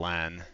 LAN.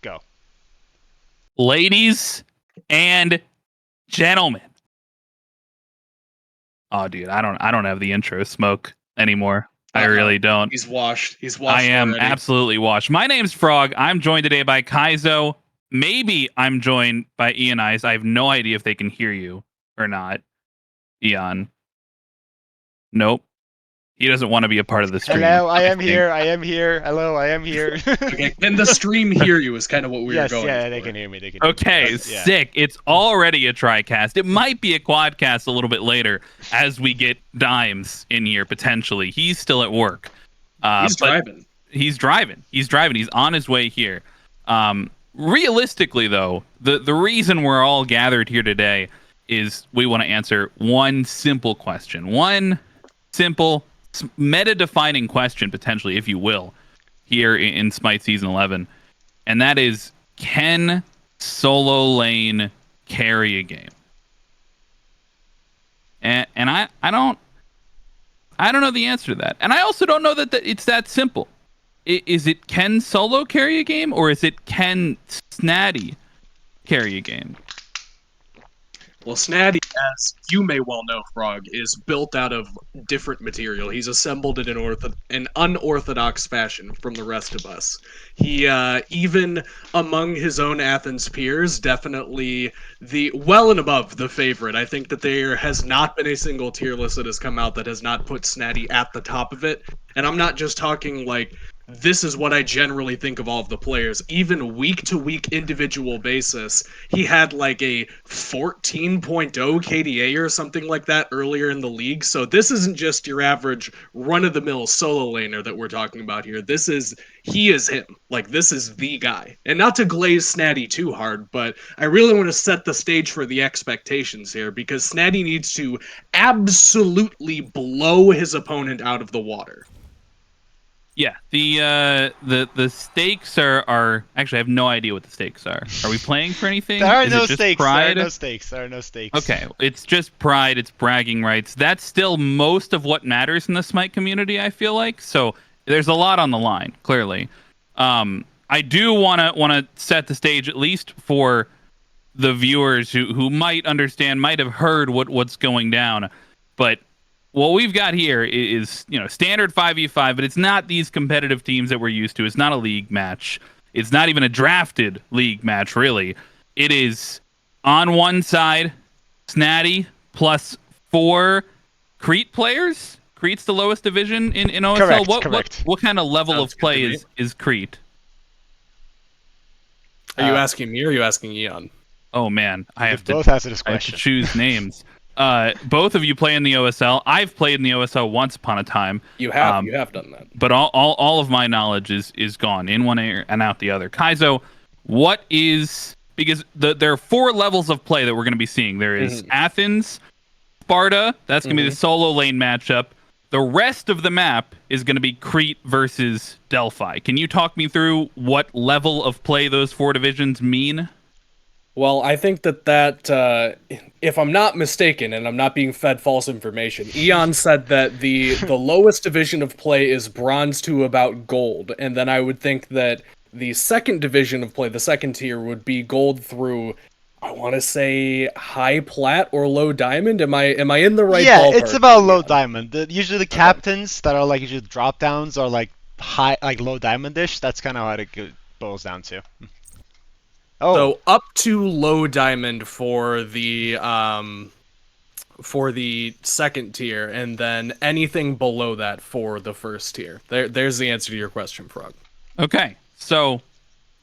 Go. Ladies and gentlemen. Oh, dude, I don't have the intro smoke anymore. I really don't. He's washed. He's washed. I am already. absolutely washed. My name's Frog. I'm joined today by Kaizo. Maybe I'm joined by Ian Eyes. I have no idea if they can hear you or not. Ian. Nope. He doesn't want to be a part of the stream. Hello, I am here. I am here. Hello, I am here. Okay, can the stream hear you? Is kind of what we were going. Yeah, for. they can hear me. They can. Okay, hear me. sick. It's already a TriCast. It might be a Quadcast a little bit later as we get Dimes in here potentially. He's still at work. He's driving. He's driving. He's on his way here. Realistically, though, the reason we're all gathered here today is we want to answer one simple question. One simple, meta-defining question, potentially, if you will, here in Smite Season 11. And that is, can solo lane carry a game? And I don't know the answer to that. And I also don't know that it's that simple. Is it can solo carry a game, or is it can Snaddy carry a game? Well, Snaddy, as you may well know, Frog, is built out of different material. He's assembled in an unorthodox fashion from the rest of us. He, even among his own Athens peers, definitely well and above the favorite. I think that there has not been a single tier list that has come out that has not put Snaddy at the top of it. And I'm not just talking like, this is what I generally think of all of the players. Even week-to-week individual basis, he had like a 14.0 KDA or something like that earlier in the league. So this isn't just your average run-of-the-mill solo laner that we're talking about here. He is him. Like, this is the guy. And not to glaze Snaddy too hard, but I really want to set the stage for the expectations here, because Snaddy needs to absolutely blow his opponent out of the water. Yeah, the stakes are actually I have no idea what the stakes are. Are we playing for anything? There are Is no it just stakes. pride? There are no stakes. Okay, it's just pride. It's bragging rights. That's still most of what matters in the Smite community, I feel like. So there's a lot on the line, clearly. I do want to set the stage at least for the viewers who might understand, might have heard what's going down, but what we've got here is, standard 5v5, but it's not these competitive teams that we're used to. It's not a league match. It's not even a drafted league match, really. It is on one side, Snaddy plus 4 Crete players. Crete's the lowest division in OSL. Correct. What kind of level Sounds of play is Crete? Are you asking me or are you asking Eon? Oh man, I have both answer this I have to question. choose names. Both of you play in the OSL. I've played in the OSL once upon a time. You have done that. But all of my knowledge is gone in one ear and out the other. Kaizo, what is, because there are 4 levels of play that we're going to be seeing. There is Athens, Sparta. That's going to be the solo lane matchup. The rest of the map is going to be Crete versus Delphi. Can you talk me through what level of play those 4 divisions mean? Well, I think that if I'm not mistaken, and I'm not being fed false information, Eon said that the lowest division of play is bronze to about gold, and then I would think that the second division of play, the second tier, would be gold through, I want to say, high plat or low diamond. Am I in the right ballpark? Yeah, it's about low diamond. Usually the captains that are like usually drop downs are like high, like low diamond-ish. That's kind of what it boils down to. Oh. So up to low diamond for the second tier, and then anything below that for the first tier. There's the answer to your question, Frog. Okay, so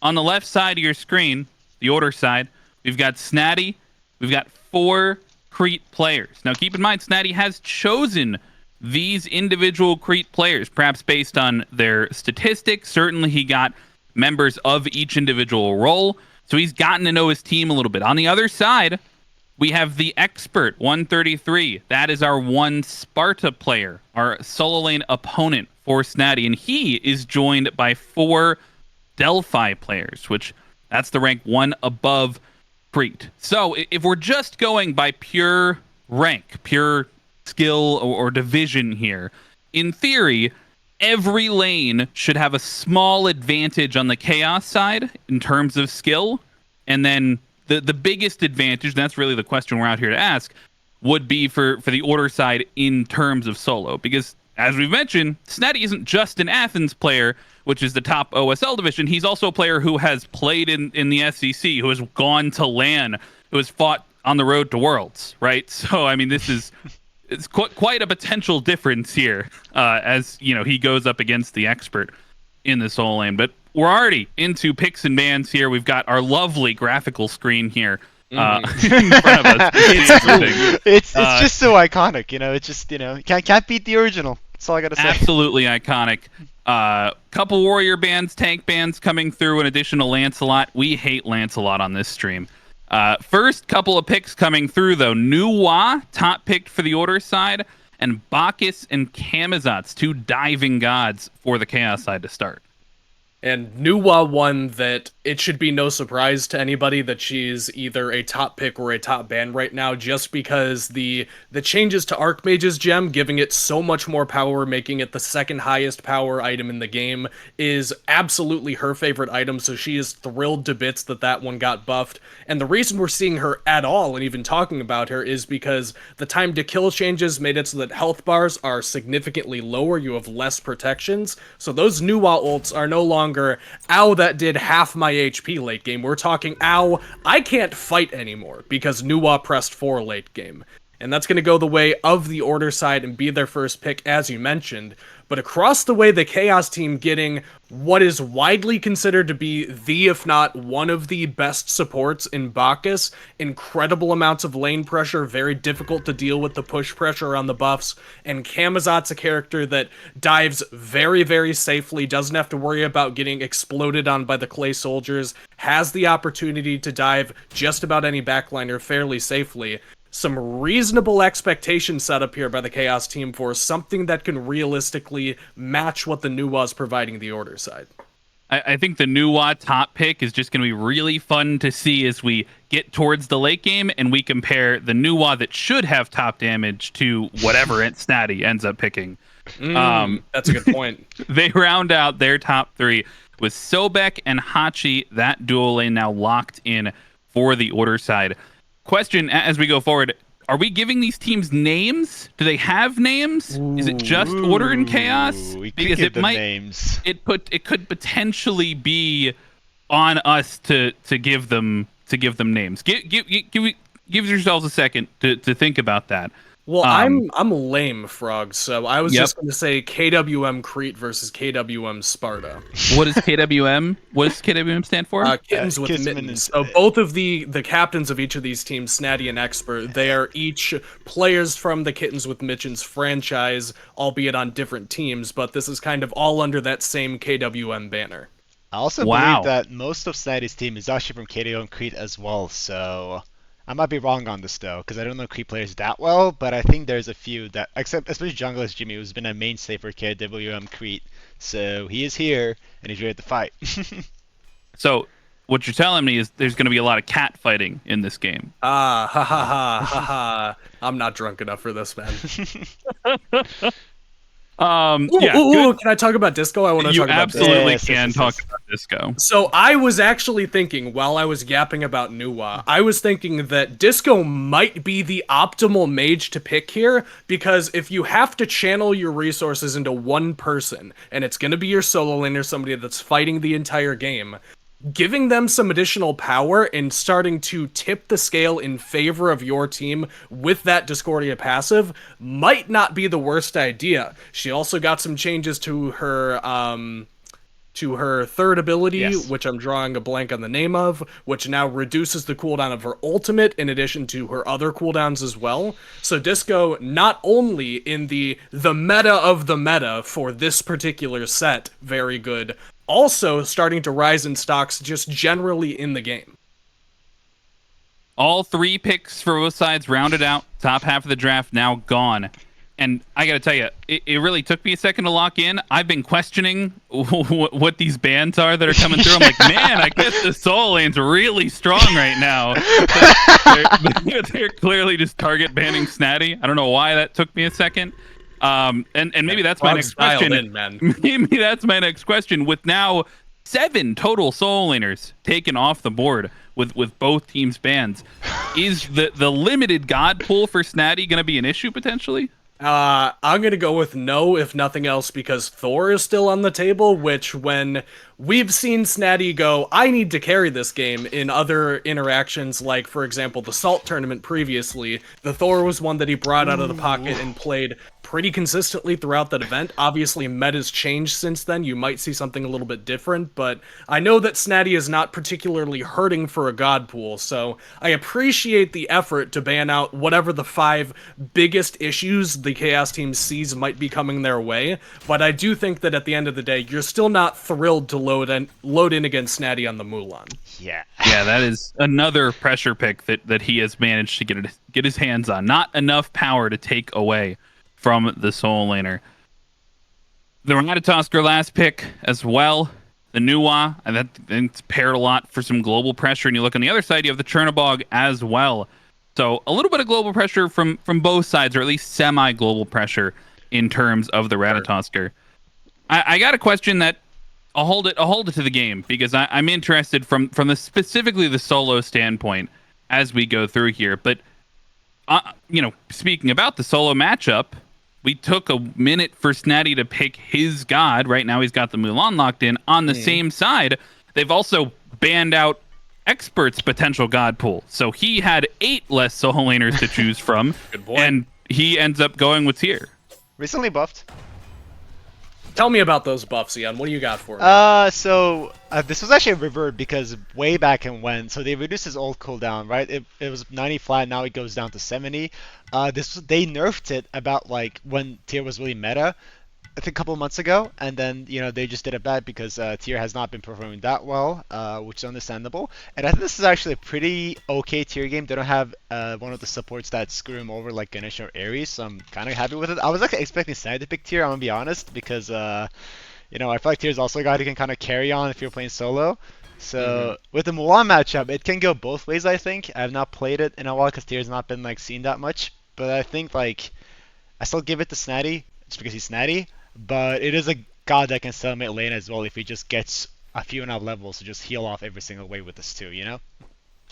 on the left side of your screen, the order side, we've got Snaddy. We've got 4 Crete players. Now keep in mind, Snaddy has chosen these individual Crete players, perhaps based on their statistics. Certainly he got members of each individual role. So he's gotten to know his team a little bit. On the other side, we have the expert, 133. That is our 1 Sparta player, our solo lane opponent for Snaddy. And he is joined by 4 Delphi players, which that's the rank 1 above Crete. So if we're just going by pure rank, pure skill or division here, in theory, every lane should have a small advantage on the chaos side in terms of skill, and then the biggest advantage, that's really the question we're out here to ask, would be for the order side in terms of solo. Because as we've mentioned, Snaddy isn't just an Athens player, which is the top OSL division. He's also a player who has played in the SEC, who has gone to LAN, who has fought on the road to Worlds, right? So I mean, it's quite a potential difference here, as you know, he goes up against the expert in the solo lane. But we're already into picks and bans here. We've got our lovely graphical screen here in front of us. It's just so iconic, you know. It's just, you know, can't beat the original. That's all I gotta say. Absolutely iconic. Couple warrior bans, tank bans coming through, in addition to Lancelot. We hate Lancelot on this stream. First couple of picks coming through, though. Nuwa, top picked for the order side, and Bacchus and Camazotz, two diving gods for the chaos side to start. And Nuwa one that it should be no surprise to anybody that she's either a top pick or a top ban right now, just because the changes to Archmage's gem, giving it so much more power, making it the second highest power item in the game, is absolutely her favorite item, so she is thrilled to bits that one got buffed. And the reason we're seeing her at all and even talking about her is because the time to kill changes made it so that health bars are significantly lower, you have less protections, so those Nuwa ults are no longer ow, that did half my HP late game. We're talking, ow, I can't fight anymore because Nuwa pressed 4 late game. And that's going to go the way of the order side and be their first pick, as you mentioned. But across the way, the Chaos team getting what is widely considered to be the, if not one of the best supports in Bacchus. Incredible amounts of lane pressure, very difficult to deal with the push pressure on the buffs. And Camazot's a character that dives very, very safely, doesn't have to worry about getting exploded on by the clay soldiers, has the opportunity to dive just about any backliner fairly safely. Some reasonable expectation set up here by the Chaos team for something that can realistically match what the Nuwa's providing the order side. I think the Nuwa top pick is just going to be really fun to see as we get towards the late game and we compare the Nuwa that should have top damage to whatever Snaddy ends up picking. That's a good point. They round out their top 3 with Sobek and Hachi, that duo lane now locked in for the order side. Question as we go forward, are we giving these teams names? Do they have names? Is it just order and chaos? Because it might names. It could potentially be on us to give them names. Give yourselves a second to think about that. Well, I'm lame, Frog, so I was just going to say KWM Crete versus KWM Sparta. What is KWM? What does KWM stand for? Kittens with Mittens. So both of the captains of each of these teams, Snaddy and Expert, they are each players from the Kittens with Mittens franchise, albeit on different teams, but this is kind of all under that same KWM banner. I also believe that most of Snaddy's team is actually from KWM Crete as well, so I might be wrong on this though, because I don't know Crete players that well, but I think there's a few that, especially Junglist Jimmy, who's been a mainstay for KWM Crete, so he is here and he's ready to fight. So what you're telling me is there's going to be a lot of cat fighting in this game. Ha ha ha ha ha. I'm not drunk enough for this, man. Can I talk about Disco? I want to talk about Disco. You absolutely can talk about Disco. So I was actually thinking, while I was yapping about Nuwa, I was thinking that Disco might be the optimal mage to pick here, because if you have to channel your resources into one person, and it's going to be your solo laner, somebody that's fighting the entire game, giving them some additional power and starting to tip the scale in favor of your team with that Discordia passive might not be the worst idea. She also got some changes to her third ability, which I'm drawing a blank on the name of, which now reduces the cooldown of her ultimate in addition to her other cooldowns as well. So Disco, not only in the meta of the meta for this particular set, very good, also starting to rise in stocks just generally in the game. All 3 picks for both sides rounded out. Top half of the draft now gone. And I got to tell you, it really took me a second to lock in. I've been questioning what these bans are that are coming through. I'm like, man, I guess the soul lane's really strong right now. They're clearly just target banning Snaddy. I don't know why that took me a second. And maybe that's my next question. Maybe that's my next question. With now 7 total solo laners taken off the board with both teams' bans, is the limited god pool for Snaddy going to be an issue potentially? I'm gonna go with no, if nothing else, because Thor is still on the table, which when we've seen Snaddy go, I need to carry this game in other interactions, like, for example, the Salt tournament previously, the Thor was one that he brought out of the pocket and played pretty consistently throughout that event. Obviously, meta's changed since then. You might see something a little bit different, but I know that Snaddy is not particularly hurting for a god pool, so I appreciate the effort to ban out whatever the 5 biggest issues the Chaos team sees might be coming their way, but I do think that at the end of the day, you're still not thrilled to load in against Snaddy on the Mulan. Yeah. Yeah, that is another pressure pick that he has managed to get his hands on. Not enough power to take away from the solo laner. The Ratatosker last pick as well. The Nuwa, and that's paired a lot for some global pressure. And you look on the other side, you have the Chernobog as well. So a little bit of global pressure from both sides, or at least semi-global pressure in terms of the Ratatosker. I got a question that I'll hold it to the game, because I'm interested from the specifically the solo standpoint as we go through here. But speaking about the solo matchup, we took a minute for Snaddy to pick his god. Right now he's got the Mulan locked in. On the same side, they've also banned out Expert's potential god pool. So he had 8 less solo laners to choose from. Good boy. And he ends up going with Tyr. Recently buffed. Tell me about those buffs, Ian. What do you got for me? So this was actually a revert, because way back in when, so they reduced his old cooldown, right? It was 90 flat, now it goes down to 70. They nerfed it about like when Tyr was really meta, I think a couple of months ago, and then they just did it back because Tyr has not been performing that well, which is understandable. And I think this is actually a pretty okay Tyr game. They don't have one of the supports that screw him over like Ganesh or Ares, so I'm kind of happy with it. I was actually expecting Snaddy to pick Tyr, I'm gonna be honest, because I feel like Tyr is also a guy who can kind of carry on if you're playing solo. So with the Mulan matchup, it can go both ways. I think I have not played it in a while because Tyr's not been like seen that much, but I think like I still give it to Snaddy just because he's Snaddy. But it is a god that can stalemate lane as well if he just gets a few enough levels to just heal off every single way with this too,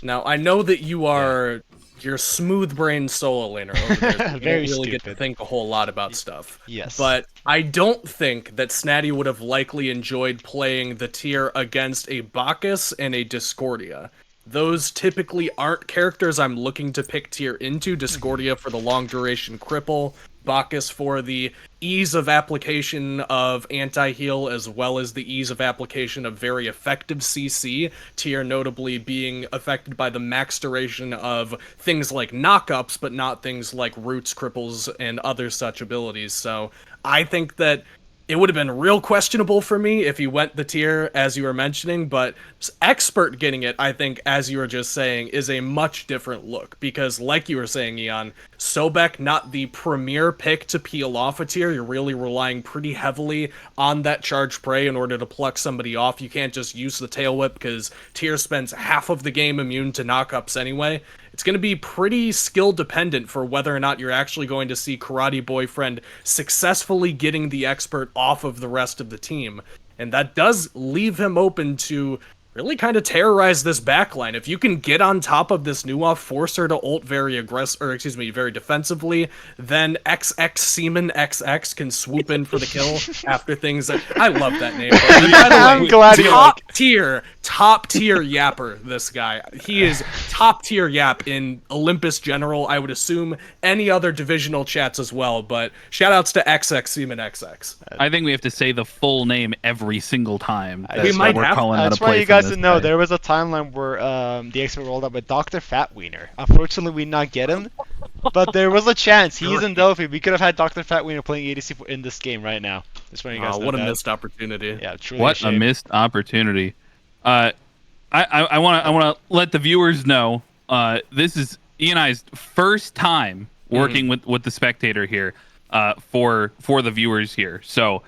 Now, I know that you are your smooth-brained solo laner over there. You Very don't really get stupid. to think a whole lot about stuff. Yes. But I don't think that Snaddy would have likely enjoyed playing the Tyr against a Bacchus and a Discordia. Those typically aren't characters I'm looking to pick Tyr into. Discordia for the long-duration cripple, Bacchus for the ease of application of anti-heal, as well as the ease of application of very effective CC, Tyr notably being affected by the max duration of things like knock-ups, but not things like roots, cripples, and other such abilities. So I think that it would have been real questionable for me if he went the Tyr, as you were mentioning, but Expert getting it, I think, as you were just saying, is a much different look. Because, like you were saying, Eon, Sobek, not the premier pick to peel off a Tyr. You're really relying pretty heavily on that charge prey in order to pluck somebody off. You can't just use the tail whip, because Tyr spends half of the game immune to knockups anyway. It's going to be pretty skill dependent for whether or not you're actually going to see Karate Boyfriend successfully getting the Expert off of the rest of the team. And that does leave him open to really kind of terrorize this backline. If you can get on top of this Nuwa, force her to ult very very defensively, then XX Seaman XX can swoop in for the kill after things that I love that name. By the way, I'm glad you like it. top tier yapper, this guy. He is top tier yap in Olympus General. I would assume any other divisional chats as well, but shout outs to XX Seaman XX. I think we have to say the full name every single time. We might have to. That's why you guys didn't know. There was a timeline where the Expert rolled up with Dr. Fat Wiener. Unfortunately, we did not get him, but there was a chance. He's in Delphi. We could have had Dr. Fat Wiener playing ADC in this game right now. Just want you guys to know what a that. missed opportunity. Yeah, truly. What a missed opportunity. I want to let the viewers know this is Ian I's first time working with the spectator here for the viewers here. So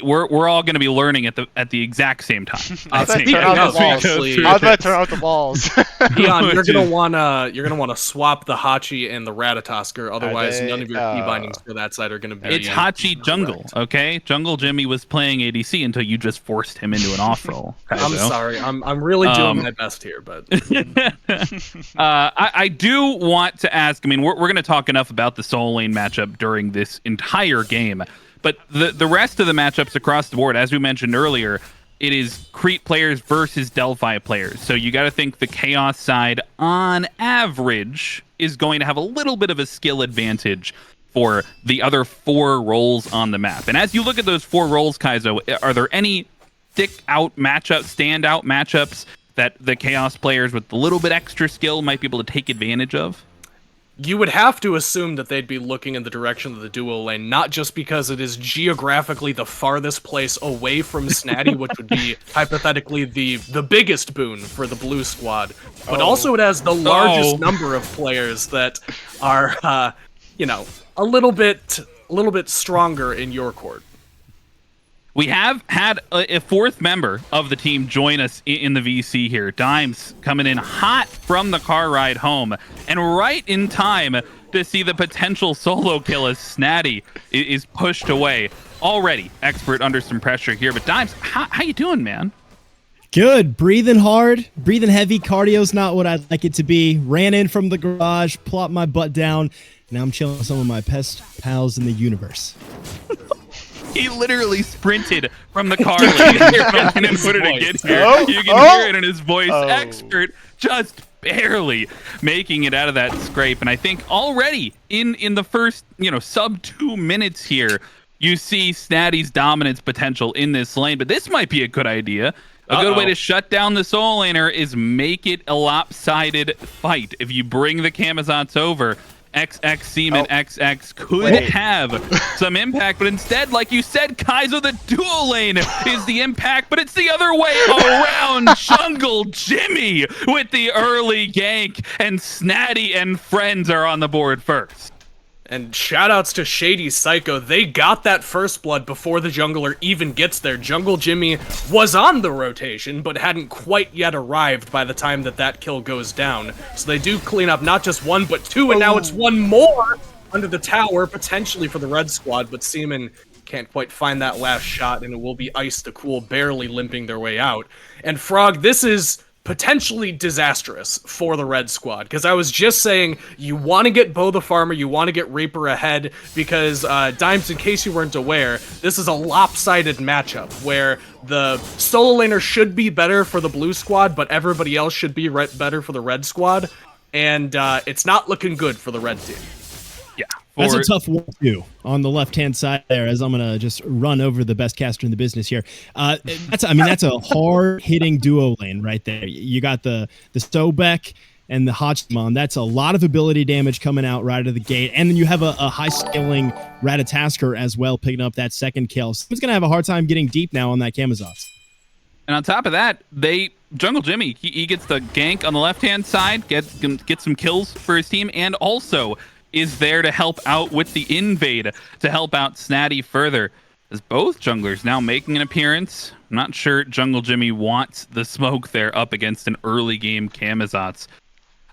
we're all going to be learning at the exact same time. I was about to Speaking turn out of, the walls. honestly, I was about to turn out the walls. Leon, you're Which gonna is- wanna swap the Hachi and the Ratatosker, otherwise they- none of your key bindings for that side are gonna be. It's Hachi Jungle, okay? Jungle Jimmy was playing ADC until you just forced him into an off roll. I'm sorry, I'm really doing my best here, but I do want to ask. I mean, we're going to talk enough about the solo lane matchup during this entire game, but the rest of the matchups across the board, as we mentioned earlier, it is Crete players versus Delphi players. So you got to think the Chaos side, on average, is going to have a little bit of a skill advantage for the other 4 roles on the map. And as you look at those 4 roles, Kaizo, are there any standout matchups that the Chaos players with a little bit extra skill might be able to take advantage of? you would have to assume that they'd be looking in the direction of the duo lane, not just because it is geographically the farthest place away from Snaddy, which would be hypothetically the biggest boon for the blue squad, but also it has the largest number of players that are, a little bit stronger in your court. We have had a 4th member of the team join us in the VC here. Dimes coming in hot from the car ride home, and right in time to see the potential solo kill as Snaddy is pushed away. Already expert under some pressure here, but Dimes, how you doing, man? Good. Breathing hard, breathing heavy. Cardio's not what I'd like it to be. Ran in from the garage, plopped my butt down. Now I'm chilling with some of my best pals in the universe. He literally sprinted from the car lane in order to get here. You can hear it in his voice. Expert just barely making it out of that scrape. And I think already in the first, sub 2 minutes here, you see Snaddy's dominance potential in this lane. But this might be a good idea. A good way to shut down the solo laner is make it a lopsided fight. If you bring the Camazotz over, XX Seaman XX could have some impact, but instead, like you said, Kaizo, the duo lane is the impact, but it's the other way around. Jungle Jimmy with the early gank, and Snaddy and friends are on the board first. And shoutouts to Shady Psycho. They got that first blood before the jungler even gets there. Jungle Jimmy was on the rotation, but hadn't quite yet arrived by the time that kill goes down. So they do clean up not just 1, but 2, and now it's 1 more under the tower, potentially for the red squad, but Seaman can't quite find that last shot, and it will be Ice the Cool barely limping their way out. And Frog, this is potentially disastrous for the red squad, because I was just saying you want to get Bo the Farmer, you want to get Reaper ahead, because Dimes, in case you weren't aware, this is a lopsided matchup where the solo laner should be better for the blue squad, but everybody else should be better for the red squad, and it's not looking good for the red team. Yeah. That's a tough one, too, on the left-hand side there, as I'm going to just run over the best caster in the business here. That's a hard-hitting duo lane right there. You got the Sobek and the Hachiman. That's a lot of ability damage coming out right out of the gate. And then you have a high-scaling Ratatasker as well, picking up that second kill. So he's going to have a hard time getting deep now on that Camazotz. And on top of that, Jungle Jimmy, he gets the gank on the left-hand side, gets some kills for his team, and also is there to help out with the invade, to help out Snaddy further. As both junglers now making an appearance. I'm not sure Jungle Jimmy wants the smoke there up against an early game Camazotz.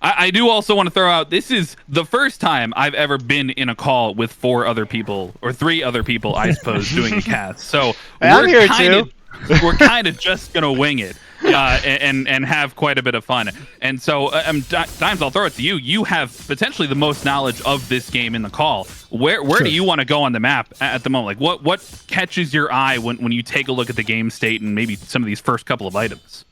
I do also want to throw out, this is the first time I've ever been in a call with 4 other people, or 3 other people, I suppose, doing a cast. So we're kind of just going to wing it. And have quite a bit of fun. And so, Dimes, I'll throw it to you. You have potentially the most knowledge of this game in the call. Where do you want to go on the map at the moment? Like, what catches your eye when you take a look at the game state and maybe some of these first couple of items?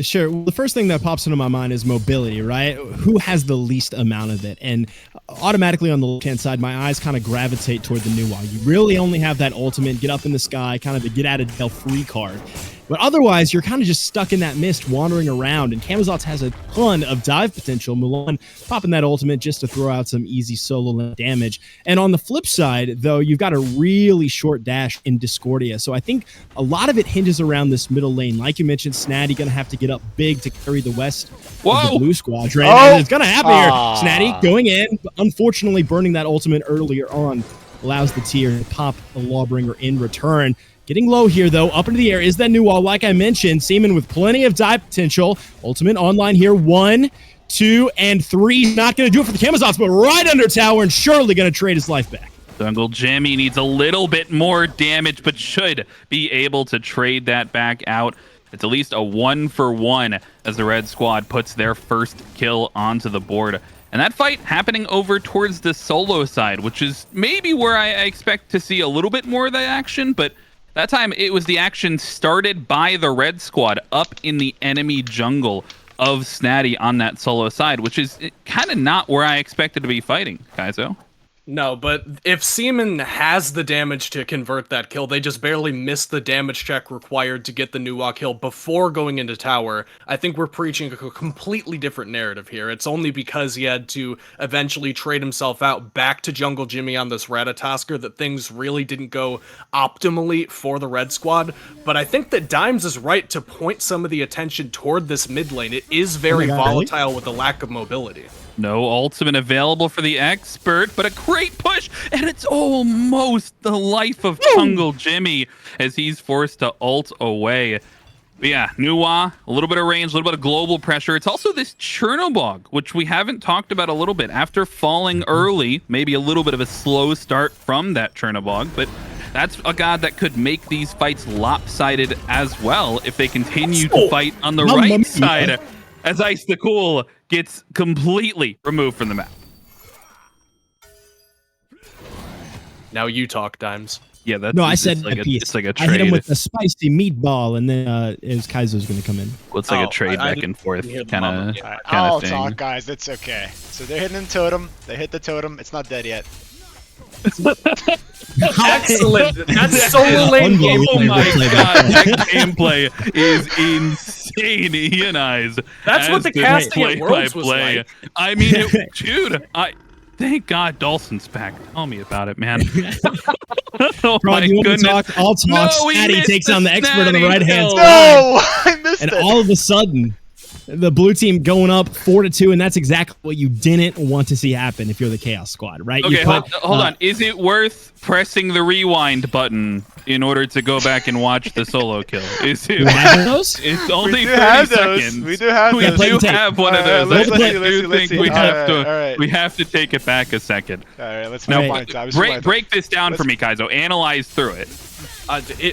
Sure. Well, the first thing that pops into my mind is mobility, right? Who has the least amount of it? And automatically on the left-hand side, my eyes kind of gravitate toward the Nuwa. You really only have that ultimate, get up in the sky, kind of a get out of jail free card. But otherwise, you're kind of just stuck in that mist, wandering around, and Camazotz has a ton of dive potential. Mulan popping that ultimate just to throw out some easy solo damage. And on the flip side, though, you've got a really short dash in Discordia. So I think a lot of it hinges around this middle lane. Like you mentioned, Snaddy going to have to get up big to carry the west of the blue squadron. And it's going to happen here. Snaddy going in, but unfortunately burning that ultimate earlier on allows the tier to pop a Lawbringer in return. Getting low here, though. Up into the air is that new wall. Like I mentioned, Seaman with plenty of dive potential. Ultimate online here. 1, 2, and 3. Not going to do it for the Camazotz, but right under tower and surely going to trade his life back. Jungle Jimmy needs a little bit more damage, but should be able to trade that back out. It's at least a 1-for-1 as the red squad puts their first kill onto the board. And that fight happening over towards the solo side, which is maybe where I expect to see a little bit more of the action, but that time it was the action started by the red squad up in the enemy jungle of Snaddy on that solo side, which is kind of not where I expected to be fighting, Kaizo. No, but if Seaman has the damage to convert that kill, they just barely missed the damage check required to get the Nuwa kill before going into tower. I think we're preaching a completely different narrative here. It's only because he had to eventually trade himself out back to Jungle Jimmy on this Ratatosker that things really didn't go optimally for the red squad. But I think that Dimes is right to point some of the attention toward this mid lane. It is very volatile with the lack of mobility. No ultimate available for the expert, but a great push, and it's almost the life of Jungle Jimmy as he's forced to ult away. But yeah, Nuwa, a little bit of range, a little bit of global pressure. It's also this Chernobog, which we haven't talked about a little bit. After falling early, maybe a little bit of a slow start from that Chernobog, but that's a god that could make these fights lopsided as well if they continue to fight on the right side, as Ice the Cool gets completely removed from the map. Now you talk, Dimes. Yeah, that's No, I said like it's like a I trade. hit him with a spicy meatball, and then it was Kaizo's going to come in. Well, it's like a trade back and forth kind of I'll thing. talk, guys. It's okay. So they're hitting the totem. They hit the totem. It's not dead yet. Excellent. That's solo lane game. Oh my god, that gameplay is insane, Ian Eyes. That's what the casting at Worlds was like. I mean, dude, thank God Dawson's back. Tell me about it, man. Oh Bro, my you want goodness. to talk? I'll talk. No, Snaddy takes on the expert on the Snaddy right hand kill. side. No, I missed And it. all of a sudden, the blue team going up 4-2, and that's exactly what you didn't want to see happen if you're the Chaos Squad, right? Okay, You put, hold on. Is it worth pressing the rewind button in order to go back and watch the solo kill? Is it? You have those? It's only We do 30 have those. seconds. We do have We those. play do the tape. have one of Alright, those. let's I see, do let's think see. we have Alright, to. alright. We have to take it back a second. All right, let's Now, rewind time. break this down for me, Kaizo. Analyze through it.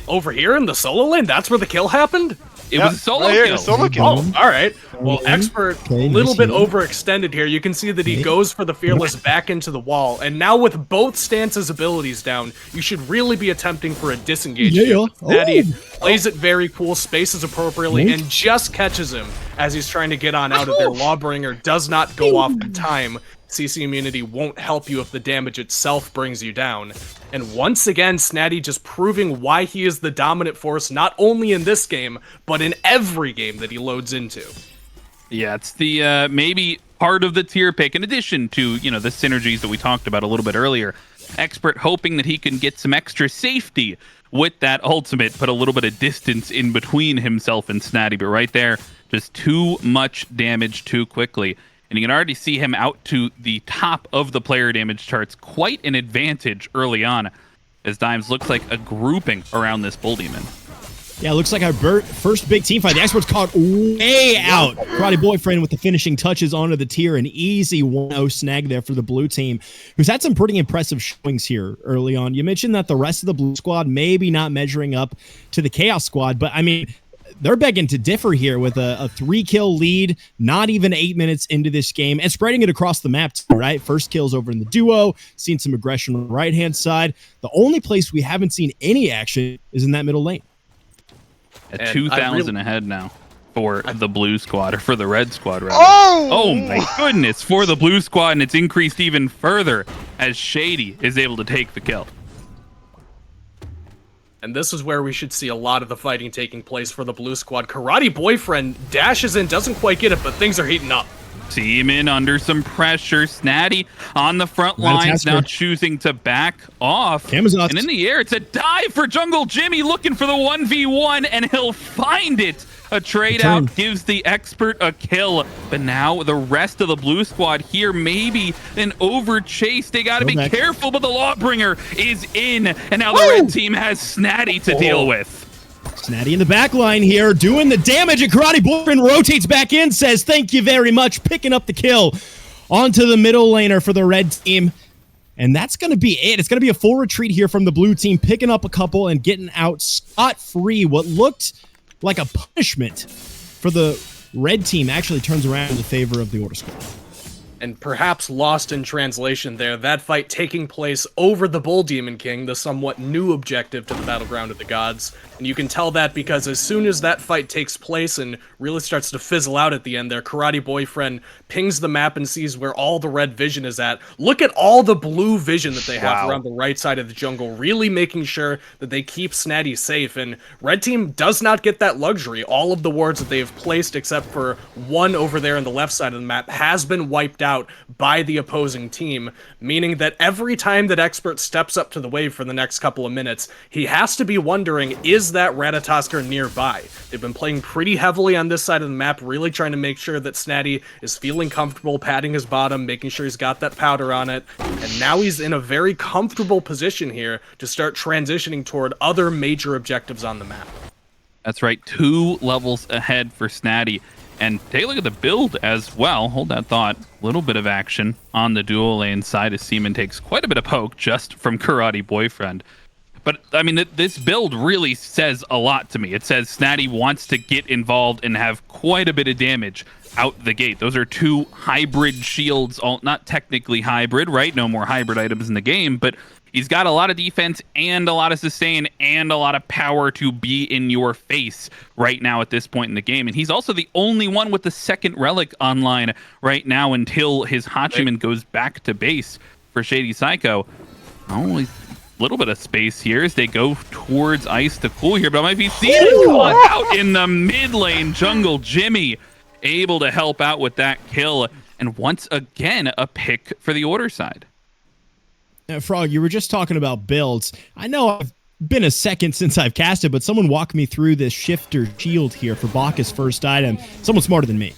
Over here in the solo lane, that's where the kill happened? It was a solo right here, kill. a solo kill. Oh, all right. Well, Okay. expert, Okay, a little nice bit heal. overextended here. You can see that he Okay. goes for the fearless back into the wall, and now with both stances abilities down, you should really be attempting for a disengage. Yeah. here. Snaddy Oh. plays it very cool, spaces appropriately, Nice. and just catches him as he's trying to get on out of there. Lawbringer does not go off in time. CC immunity won't help you if the damage itself brings you down. And once again, Snaddy just proving why he is the dominant force, not only in this game, but in every game that he loads into. Yeah, it's the maybe part of the tier pick, in addition to, the synergies that we talked about a little bit earlier. Expert hoping that he can get some extra safety with that ultimate, put a little bit of distance in between himself and Snaddy, but right there, just too much damage too quickly. And you can already see him out to the top of the player damage charts, quite an advantage early on, as Dimes looks like a grouping around this Bull Demon. Yeah, it looks like our first big team fight. The expert's caught way out. Karate Boyfriend with the finishing touches onto the tier. An easy 1-0 snag there for the blue team, who's had some pretty impressive showings here early on. You mentioned that the rest of the blue squad maybe not measuring up to the Chaos Squad, but I mean, they're begging to differ here with a 3-kill lead, not even 8 minutes into this game, and spreading it across the map too, right? First kills over in the duo, seen some aggression on the right-hand side. The only place we haven't seen any action is in that middle lane. At 2,000 ahead now for the blue squad, or for the red squad, rather. Oh my goodness, for the blue squad, and it's increased even further as Shady is able to take the kill. And this is where we should see a lot of the fighting taking place for the blue squad. Karate Boyfriend dashes in, doesn't quite get it, but things are heating up. Seaman under some pressure. Snaddy on the front lines, now choosing to back off. Camazotz. And in the air, it's a dive for Jungle Jimmy, looking for the 1v1, and he'll find it A trade out gives the expert a kill. But now the rest of the blue squad here, maybe an over chase. They got to be careful, but the Lawbringer is in. And now the red team has Snaddy to deal with. Snaddy in the back line here, doing the damage, and Karate Boyfriend rotates back in, says thank you very much, picking up the kill onto the middle laner for the red team. And that's going to be it. It's going to be a full retreat here from the blue team, picking up a couple and getting out scot-free. What looked like a punishment for the red team actually turns around in the favor of the Order Squad. And perhaps lost in translation there, that fight taking place over the Bull Demon King, the somewhat new objective to the Battleground of the Gods. And you can tell that because as soon as that fight takes place and really starts to fizzle out at the end there, Karate Boyfriend pings the map and sees where all the red vision is at. Look at all the blue vision that they have around the right side of the jungle, really making sure that they keep Snaddy safe. And red team does not get that luxury. All of the wards that they have placed, except for one over there on the left side of the map, has been wiped out by the opposing team, meaning that every time that Expert steps up to the wave for the next couple of minutes, he has to be wondering, is that Ratatosker nearby? They've been playing pretty heavily on this side of the map, really trying to make sure that Snaddy is feeling comfortable, patting his bottom, making sure he's got that powder on it, and now he's in a very comfortable position here to start transitioning toward other major objectives on the map. That's right, 2 levels ahead for Snaddy. And take a look at the build as well. Hold that thought. A little bit of action on the dual lane side as Seaman takes quite a bit of poke just from Karate Boyfriend. But, I mean, this build really says a lot to me. It says Snaddy wants to get involved and have quite a bit of damage out the gate. Those are 2 hybrid shields, not technically hybrid, right? No more hybrid items in the game, but he's got a lot of defense and a lot of sustain and a lot of power to be in your face right now at this point in the game. And he's also the only one with the second relic online right now until his Hachiman goes back to base for Shady Psycho. Only a little bit of space here as they go towards Ice to cool here, but it might be seen out in the mid lane. Jungle Jimmy able to help out with that kill. And once again, a pick for the Order side. Frog, you were just talking about builds. I know I've been a second since I've casted, but someone walk me through this shifter shield here for Baka's first item. Someone smarter than me.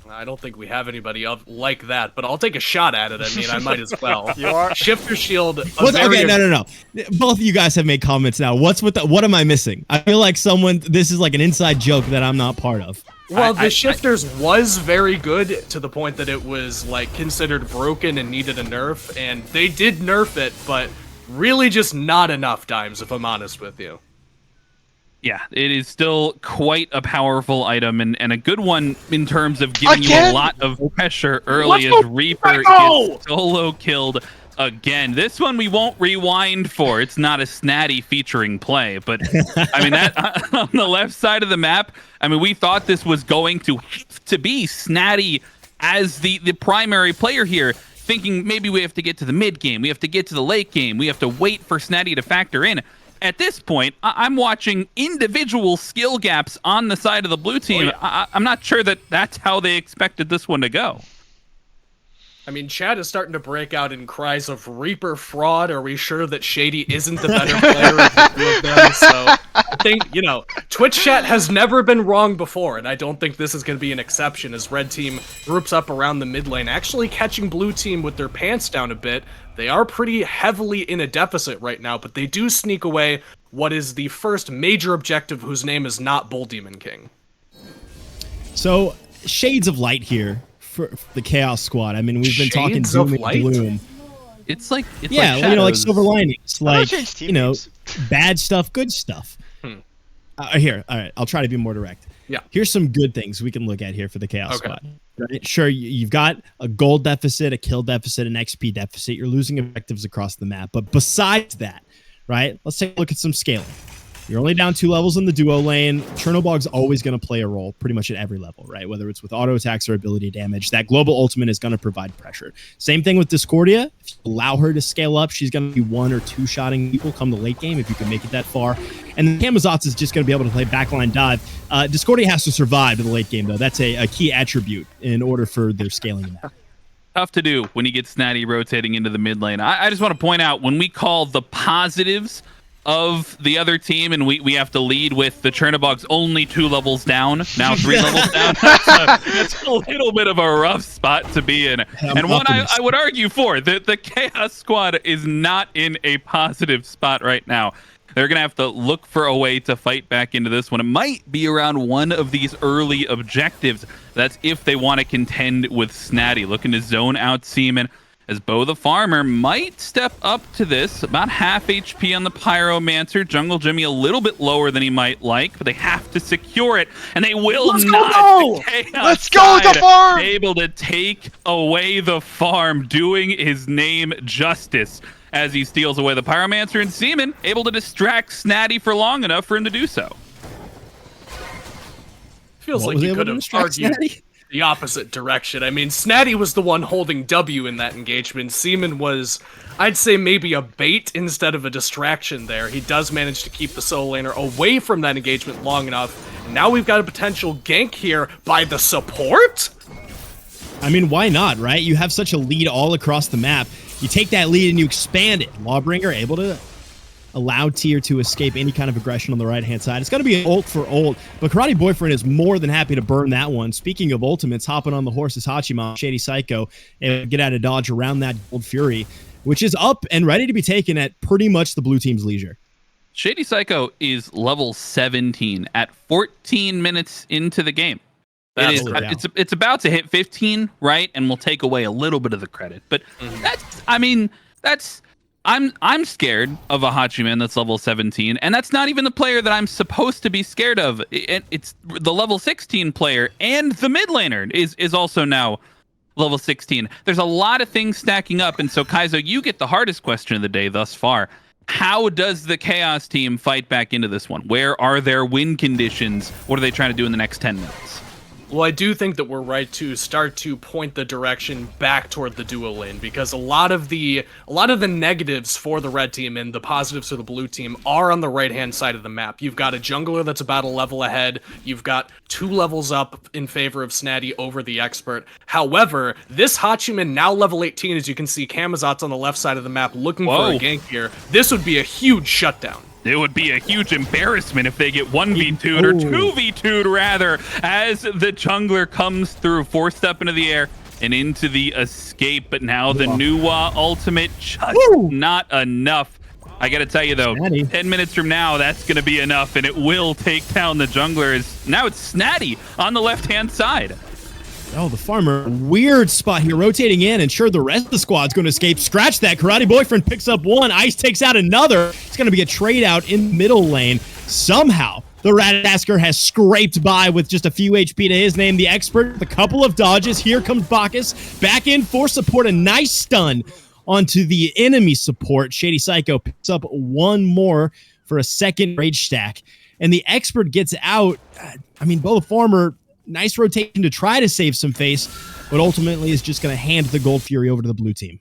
I don't think we have anybody like that, but I'll take a shot at it. I mean, I might as well. You are Shifter shield. Okay, no. Both of you guys have made comments now. What's with what am I missing? I feel like this is like an inside joke that I'm not part of. Well, the shifters was very good to the point that it was like considered broken and needed a nerf, and they did nerf it, but really just not enough times, if I'm honest with you. Yeah, it is still quite a powerful item and a good one in terms of giving you a lot of pressure early as Reaper gets solo killed again. This one we won't rewind for. It's not a Snaddy featuring play, but I mean, that on the left side of the map, I mean, we thought this was going to have to be Snaddy as the primary player here, thinking maybe we have to get to the mid game, we have to get to the late game, we have to wait for Snaddy to factor in. At this point, I'm watching individual skill gaps on the side of the blue team. I'm not sure that that's how they expected this one to go. I mean, chat is starting to break out in cries of Reaper fraud. Are we sure that Shady isn't the better player of the two of them? So I think, Twitch chat has never been wrong before, and I don't think this is going to be an exception as red team groups up around the mid lane, actually catching blue team with their pants down a bit. They are pretty heavily in a deficit right now, but they do sneak away what is the first major objective, whose name is not Bull Demon King. So, shades of light here for the Chaos Squad. I mean, we've been talking doom and gloom. It's like like silver linings, like names. bad stuff, good stuff. Here, all right, I'll try to be more direct. Yeah. Here's some good things we can look at here for the Chaos Squad. Right? Sure, you've got a gold deficit, a kill deficit, an XP deficit. You're losing objectives across the map. But besides that, right, let's take a look at some scaling. You're only down 2 levels in the duo lane. Chernobog's always going to play a role pretty much at every level, right? Whether it's with auto attacks or ability damage, that global ultimate is going to provide pressure. Same thing with Discordia. If you allow her to scale up, she's going to be 1 or 2 shotting people come the late game if you can make it that far. And then Camazotz is just going to be able to play backline dive. Discordia has to survive to the late game, though. That's a key attribute in order for their scaling. Tough to do when you get Snaddy rotating into the mid lane. I just want to point out, when we call the positives of the other team, and we have to lead with the Chernobog's only 2 levels down, now 3 levels down. That's a little bit of a rough spot to be in. And one I would argue for, the Chaos Squad is not in a positive spot right now. They're going to have to look for a way to fight back into this one. It might be around one of these early objectives. That's if they want to contend with Snaddy. Looking to zone out Seaman, as Bo the Farmer might step up to this. About half HP on the Pyromancer. Jungle Jimmy a little bit lower than he might like, but they have to secure it, and they will Let's not. Go! Let's go, the farm! Able to take away the farm, doing his name justice as he steals away the Pyromancer, and Seaman able to distract Snaddy for long enough for him to do so. Feels like you could have argued the opposite direction. I mean, Snaddy was the one holding W in that engagement. Seaman was, I'd say, maybe a bait instead of a distraction there. He does manage to keep the solo laner away from that engagement long enough. And now we've got a potential gank here by the support? I mean, why not, right? You have such a lead all across the map. You take that lead and you expand it. Lawbringer able to allow Tier to escape any kind of aggression on the right-hand side. It's going to be an ult for ult, but Karate Boyfriend is more than happy to burn that one. Speaking of ultimates, hopping on the horse is Hachima, Shady Psycho, and get out of dodge around that Gold Fury, which is up and ready to be taken at pretty much the blue team's leisure. Shady Psycho is level 17 at 14 minutes into the game. It's about to hit 15, right? And we'll take away a little bit of the credit. But I'm scared of a Hachiman that's level 17, and that's not even the player that I'm supposed to be scared of. It's the level 16 player, and the mid laner is also now level 16. There's a lot of things stacking up, and so Kaizo, you get the hardest question of the day thus far. How does the Chaos team fight back into this one? Where are their win conditions? What are they trying to do in the next 10 minutes? Well, I do think that we're right to start to point the direction back toward the duo lane, because a lot of the negatives for the red team and the positives for the blue team are on the right-hand side of the map. You've got a jungler that's about a level ahead. You've got 2 levels up in favor of Snaddy over the expert. However, this Hachiman, now level 18, as you can see, Kamazot's on the left side of the map looking for a gank here. This would be a huge shutdown. It would be a huge embarrassment if they get 1v2'd or 2v2'd rather, as the jungler comes through, 4-step into the air and into the escape. But now the Nuwa ultimate just not enough. I gotta tell you though, Snaddy. 10 minutes from now, that's gonna be enough, and it will take down the junglers. Now it's Snaddy on the left-hand side. Oh, the Farmer, weird spot here, rotating in, and sure the rest of the squad's going to escape. Scratch that. Karate Boyfriend picks up one. Ice takes out another. It's going to be a trade out in the middle lane. Somehow, the Ratasker has scraped by with just a few HP to his name. The expert, with a couple of dodges. Here comes Bacchus back in for support. A nice stun onto the enemy support. Shady Psycho picks up one more for a second rage stack. And the expert gets out. I mean, Bo the Farmer, nice rotation to try to save some face, but ultimately is just going to hand the Gold Fury over to the blue team.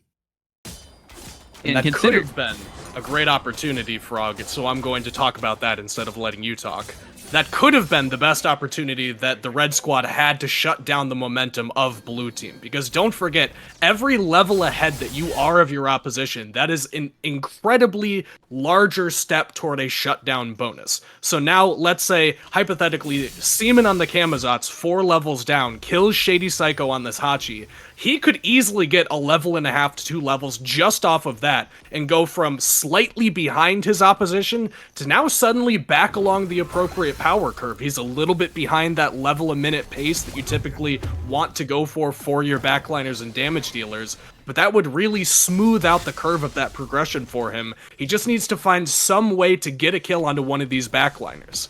And that could have been a great opportunity, Frog, so I'm going to talk about that instead of letting you talk. That could have been the best opportunity that the red squad had to shut down the momentum of blue team. Because don't forget, every level ahead that you are of your opposition, that is an incredibly larger step toward a shutdown bonus. So now, let's say, hypothetically, Seaman on the Kamazots, 4 levels down, kills Shady Psycho on this Hachi. He could easily get 1.5 to 2 levels just off of that, and go from slightly behind his opposition to now suddenly back along the appropriate power curve. He's a little bit behind that level a minute pace that you typically want to go for your backliners and damage dealers, but that would really smooth out the curve of that progression for him. He just needs to find some way to get a kill onto one of these backliners.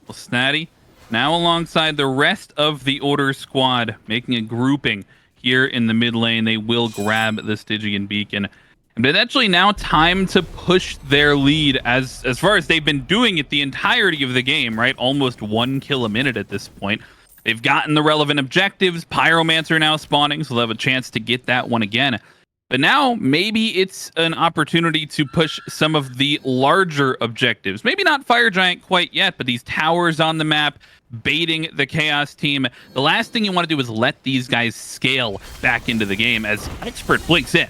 Well, Snaddy, now alongside the rest of the Order squad, making a grouping here in the mid lane. They will grab the Stygian Beacon. And it's actually now time to push their lead as far as they've been doing it the entirety of the game, right? Almost 1 kill a minute at this point. They've gotten the relevant objectives. Pyromancer now spawning, so they'll have a chance to get that one again. But now maybe it's an opportunity to push some of the larger objectives. Maybe not Fire Giant quite yet, but these towers on the map, baiting the Chaos team. The last thing you want to do is let these guys scale back into the game as Expert blinks in.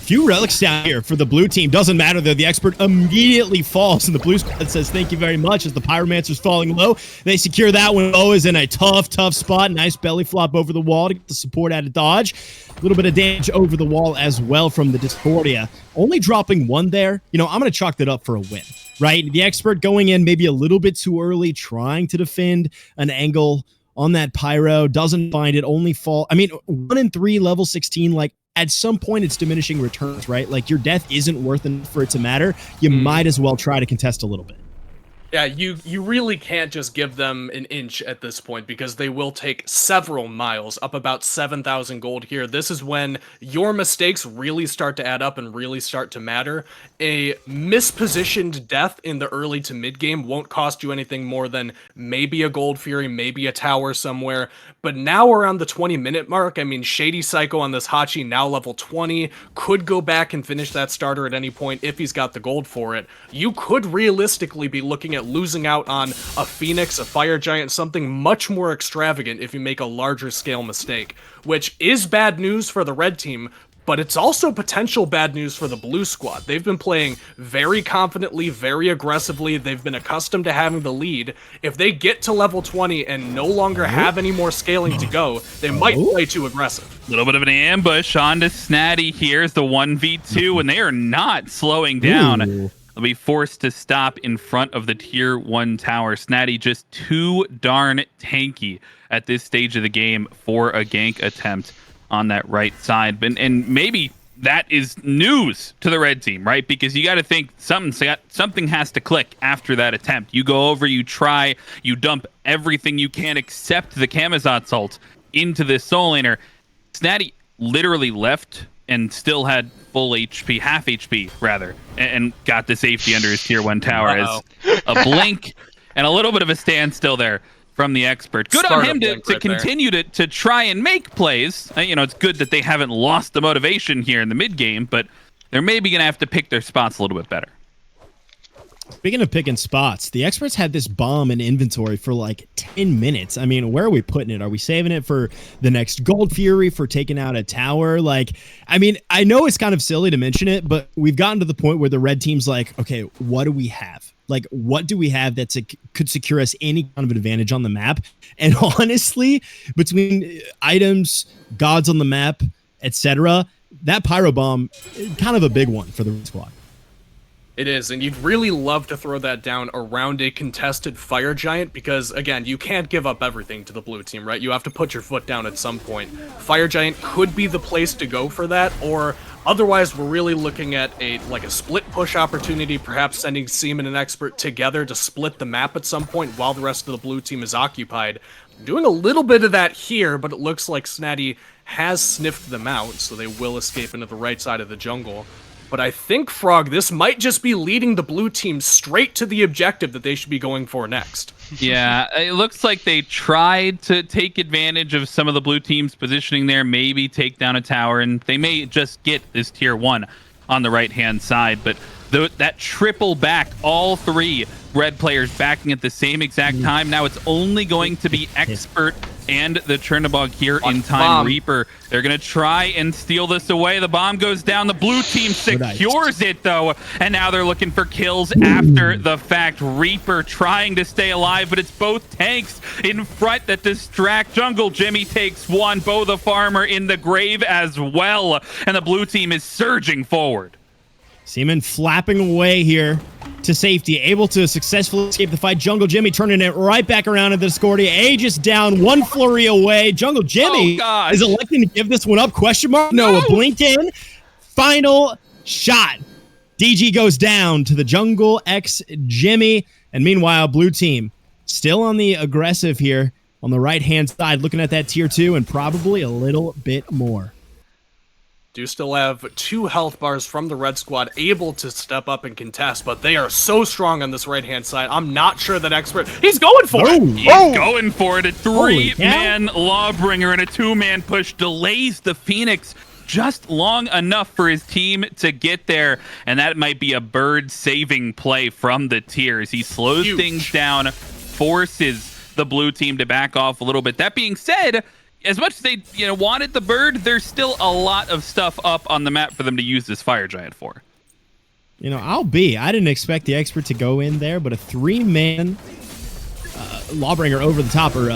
Few relics down here for the blue team. Doesn't matter though. The expert immediately falls, and the blue squad says thank you very much as the pyromancer's falling low. They secure that one. O is in a tough spot. Nice belly flop over the wall to get the support out of dodge. A little bit of damage over the wall as well from the Discordia. Only dropping one there. You know, I'm going to chalk that up for a win, right? The expert going in maybe a little bit too early, trying to defend an angle on that pyro. Doesn't find it. Only fall. I mean, 1 in 3 level 16, like, at some point it's diminishing returns, right? Like your death isn't worth enough for it to matter. You might as well try to contest a little bit. Yeah, you really can't just give them an inch at this point because they will take several miles, up about 7,000 gold here. This is when your mistakes really start to add up and really start to matter. A mispositioned death in the early to mid game won't cost you anything more than maybe a Gold Fury, maybe a tower somewhere. But now around the 20-minute mark, I mean, Shady Psycho on this Hachi now level 20, could go back and finish that starter at any point if he's got the gold for it. You could realistically be looking at losing out on a Phoenix, a Fire Giant, something much more extravagant if you make a larger scale mistake, which is bad news for the red team, but it's also potential bad news for the blue squad. They've been playing very confidently, very aggressively. They've been accustomed to having the lead. If they get to level 20 and no longer have any more scaling to go, they might play too aggressive. A little bit of an ambush onto Snaddy. Here's the 1v2, and they are not slowing down. They'll be forced to stop in front of the tier 1 tower. Snaddy just too darn tanky at this stage of the game for a gank attempt on that right side. And maybe that is news to the red team, right? Because you got to think something has to click after that attempt. You go over, you try, you dump everything you can except the Camazot's ult into this soul laner. Snaddy literally left and still had full HP, half HP rather, and got the safety under his tier 1 tower as a blink and a little bit of a standstill there from the expert. Good on him to continue to try and make plays. You know, it's good that they haven't lost the motivation here in the mid game, but they're maybe going to have to pick their spots a little bit better. Speaking of picking spots, the experts had this bomb in inventory for like 10 minutes. I mean, where are we putting it? Are we saving it for the next Gold Fury, for taking out a tower? Like, I mean, I know it's kind of silly to mention it, but we've gotten to the point where the red team's like, okay, what do we have? Like, what do we have that could secure us any kind of an advantage on the map? And honestly, between items, gods on the map, etc., that pyro bomb, kind of a big one for the red squad. It is, and you'd really love to throw that down around a contested Fire Giant because, again, you can't give up everything to the blue team, right? You have to put your foot down at some point. Fire Giant could be the place to go for that, or otherwise we're really looking at a split push opportunity, perhaps sending Seaman and Expert together to split the map at some point while the rest of the blue team is occupied. Doing a little bit of that here, but it looks like Snaddy has sniffed them out, so they will escape into the right side of the jungle. But I think, Frog, this might just be leading the blue team straight to the objective that they should be going for next. Yeah, it looks like they tried to take advantage of some of the blue team's positioning there, maybe take down a tower, and they may just get this tier 1 on the right-hand side. But that triple back, all 3 red players backing at the same exact time. Now it's only going to be Expert and the Chernobog here in time. Reaper, they're going to try and steal this away. The bomb goes down. The blue team secures it, though. And now they're looking for kills after the fact. Reaper trying to stay alive, but it's both tanks in front that distract. Jungle Jimmy takes one. Bo the Farmer in the grave as well. And the blue team is surging forward. Seaman flapping away here to safety, able to successfully escape the fight. Jungle Jimmy turning it right back around to the Discordia. Aegis down, 1 flurry away. Jungle Jimmy is electing to give this one up. Question mark? No, a blink in. Final shot. DG goes down to the Jungle X Jimmy. And meanwhile, blue team still on the aggressive here on the right-hand side, looking at that tier 2 and probably a little bit more. Do still have 2 health bars from the red squad able to step up and contest, but they are so strong on this right-hand side. I'm not sure that Expert... He's going for it! He's going for it. A 3-man Lawbringer and a 2-man push delays the Phoenix just long enough for his team to get there, and that might be a bird-saving play from the tiers. He slows things down, forces the blue team to back off a little bit. That being said, as much as they wanted the bird, there's still a lot of stuff up on the map for them to use this fire giant for. I didn't expect the expert to go in there, but a 3-man Lawbringer over the top, or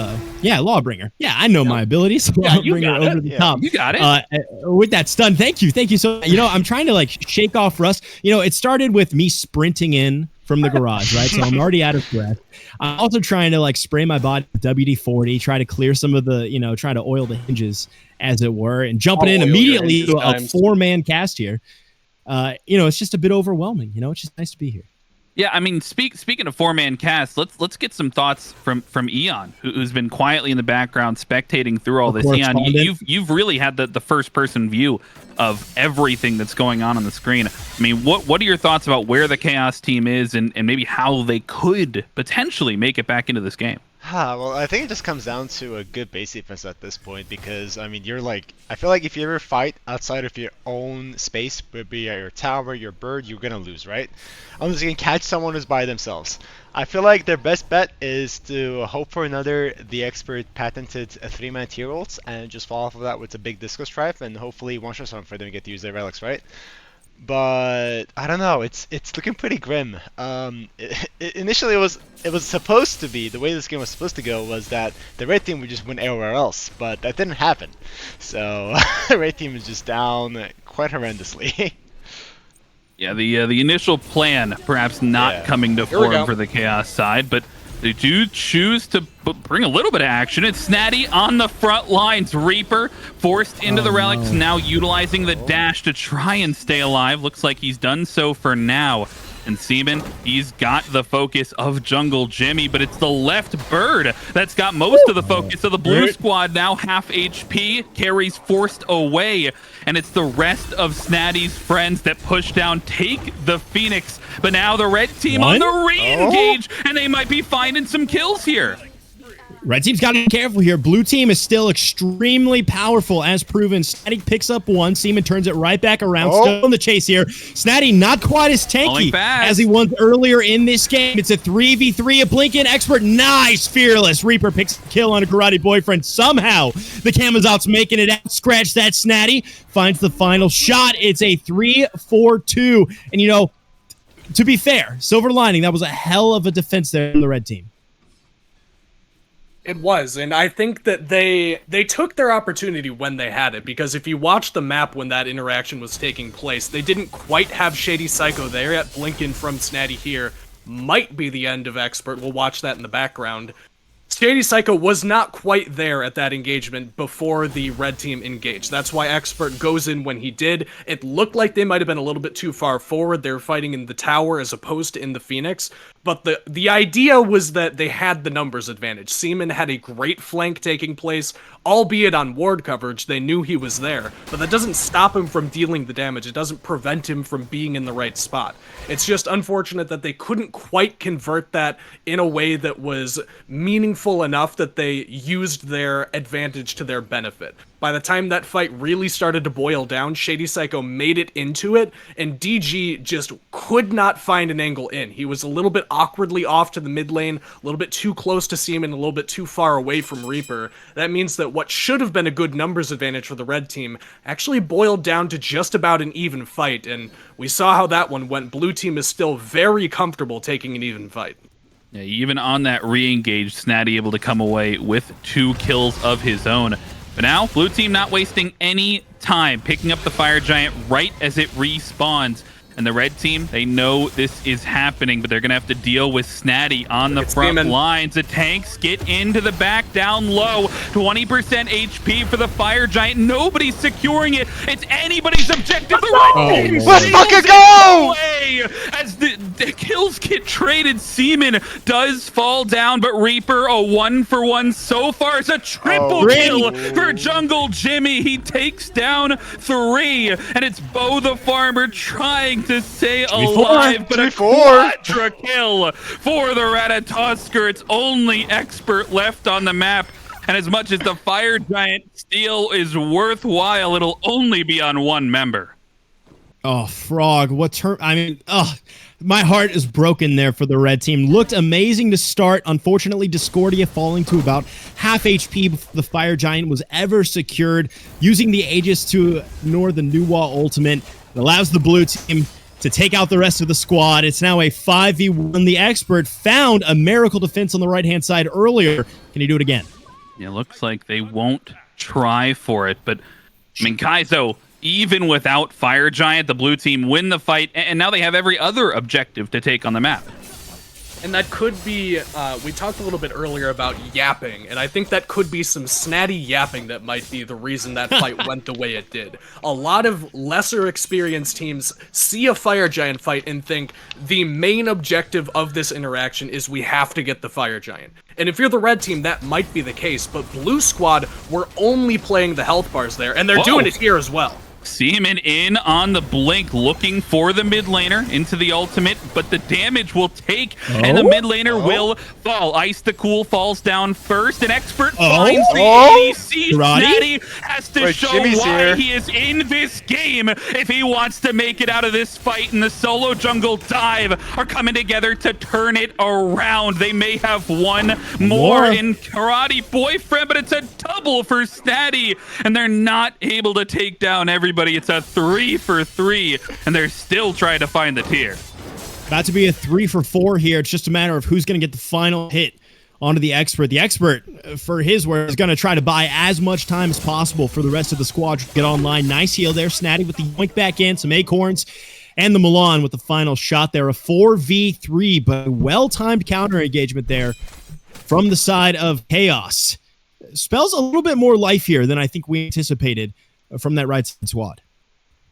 Lawbringer. Yeah, I know my abilities. Lawbringer over the top. You got it. With that stun, thank you so. I'm trying to shake off rust. it started with me sprinting in from the garage, right? So I'm already out of breath. I'm also trying to spray my body with WD-40, try to clear some of the, try to oil the hinges, as it were, and jumping in immediately to a 4-man cast here. It's just a bit overwhelming. It's just nice to be here. Yeah, I mean, speaking of 4-man cast, let's get some thoughts from Eon, who's been quietly in the background spectating through all this. Eon, you've really had the first person view of everything that's going on the screen. I mean, what are your thoughts about where the Chaos team is and maybe how they could potentially make it back into this game? Well, I think it just comes down to a good base defense at this point, because I mean, I feel like if you ever fight outside of your own space, whether it be your tower, your bird, you're gonna lose, right? Unless you can catch someone who's by themselves. I feel like their best bet is to hope for another The Expert patented 3-man tier ults and just fall off of that with a big disco strife and hopefully one-shot someone for them to get to use their relics, right? But I don't know. It's looking pretty grim. Initially, it was supposed to be, the way this game was supposed to go was that the red team would just win everywhere else, but that didn't happen. So the red team is just down quite horrendously. Yeah, the initial plan perhaps not coming to form for the Chaos side, but they do choose to bring a little bit of action. It's Snaddy on the front lines. Reaper forced into the relics, now utilizing the dash to try and stay alive. Looks like he's done so for now. And Seaman, he's got the focus of Jungle Jimmy, but it's the left bird that's got most of the focus of the blue squad. Now half HP, carries forced away, and it's the rest of Snaddy's friends that push down, take the Phoenix. But now the red team on the re-engage, and they might be finding some kills here. Red team's got to be careful here. Blue team is still extremely powerful, as proven. Snaddy picks up one. Seaman turns it right back around. Still in the chase here. Snaddy not quite as tanky as he was earlier in this game. It's a 3v3. A Blinken expert. Nice. Fearless. Reaper picks a kill on a Karate Boyfriend. Somehow, the Camazot's making it out. Scratch that. Snaddy finds the final shot. It's a 3-4-2. And, to be fair, silver lining, that was a hell of a defense there in the red team. It was, and I think that they took their opportunity when they had it, because if you watch the map when that interaction was taking place, they didn't quite have Shady Psycho there yet. Blinken from Snaddy here might be the end of Expert. We'll watch that in the background. Shady Psycho was not quite there at that engagement before the red team engaged. That's why Expert goes in when he did. It looked like they might have been a little bit too far forward. They were fighting in the tower as opposed to in the Phoenix. But the idea was that they had the numbers advantage. Seaman had a great flank taking place, albeit on ward coverage. They knew he was there. But that doesn't stop him from dealing the damage. It doesn't prevent him from being in the right spot. It's just unfortunate that they couldn't quite convert that in a way that was meaningful enough that they used their advantage to their benefit. By the time that fight really started to boil down, Shady Psycho made it into it, and DG just could not find an angle in. He was a little bit awkwardly off to the mid lane, a little bit too close to Seaman, a little bit too far away from Reaper. That means that what should have been a good numbers advantage for the red team actually boiled down to just about an even fight, and we saw how that one went. Blue team is still very comfortable taking an even fight. Yeah, even on that re-engage, Snaddy able to come away with 2 kills of his own. But now, blue team not wasting any time, picking up the fire giant right as it respawns. And the red team, they know this is happening, but they're going to have to deal with Snaddy on the front lines. The tanks get into the back down low. 20% HP for the fire giant. Nobody's securing it. It's anybody's objective. The red team let's fucking go! As the kills get traded, Seaman does fall down, but Reaper, a 1-for-1 so far. It's a triple kill for Jungle Jimmy. He takes down 3, and it's Bo the Farmer trying to stay alive, but a quadra kill for the Ratatosker. It's only Expert left on the map, and as much as the fire giant steal is worthwhile, it'll only be on 1 member. Oh, Frog, what turn? I mean, My heart is broken there for the red team. Looked amazing to start. Unfortunately, Discordia falling to about half HP before the Fire Giant was ever secured. Using the Aegis to ignore the New Wall ultimate. It allows the blue team to take out the rest of the squad. It's now a 5v1. The Expert found a miracle defense on the right-hand side earlier. Can he do it again? It looks like they won't try for it, but I mean, Kaizo, even without Fire Giant, the blue team win the fight, and now they have every other objective to take on the map. And that could be, we talked a little bit earlier about yapping, and I think that could be some snaddy yapping that might be the reason that fight went the way it did. A lot of lesser experienced teams see a Fire Giant fight and think the main objective of this interaction is we have to get the Fire Giant. And if you're the red team, that might be the case, but blue squad were only playing the health bars there, and they're doing it here as well. Seaman in on the blink, looking for the mid laner into the ultimate, but the damage will take, and the mid laner will fall. Ice the Cool falls down first, and Expert finds the ADC. Snaddy has to show why he is in this game if he wants to make it out of this fight, and the solo jungle dive are coming together to turn it around. They may have one more in Karate Boyfriend, but it's a double for Snaddy, and they're not able to take down everybody. It's a 3 for 3, and they're still trying to find the tier. About to be a 3 for 4 here. It's just a matter of who's going to get the final hit onto the Expert. The Expert, for his work, is going to try to buy as much time as possible for the rest of the squad to get online. Nice heal there. Snaddy with the yoink back in, some acorns, and the Milan with the final shot there. A 4v3, but a well-timed counter engagement there from the side of Chaos. Spells a little bit more life here than I think we anticipated from that right side squad.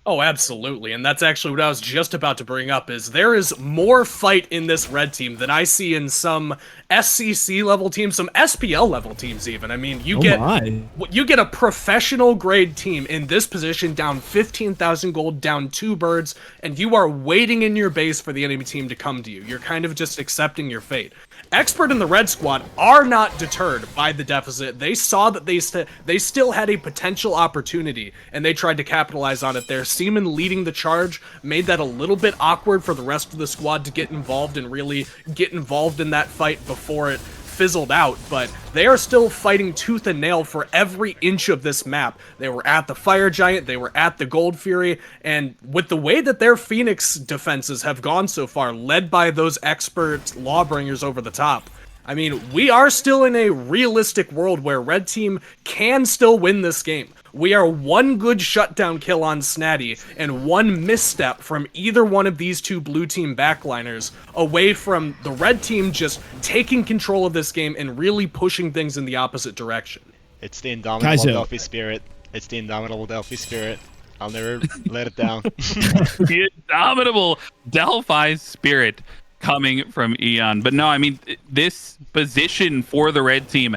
Oh, absolutely. And that's actually what I was just about to bring up, is there is more fight in this red team than I see in some SCC level teams, some SPL level teams even. I mean, you get a professional grade team in this position, down 15,000 gold, down 2 birds, and you are waiting in your base for the enemy team to come to you. You're kind of just accepting your fate. Expert and the red squad are not deterred by the deficit. They saw that they still had a potential opportunity, and they tried to capitalize on it there. Seaman leading the charge made that a little bit awkward for the rest of the squad to get involved and really get involved in that fight before it fizzled out, but they are still fighting tooth and nail for every inch of this map. They were at the Fire Giant, they were at the Gold Fury, and with the way that their Phoenix defenses have gone so far, led by those Expert Lawbringers over the top, I mean, we are still in a realistic world where Red Team can still win this game. We are one good shutdown kill on Snaddy and one misstep from either one of these two blue team backliners away from the red team just taking control of this game and really pushing things in the opposite direction. It's the indomitable Delphi spirit. It's the indomitable Delphi spirit. I'll never let it down. The indomitable Delphi spirit coming from Eon. But no, I mean, this position for the red team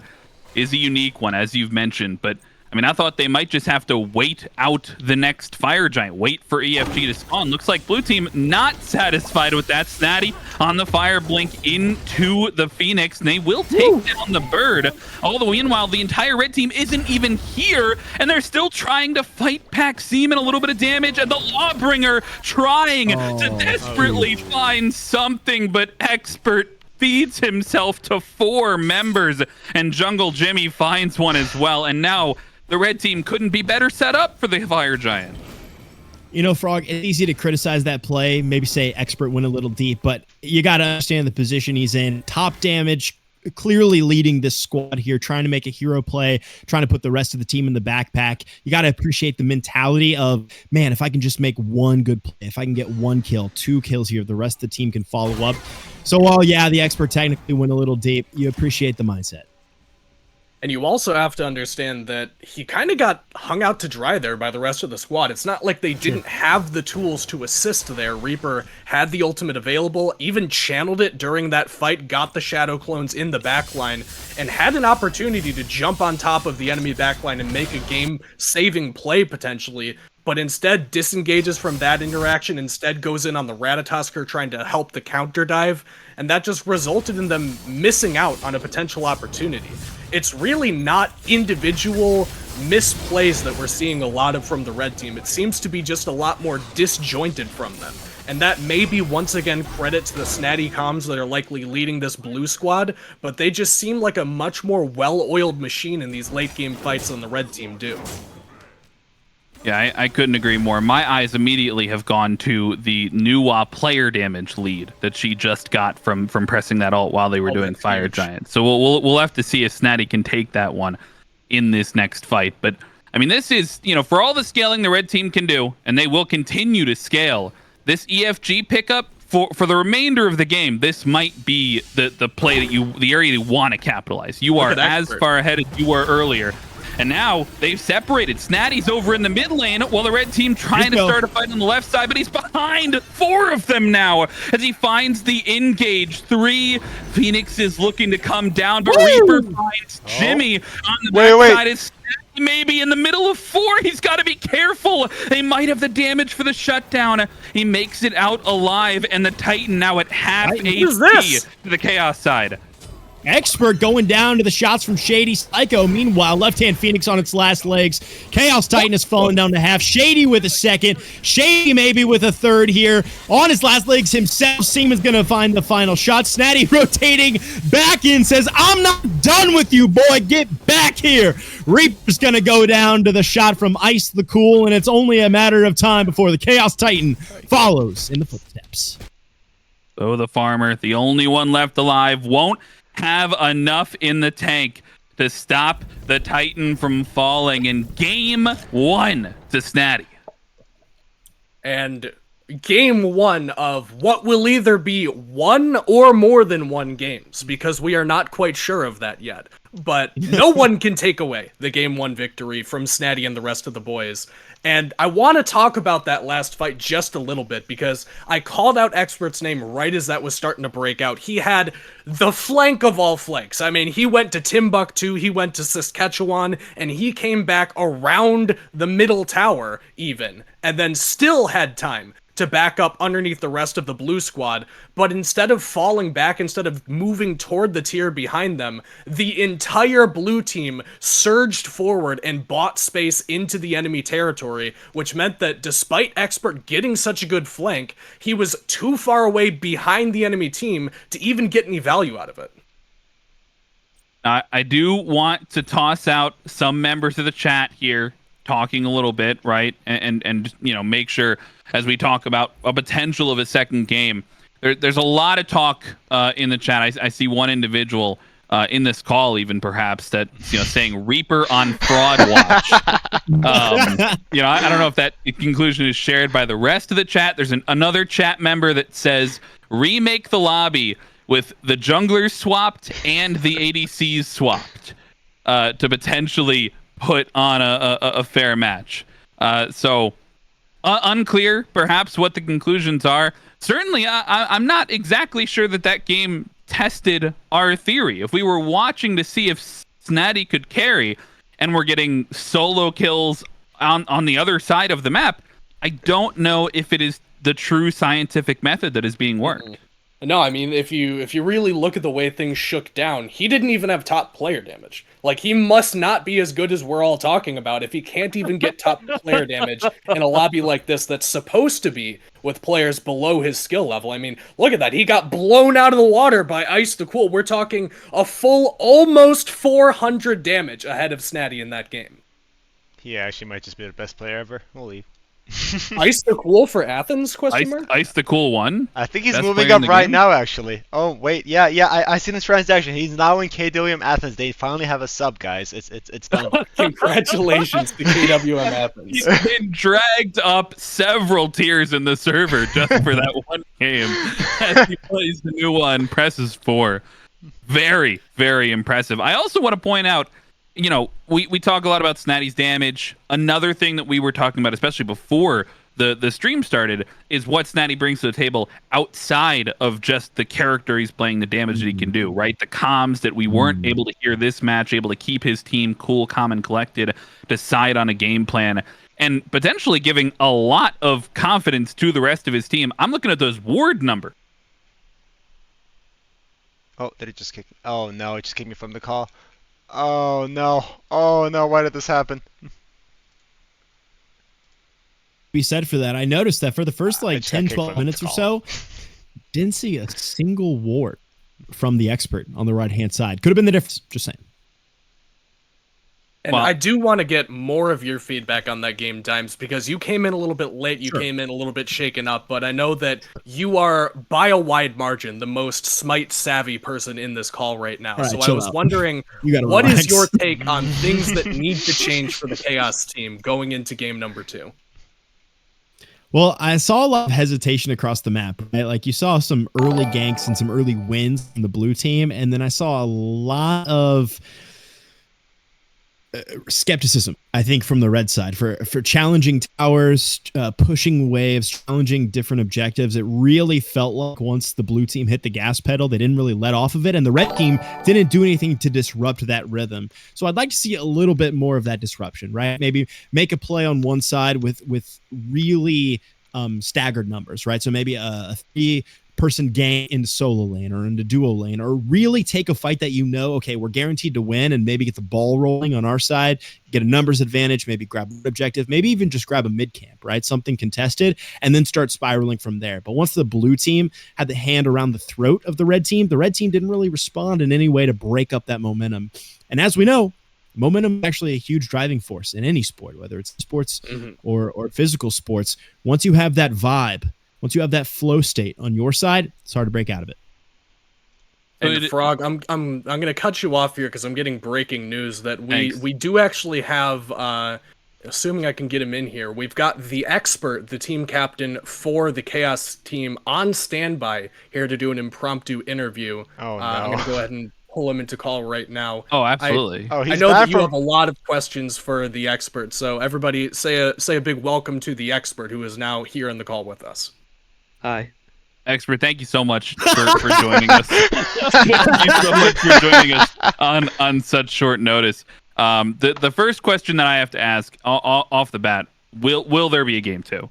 is a unique one, as you've mentioned, but I mean, I thought they might just have to wait out the next Fire Giant, wait for EFG to spawn. Looks like blue team not satisfied with that. Snaddy on the Fire Blink into the Phoenix, and they will take down the bird. All the meanwhile, the entire red team isn't even here, and they're still trying to fight back. Seaman a little bit of damage, and the Lawbringer trying to desperately find something, but Expert feeds himself to 4 members, and Jungle Jimmy finds one as well, and now the red team couldn't be better set up for the Fire Giant. You know, Frog, it's easy to criticize that play, maybe say Expert went a little deep, but you got to understand the position he's in. Top damage, clearly leading this squad here, trying to make a hero play, trying to put the rest of the team in the backpack. You got to appreciate the mentality of, man, if I can just make one good play, if I can get 1 kill, 2 kills here, the rest of the team can follow up. So while, yeah, the Expert technically went a little deep, you appreciate the mindset. And you also have to understand that he kind of got hung out to dry there by the rest of the squad. It's not like they didn't have the tools to assist there. Reaper had the ultimate available, even channeled it during that fight, got the Shadow Clones in the backline, and had an opportunity to jump on top of the enemy backline and make a game-saving play, potentially, but instead disengages from that interaction, instead goes in on the Ratatosker trying to help the counter dive, and that just resulted in them missing out on a potential opportunity. It's really not individual misplays that we're seeing a lot of from the red team. It seems to be just a lot more disjointed from them. And that may be once again credit to the Snaddy comms that are likely leading this blue squad, but they just seem like a much more well-oiled machine in these late game fights than the red team do. Yeah, I couldn't agree more. My eyes immediately have gone to the Nuwa player damage lead that she just got from pressing that ult while they were doing Fire huge. Giant. So we'll have to see if Snaddy can take that one in this next fight. But I mean, this is, for all the scaling the red team can do, and they will continue to scale, this EFG pickup for the remainder of the game, this might be the play that the area you want to capitalize. You are as far ahead as you were earlier. And now they've separated. Snaddy's over in the mid lane while the red team trying to start a fight on the left side, but he's behind 4 of them now as he finds the engage. 3 Phoenix is looking to come down, but Reaper finds Jimmy on the back side. It's Snaddy maybe in the middle of 4. He's got to be careful. They might have the damage for the shutdown. He makes it out alive, and the Titan now at half HP to the Chaos side. Expert going down to the shots from Shady. Psycho, meanwhile, left-hand Phoenix on its last legs. Chaos Titan has fallen down to half. Shady with a second. Shady maybe with a third here. On his last legs himself, Seaman's going to find the final shot. Snaddy rotating back in, says, I'm not done with you, boy. Get back here. Reaper's going to go down to the shot from Ice the Cool, and it's only a matter of time before the Chaos Titan follows in the footsteps. So the farmer, the only one left alive, won't have enough in the tank to stop the Titan from falling in game 1 to Snaddy. And game 1 of what will either be 1 or more than 1 games, because we are not quite sure of that yet. But no one can take away the game 1 victory from Snaddy and the rest of the boys. And I want to talk about that last fight just a little bit, because I called out Expert's name right as that was starting to break out. He had the flank of all flanks. I mean, he went to Timbuktu, he went to Saskatchewan, and he came back around the middle tower even, and then still had time to back up underneath the rest of the blue squad, but instead of falling back, instead of moving toward the tier behind them, the entire blue team surged forward and bought space into the enemy territory, which meant that despite Expert getting such a good flank, he was too far away behind the enemy team to even get any value out of it. I do want to toss out some members of the chat here talking a little bit, right? And make sure as we talk about a potential of a second game, there's a lot of talk in the chat. I see one individual in this call even perhaps that saying Reaper on fraud watch. I don't know if that conclusion is shared by the rest of the chat. There's another chat member that says remake the lobby with the junglers swapped and the ADCs swapped to potentially put on a fair match. So unclear perhaps what the conclusions are. Certainly I'm not exactly sure that game tested our theory. If we were watching to see if Snaddy could carry and we're getting solo kills on the other side of the map, I don't know if it is the true scientific method that is being worked. No, I mean, if you really look at the way things shook down, he didn't even have top player damage. Like, he must not be as good as we're all talking about if he can't even get top player damage in a lobby like this that's supposed to be with players below his skill level. I mean, look at that. He got blown out of the water by Ice the Cool. We're talking a full almost 400 damage ahead of Snaddy in that game. He actually might just be the best player ever. We'll leave. Ice the Cool for Athens? Ice the Cool one. I think he's moving up right now, actually. Oh wait, yeah. I seen his transaction. He's now in KWM Athens. They finally have a sub, guys. It's done. Congratulations to KWM Athens. He's been dragged up several tiers in the server just for that one game. As he plays the new one, presses 4. Very, very impressive. I also want to point out, we talk a lot about Snaddy's damage. Another thing that we were talking about, especially before the stream started, is what Snaddy brings to the table outside of just the character he's playing, the damage that he can do, right? The comms that we weren't able to hear this match, able to keep his team cool, calm, and collected, decide on a game plan, and potentially giving a lot of confidence to the rest of his team. I'm looking at those ward numbers. Oh, did it just kick me? Oh no, it just kicked me from the call. Oh no, why did this happen? be said for that. I noticed that for the first like 10, 12 from minutes or call. so, didn't see a single ward from the expert on the right-hand side. Could have been the difference. Just saying. And Well- I do want to get more of your feedback on that game, Dimes, because you came in a little bit late, you Sure. came in a little bit shaken up, but I know that you are, by a wide margin, the most Smite-savvy person in this call right now. All right, so I chill was out. wondering, You gotta what relax. is your take on things that need to change for the Chaos team going into game number 2? Well, I saw a lot of hesitation across the map, right? Like you saw some early ganks and some early wins from the blue team, and then I saw a lot of skepticism, I think, from the red side for challenging towers, pushing waves, challenging different objectives. It really felt like once the blue team hit the gas pedal, they didn't really let off of it, and the red team didn't do anything to disrupt that rhythm. So I'd like to see a little bit more of that disruption, right? Maybe make a play on one side with really staggered numbers, right? So maybe a 3-person gang into solo lane or into duo lane, or really take a fight that okay, we're guaranteed to win, and maybe get the ball rolling on our side, get a numbers advantage, maybe grab an objective, maybe even just grab a mid camp, right? Something contested, and then start spiraling from there. But once the blue team had the hand around the throat of the red team didn't really respond in any way to break up that momentum. And as we know, momentum is actually a huge driving force in any sport, whether it's sports or physical sports. Once you have that vibe, once you have that flow state on your side, it's hard to break out of it. And Frog, I'm gonna cut you off here because I'm getting breaking news that we do actually have, assuming I can get him in here, we've got the expert, the team captain for the Chaos team, on standby here to do an impromptu interview. Oh no! I'm gonna go ahead and pull him into call right now. Oh, absolutely. I know that you have a lot of questions for the expert, so everybody say a big welcome to the expert who is now here on the call with us. Hi. Expert, thank you so much for joining us. Thank you so much for joining us on such short notice. The first question that I have to ask off the bat, will there be a game 2?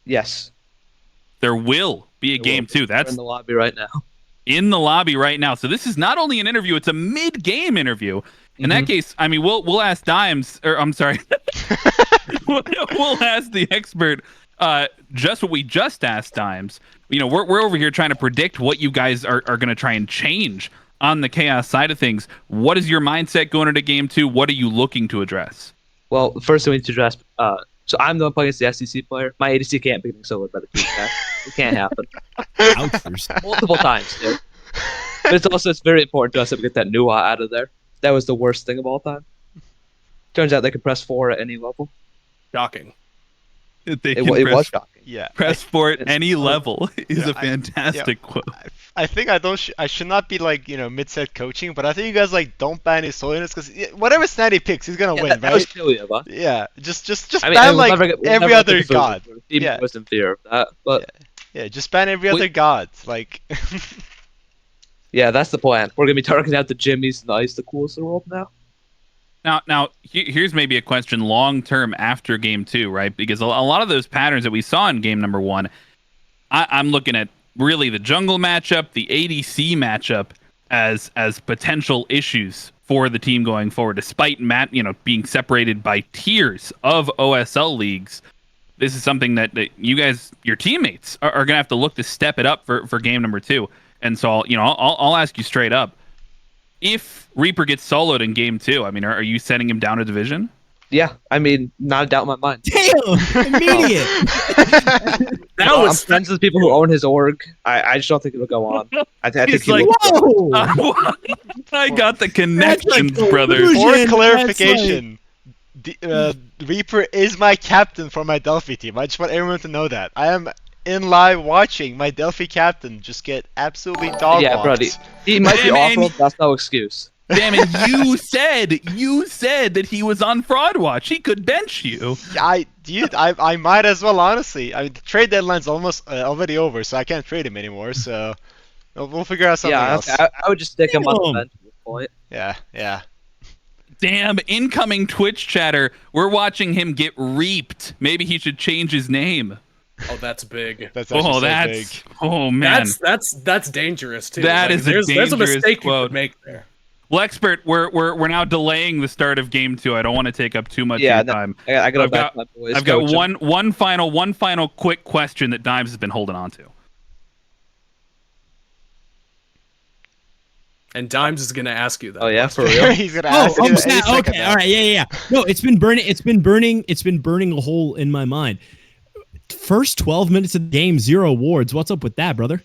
Yes. There will be a game 2. That's We're in the lobby right now. in the lobby right now. So this is not only an interview, it's a mid-game interview. In that case, I mean, we'll ask Dimes, or I'm sorry, we'll ask the expert just what we just asked Dimes. You know, we're over here trying to predict what you guys are going to try and change on the Chaos side of things. What is your mindset going into game 2? What are you looking to address? Well, first we need to address. So I'm the one playing against the SEC player. My ADC can't be getting soloed by the team. It can't happen. Multiple times, dude. But it's very important to us that we get that Nuwa out of there. That was the worst thing of all time. Turns out they can press 4 at any level. Shocking. It was shocking. Yeah. Press for it any level is a fantastic quote. I think I should not be like, mid-set coaching, but I think you guys don't ban his solo units because whatever Snaddy picks, he's gonna win, right? That was silly of us. Yeah, just ban every other god. Yeah, was in fear of that, but yeah, just ban every other god. Like, yeah, that's the plan. We're gonna be targeting out the Jimmys and the Ice, the coolest in the world now. Now, here's maybe a question long term after game 2, right? Because a lot of those patterns that we saw in game number 1, I'm looking at really the jungle matchup, the ADC matchup as potential issues for the team going forward, despite being separated by tiers of OSL leagues. This is something that you guys, your teammates, are gonna have to look to step it up for game number 2. And so I'll ask you straight up. If Reaper gets soloed in game 2, I mean, are you sending him down a division? Yeah, I mean, not a doubt in my mind. Damn! Immediate! I'm friends with people who own his org. I just don't think it'll go on. I think He's he like, will. I got the connections, brother. For clarification, Reaper is my captain for my Delphi team. I just want everyone to know that. I am in live watching my Delphi captain just get absolutely dog Yeah, walked. bro. He might be Man, awful, but that's no excuse. Damn it, you said that he was on fraud watch. He could bench you. I might as well, honestly. I mean, the trade deadline's almost already over, so I can't trade him anymore. So we'll figure out something else. I would just stick him on the bench at this point. Yeah. Damn, incoming Twitch chatter. We're watching him get reaped. Maybe he should change his name. Oh, that's big. That's actually big. big. Oh man, That's dangerous too. That is a there's a dangerous mistake quote. you could make there. Well, Expert, we're now delaying the start of game 2. I don't want to take up too much of your time. I gotta back my boys. I've got one final quick question that Dimes has been holding on to. And Dimes is gonna ask you that. Oh yeah, for real. He's gonna ask you okay, all right, yeah. No, it's been burning a hole in my mind. First 12 minutes of the game, 0 awards. What's up with that, brother?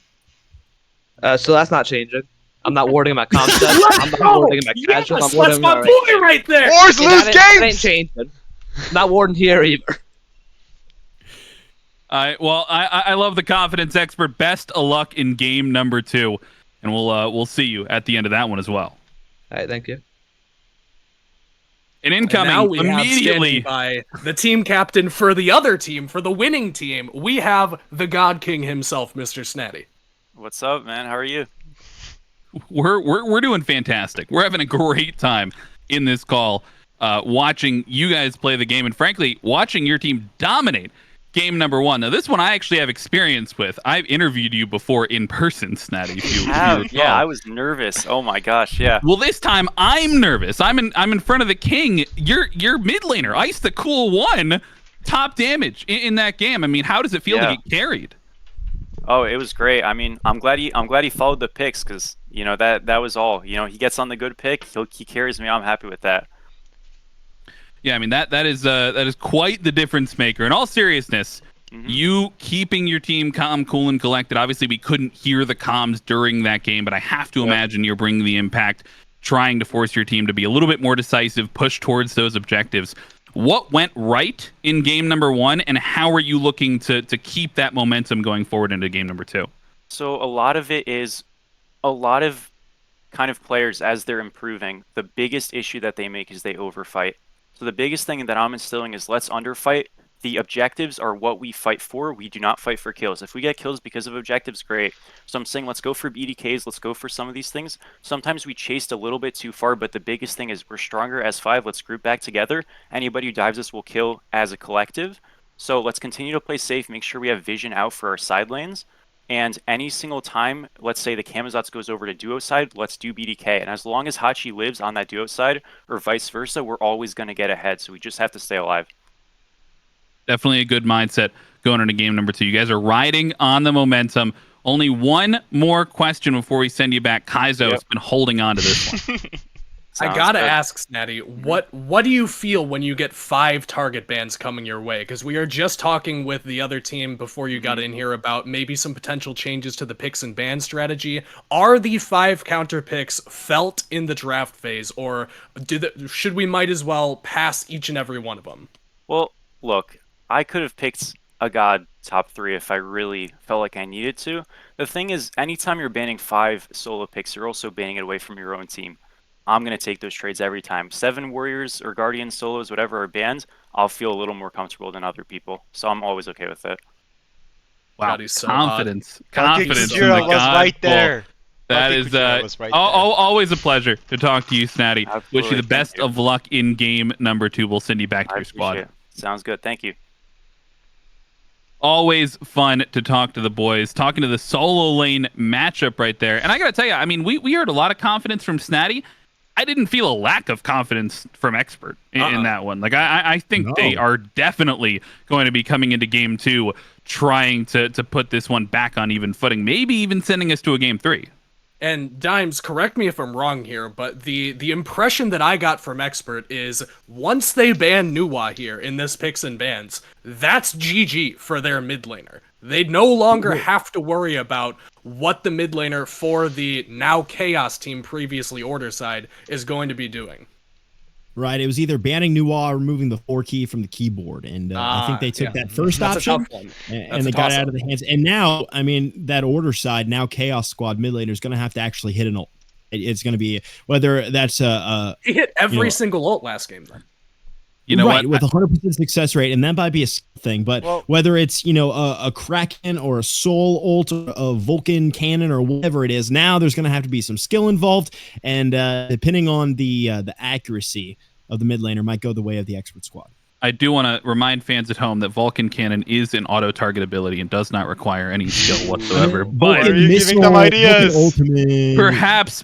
So that's not changing. I'm not warding my comp set. I'm not warding my casual. Yes, I'm warding that's my boy right there. Wars lose games. That ain't changing. Not warding here either. Well, I love the confidence, Expert. Best of luck in game number 2, and we'll see you at the end of that one as well. All right, thank you. And incoming now we immediately have by the team captain for the other team, for the winning team, we have the God King himself, Mr. Snaddy. What's up, man? How are you? We're doing fantastic. We're having a great time in this call, watching you guys play the game, and frankly, watching your team dominate game number 1. Now, this one I actually have experience with. I've interviewed you before in person, Snaddy. If you recall. Yeah, I was nervous. Oh my gosh, yeah. Well, this time I'm nervous. I'm in front of the king. You're mid laner. Ice the Cool 1, top damage in that game. I mean, how does it feel to get carried? Oh, it was great. I mean, I'm glad he followed the picks, because that was all. He gets on the good pick. He carries me. I'm happy with that. Yeah, I mean that is quite the difference maker. In all seriousness, you keeping your team calm, cool, and collected. Obviously, we couldn't hear the comms during that game, but I have to imagine you're bringing the impact, trying to force your team to be a little bit more decisive, push towards those objectives. What went right in game number 1, and how are you looking to keep that momentum going forward into game number 2? So a lot of it is a lot of kind of players, as they're improving, the biggest issue that they make is they overfight. So the biggest thing that I'm instilling is let's underfight. The objectives are what we fight for. We do not fight for kills. If we get kills because of objectives, great. So I'm saying let's go for BDKs. Let's go for some of these things. Sometimes we chased a little bit too far, but the biggest thing is we're stronger as 5. Let's group back together. Anybody who dives us will kill as a collective. So let's continue to play safe, make sure we have vision out for our side lanes. And any single time, let's say the Camazotz goes over to duo side, let's do BDK. And as long as Hachi lives on that duo side, or vice versa, we're always going to get ahead. So we just have to stay alive. Definitely a good mindset going into game number 2. You guys are riding on the momentum. Only one more question before we send you back. Kaizo has been holding on to this one. I gotta ask, Snaddy, what do you feel when you get 5 target bans coming your way? Because we are just talking with the other team before you got in here about maybe some potential changes to the picks and ban strategy. Are the 5 counter picks felt in the draft phase, or should we might as well pass each and every one of them? Well, look, I could have picked a god top 3 if I really felt like I needed to. The thing is, anytime you're banning 5 solo picks, you're also banning it away from your own team. I'm going to take those trades every time. 7 warriors or guardians, solos, whatever are banned, I'll feel a little more comfortable than other people. So I'm always okay with it. Wow, so confidence in the Zero was right there. That is always a pleasure to talk to you, Snaddy. Absolutely. Wish you the best of luck in game number 2. We'll send you back to your squad. It. Sounds good. Thank you. Always fun to talk to the boys. Talking to the solo lane matchup right there. And I got to tell you, I mean, we heard a lot of confidence from Snaddy. I didn't feel a lack of confidence from Expert in that one. Like, I think they are definitely going to be coming into game 2 trying to put this one back on even footing, maybe even sending us to a game 3. And Dimes, correct me if I'm wrong here, but the impression that I got from Expert is once they ban Nuwa here in this picks and bans, that's GG for their mid laner. They no longer have to worry about what the mid laner for the now Chaos team, previously Order side, is going to be doing. Right, it was either banning Nuwa or removing the 4 key from the keyboard, and I think they took that first option, and they got it out of the hands. And now, I mean, that Order side, now Chaos Squad mid laner is going to have to actually hit an ult. It's going to be, whether that's he hit every single ult last game, then. You know right, what? With 100% success rate, and that might be a thing, but whether it's, a Kraken or a Soul ult or a Vulcan cannon or whatever it is, now there's going to have to be some skill involved, and depending on the accuracy of the mid laner might go the way of the Expert squad. I do want to remind fans at home that Vulcan Cannon is an auto-target ability and does not require any skill whatsoever. Why But are you giving them ideas? Ultimate.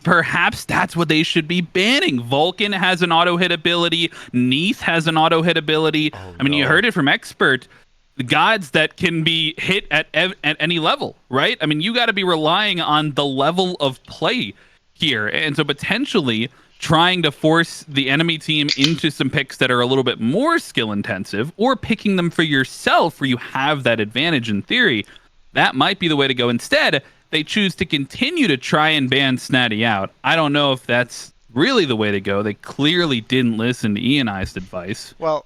perhaps that's what they should be banning. Vulcan has an auto-hit ability. Neath has an auto-hit ability. I mean, you heard it from Expert. The gods that can be hit at any level, right? I mean, you got to be relying on the level of play here. And so potentially trying to force the enemy team into some picks that are a little bit more skill intensive, or picking them for yourself where you have that advantage in theory, that might be the way to go. Instead, they choose to continue to try and ban Snaddy out. I don't know if that's really the way to go. They clearly didn't listen to Ianized advice. Well,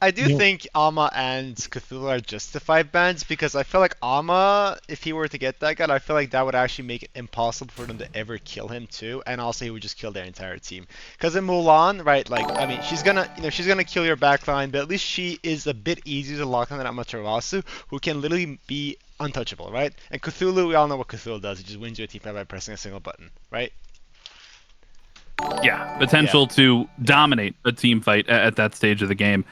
I do think Ama and Cthulhu are justified bans, because I feel like Ama, if he were to get that guy, I feel like that would actually make it impossible for them to ever kill him too, and also he would just kill their entire team. Because in Mulan, right, like, I mean, she's gonna kill your backline, but at least she is a bit easier to lock on than Amaterasu, who can literally be untouchable, right? And Cthulhu, we all know what Cthulhu does. He just wins you a team fight by pressing a single button, right? Yeah, potential to dominate a team fight at that stage of the game.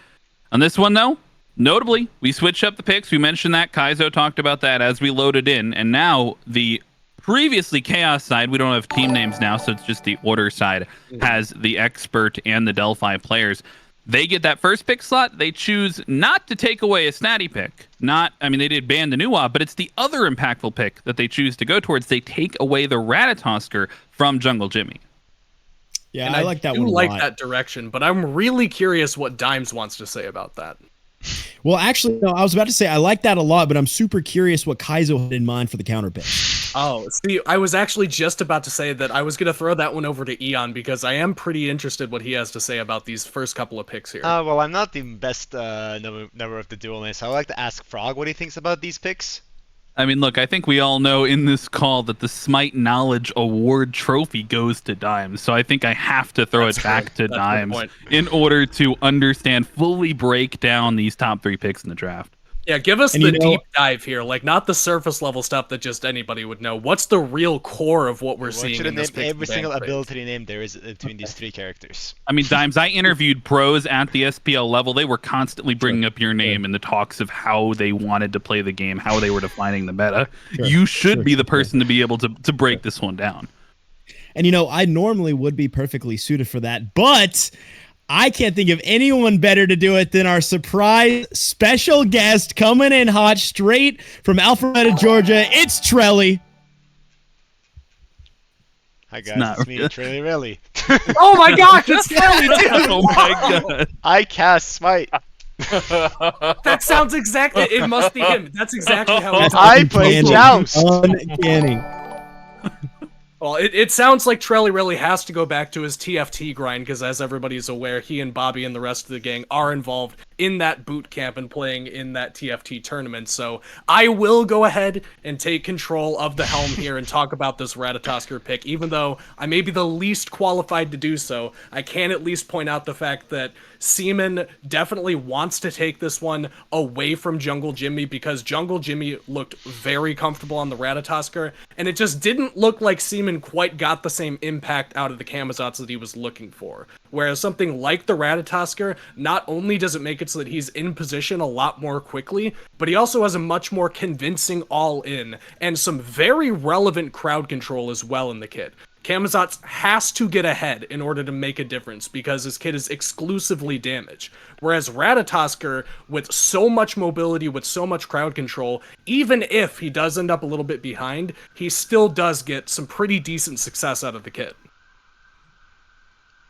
On this one, though, notably, we switched up the picks. We mentioned that. Kaizo talked about that as we loaded in. And now the previously Chaos side, we don't have team names now, so it's just the Order side, has the Expert and the Delphi players. They get that first pick slot. They choose not to take away a Snaddy pick. They did ban the Nuwa, but it's the other impactful pick that they choose to go towards. They take away the Ratatosker from Jungle Jimmy. Yeah, and I like that one a lot. I like that direction, but I'm really curious what Dimes wants to say about that. Well, actually, no, I was about to say I like that a lot, but I'm super curious what Kaizo had in mind for the counter pick. Oh, see, I was actually just about to say that I was going to throw that one over to Eon, because I am pretty interested what he has to say about these first couple of picks here. Well, I'm not the best knower of the duel lane, so I would like to ask Frog what he thinks about these picks. I mean, look, I think we all know in this call that the Smite Knowledge Award trophy goes to Dimes, so I think I have to throw it back to Dimes in order to understand, fully break down these top 3 picks in the draft. Yeah, give us the deep dive here, like not the surface level stuff that just anybody would know. What's the real core of what we're seeing in this pick? Every single ability name there is between these 3 characters. I mean, Dimes, I interviewed pros at the SPL level. They were constantly bringing up your name in the talks of how they wanted to play the game, how they were defining the meta. You should be the person to be able to break this one down. And I normally would be perfectly suited for that, but I can't think of anyone better to do it than our surprise special guest coming in hot straight from Alpharetta, Georgia. It's Trelly. Hi guys, it's me, Trelly Relly. Oh my gosh, it's Trelly too! Oh my god. I cast Smite. That sounds exactly. It must be him. That's exactly how I play Joust. Uncanny. Well, it sounds like Trelly really has to go back to his TFT grind, because as everybody's aware, he and Bobby and the rest of the gang are involved in that boot camp and playing in that TFT tournament. So I will go ahead and take control of the helm here and talk about this Ratatosker pick. Even though I may be the least qualified to do so, I can at least point out the fact that Seaman definitely wants to take this one away from Jungle Jimmy, because Jungle Jimmy looked very comfortable on the Ratatosker, and it just didn't look like Seaman quite got the same impact out of the Camazotz that he was looking for. Whereas something like the Ratatosker, not only does it make it so that he's in position a lot more quickly, but he also has a much more convincing all-in, and some very relevant crowd control as well in the kit. Camazotz has to get ahead in order to make a difference, because his kit is exclusively damage. Whereas Ratatosker, with so much mobility, with so much crowd control, even if he does end up a little bit behind, he still does get some pretty decent success out of the kit.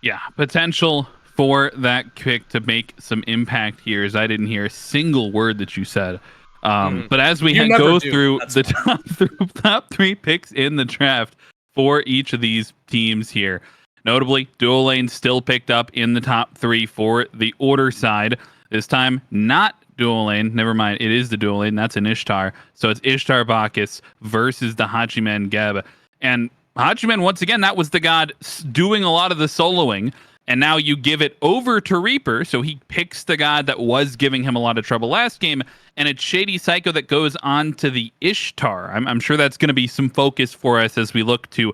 Yeah, potential for that pick to make some impact here, as I didn't hear a single word that you said. But as we go through the top 3 picks in the draft for each of these teams here, notably, Dual Lane still picked up in the top 3 for the Order side. This time, not Dual Lane. Never mind, it is the Dual Lane. That's an Ishtar. So it's Ishtar Bacchus versus the Hachiman Geb. And Hachiman, once again, that was the god doing a lot of the soloing. And now you give it over to Reaper, so he picks the god that was giving him a lot of trouble last game, and it's Shady Psycho that goes on to the Ishtar. I'm sure that's going to be some focus for us as we look to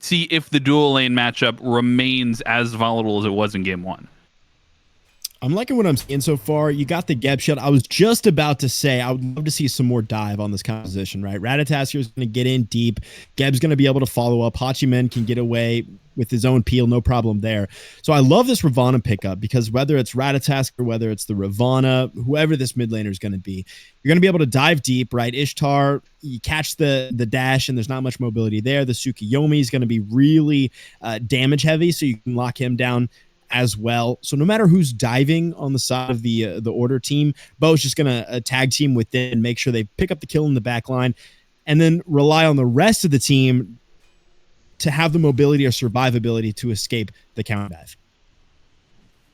see if the dual lane matchup remains as volatile as it was in game 1. I'm liking what I'm seeing so far. You got the Geb shot. I was just about to say I would love to see some more dive on this composition, right? Ratatasker is going to get in deep. Geb's going to be able to follow up. Hachimen can get away with his own peel, no problem there. So I love this Ravana pickup because whether it's Ratatasker, whether it's the Ravana, whoever this mid laner is going to be, you're going to be able to dive deep, right? Ishtar, you catch the dash and there's not much mobility there. The Tsukiyomi is going to be really damage heavy, so you can lock him down as well. So no matter who's diving on the side of the order team, Bo's just going to tag team within and make sure they pick up the kill in the back line and then rely on the rest of the team to have the mobility or survivability to escape the counter dive.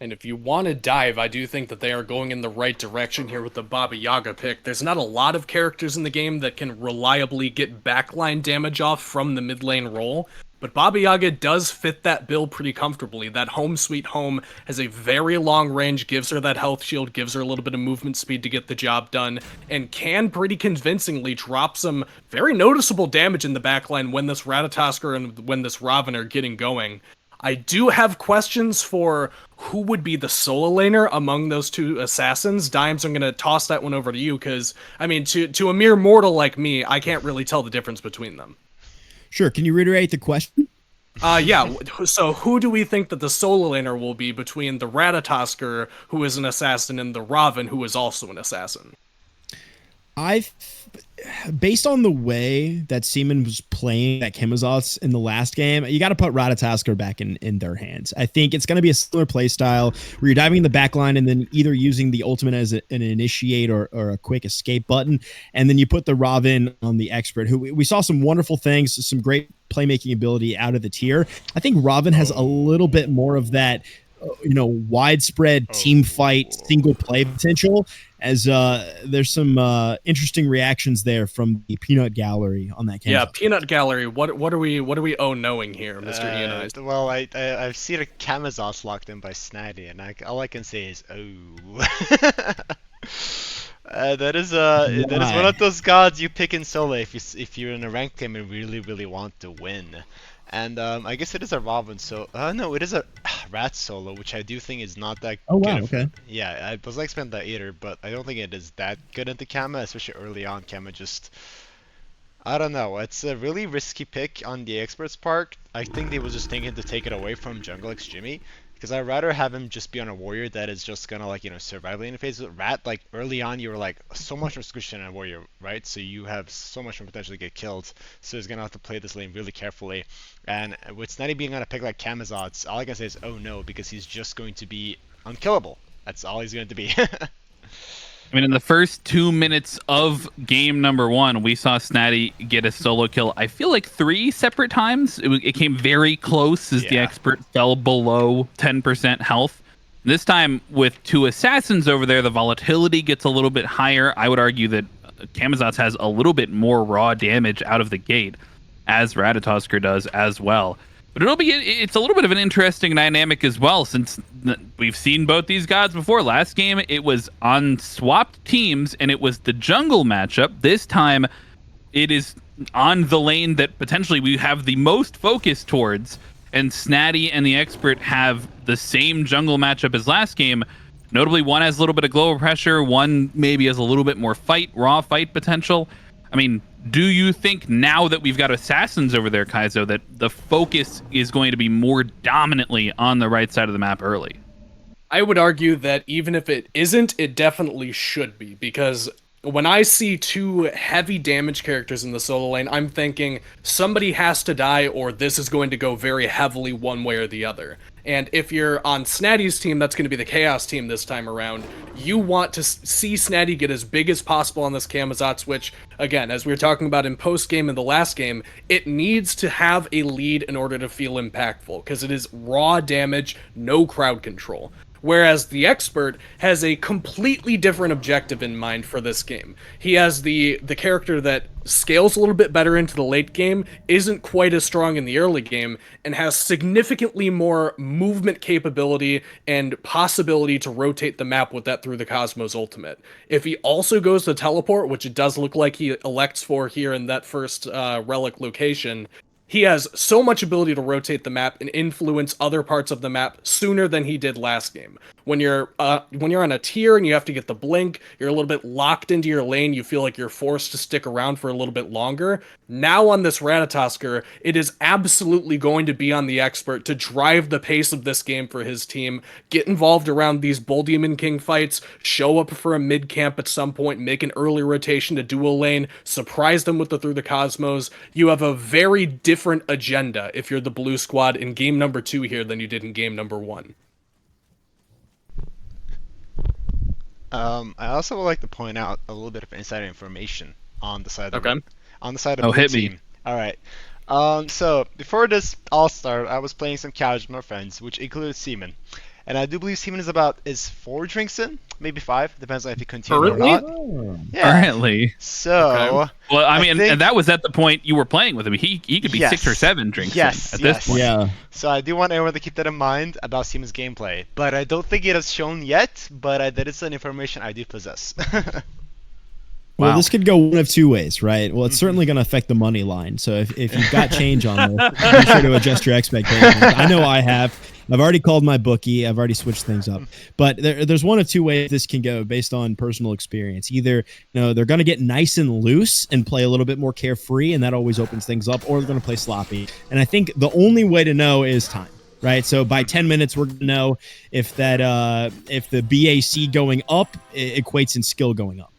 And if you want to dive, I do think that they are going in the right direction here with the Baba Yaga pick. There's not a lot of characters in the game that can reliably get backline damage off from the mid lane role, but Baba Yaga does fit that bill pretty comfortably. That home sweet home has a very long range, gives her that health shield, gives her a little bit of movement speed to get the job done, and can pretty convincingly drop some very noticeable damage in the backline when this Ratatasker and when this Raven are getting going. I do have questions for who would be the solo laner among those two assassins. Dimes, I'm going to toss that one over to you because, I mean, to a mere mortal like me, I can't really tell the difference between them. Sure. Can you reiterate the question? Yeah. So who do we think that the solo laner will be between the Ratatasker, who is an assassin, and the Raven, who is also an assassin? Based on the way that Seaman was playing at Kemazot's in the last game, you got to put Ratatasker back in their hands. I think it's going to be a similar play style where you're diving in the back line and then either using the ultimate as an initiate or a quick escape button, and then you put the Raven on the expert, who we saw some wonderful things, some great playmaking ability out of the tier. I think Raven has a little bit more of that widespread team fight, single play potential, as there's some interesting reactions there from the Peanut Gallery on that campaign. Yeah, Peanut Gallery. What are we knowing here, Mr. Ianized? Well, I've seen a Camazot's locked in by Snaddy, and all I can say is that is one of those gods you pick in solo if you're in a ranked game and really want to win. And I guess it is a Raven no, it is a Rat solo, which I do think is not that good. Wow, okay. Yeah, I was expecting that either, but I don't think it is that good into Kama, especially early on. Kama just, I don't know, it's a really risky pick on the expert's part. I think they was just thinking to take it away from Jungle X Jimmy, because I'd rather have him just be on a warrior that is just gonna survive lane phase. With Rat, early on you were so much more squishy than a warrior, right? So you have so much more potential to get killed. So he's gonna have to play this lane really carefully. And with Snaddy being on a pick like Camazot's, all I can say is oh no, because he's just going to be unkillable. That's all he's going to be. I mean, in the first 2 minutes of game number 1, we saw Snaddy get a solo kill. I feel like 3 separate times. It came very close as the expert fell below 10% health. This time, with 2 assassins over there, the volatility gets a little bit higher. I would argue that Camazot's has a little bit more raw damage out of the gate, as Ratatasker does as well. But it's a little bit of an interesting dynamic as well, since we've seen both these gods before. Last game, it was on swapped teams, and it was the jungle matchup. This time, it is on the lane that potentially we have the most focus towards, and Snaddy and the expert have the same jungle matchup as last game. Notably, one has a little bit of global pressure, one maybe has a little bit more raw fight potential. I mean, do you think now that we've got assassins over there, Kaizo, that the focus is going to be more dominantly on the right side of the map early? I would argue that even if it isn't, it definitely should be, because when I see 2 heavy damage characters in the solo lane, I'm thinking somebody has to die or this is going to go very heavily one way or the other. And if you're on Snaddy's team, that's going to be the Chaos team this time around. You want to see Snaddy get as big as possible on this Camazot's, which, again, as we were talking about in post-game in the last game, it needs to have a lead in order to feel impactful, because it is raw damage, no crowd control. Whereas the expert has a completely different objective in mind for this game. He has the character that scales a little bit better into the late game, isn't quite as strong in the early game, and has significantly more movement capability and possibility to rotate the map with that through the Cosmos ultimate. If he also goes to teleport, which it does look like he elects for here in that first relic location, He has so much ability to rotate the map and influence other parts of the map sooner than he did last game. When you're on a tier and you have to get the blink, you're a little bit locked into your lane. You feel like you're forced to stick around for a little bit longer. Now on this Ratatosker, it is absolutely going to be on the expert to drive the pace of this game for his team, get involved around these Bull Demon King fights, show up for a mid camp at some point, make an early rotation to dual lane, surprise them with the Through the Cosmos. You have a very different agenda if you're the blue squad in game number 2 here than you did in game number 1. I also would like to point out a little bit of insider information on the side of Okay. on the side of Oh, the hit me. team. All right. So before this all started, I was playing some couch with my friends, which included Seaman, and I do believe Seaman is 4 drinks in, maybe 5, depends on if he continues or not. Yeah. Currently. So Well, I mean, think- and that was at the point you were playing with him. He could be Yes. 6 or 7 drinks in Yes, at yes. this point. Yeah. So I do want everyone to keep that in mind about Seaman's gameplay, but I don't think it has shown yet. But that is an information I do possess. Well, Wow. this could go one of 2 ways, right? Well, it's certainly going to affect the money line. So if you've got change on this, be sure to adjust your expectations. I know I have. I've already called my bookie. I've already switched things up. But there's one of 2 ways this can go based on personal experience. Either they're going to get nice and loose and play a little bit more carefree, and that always opens things up, or they're going to play sloppy. And I think the only way to know is time. Right, so by 10 minutes, we're gonna know if the BAC going up equates in skill going up.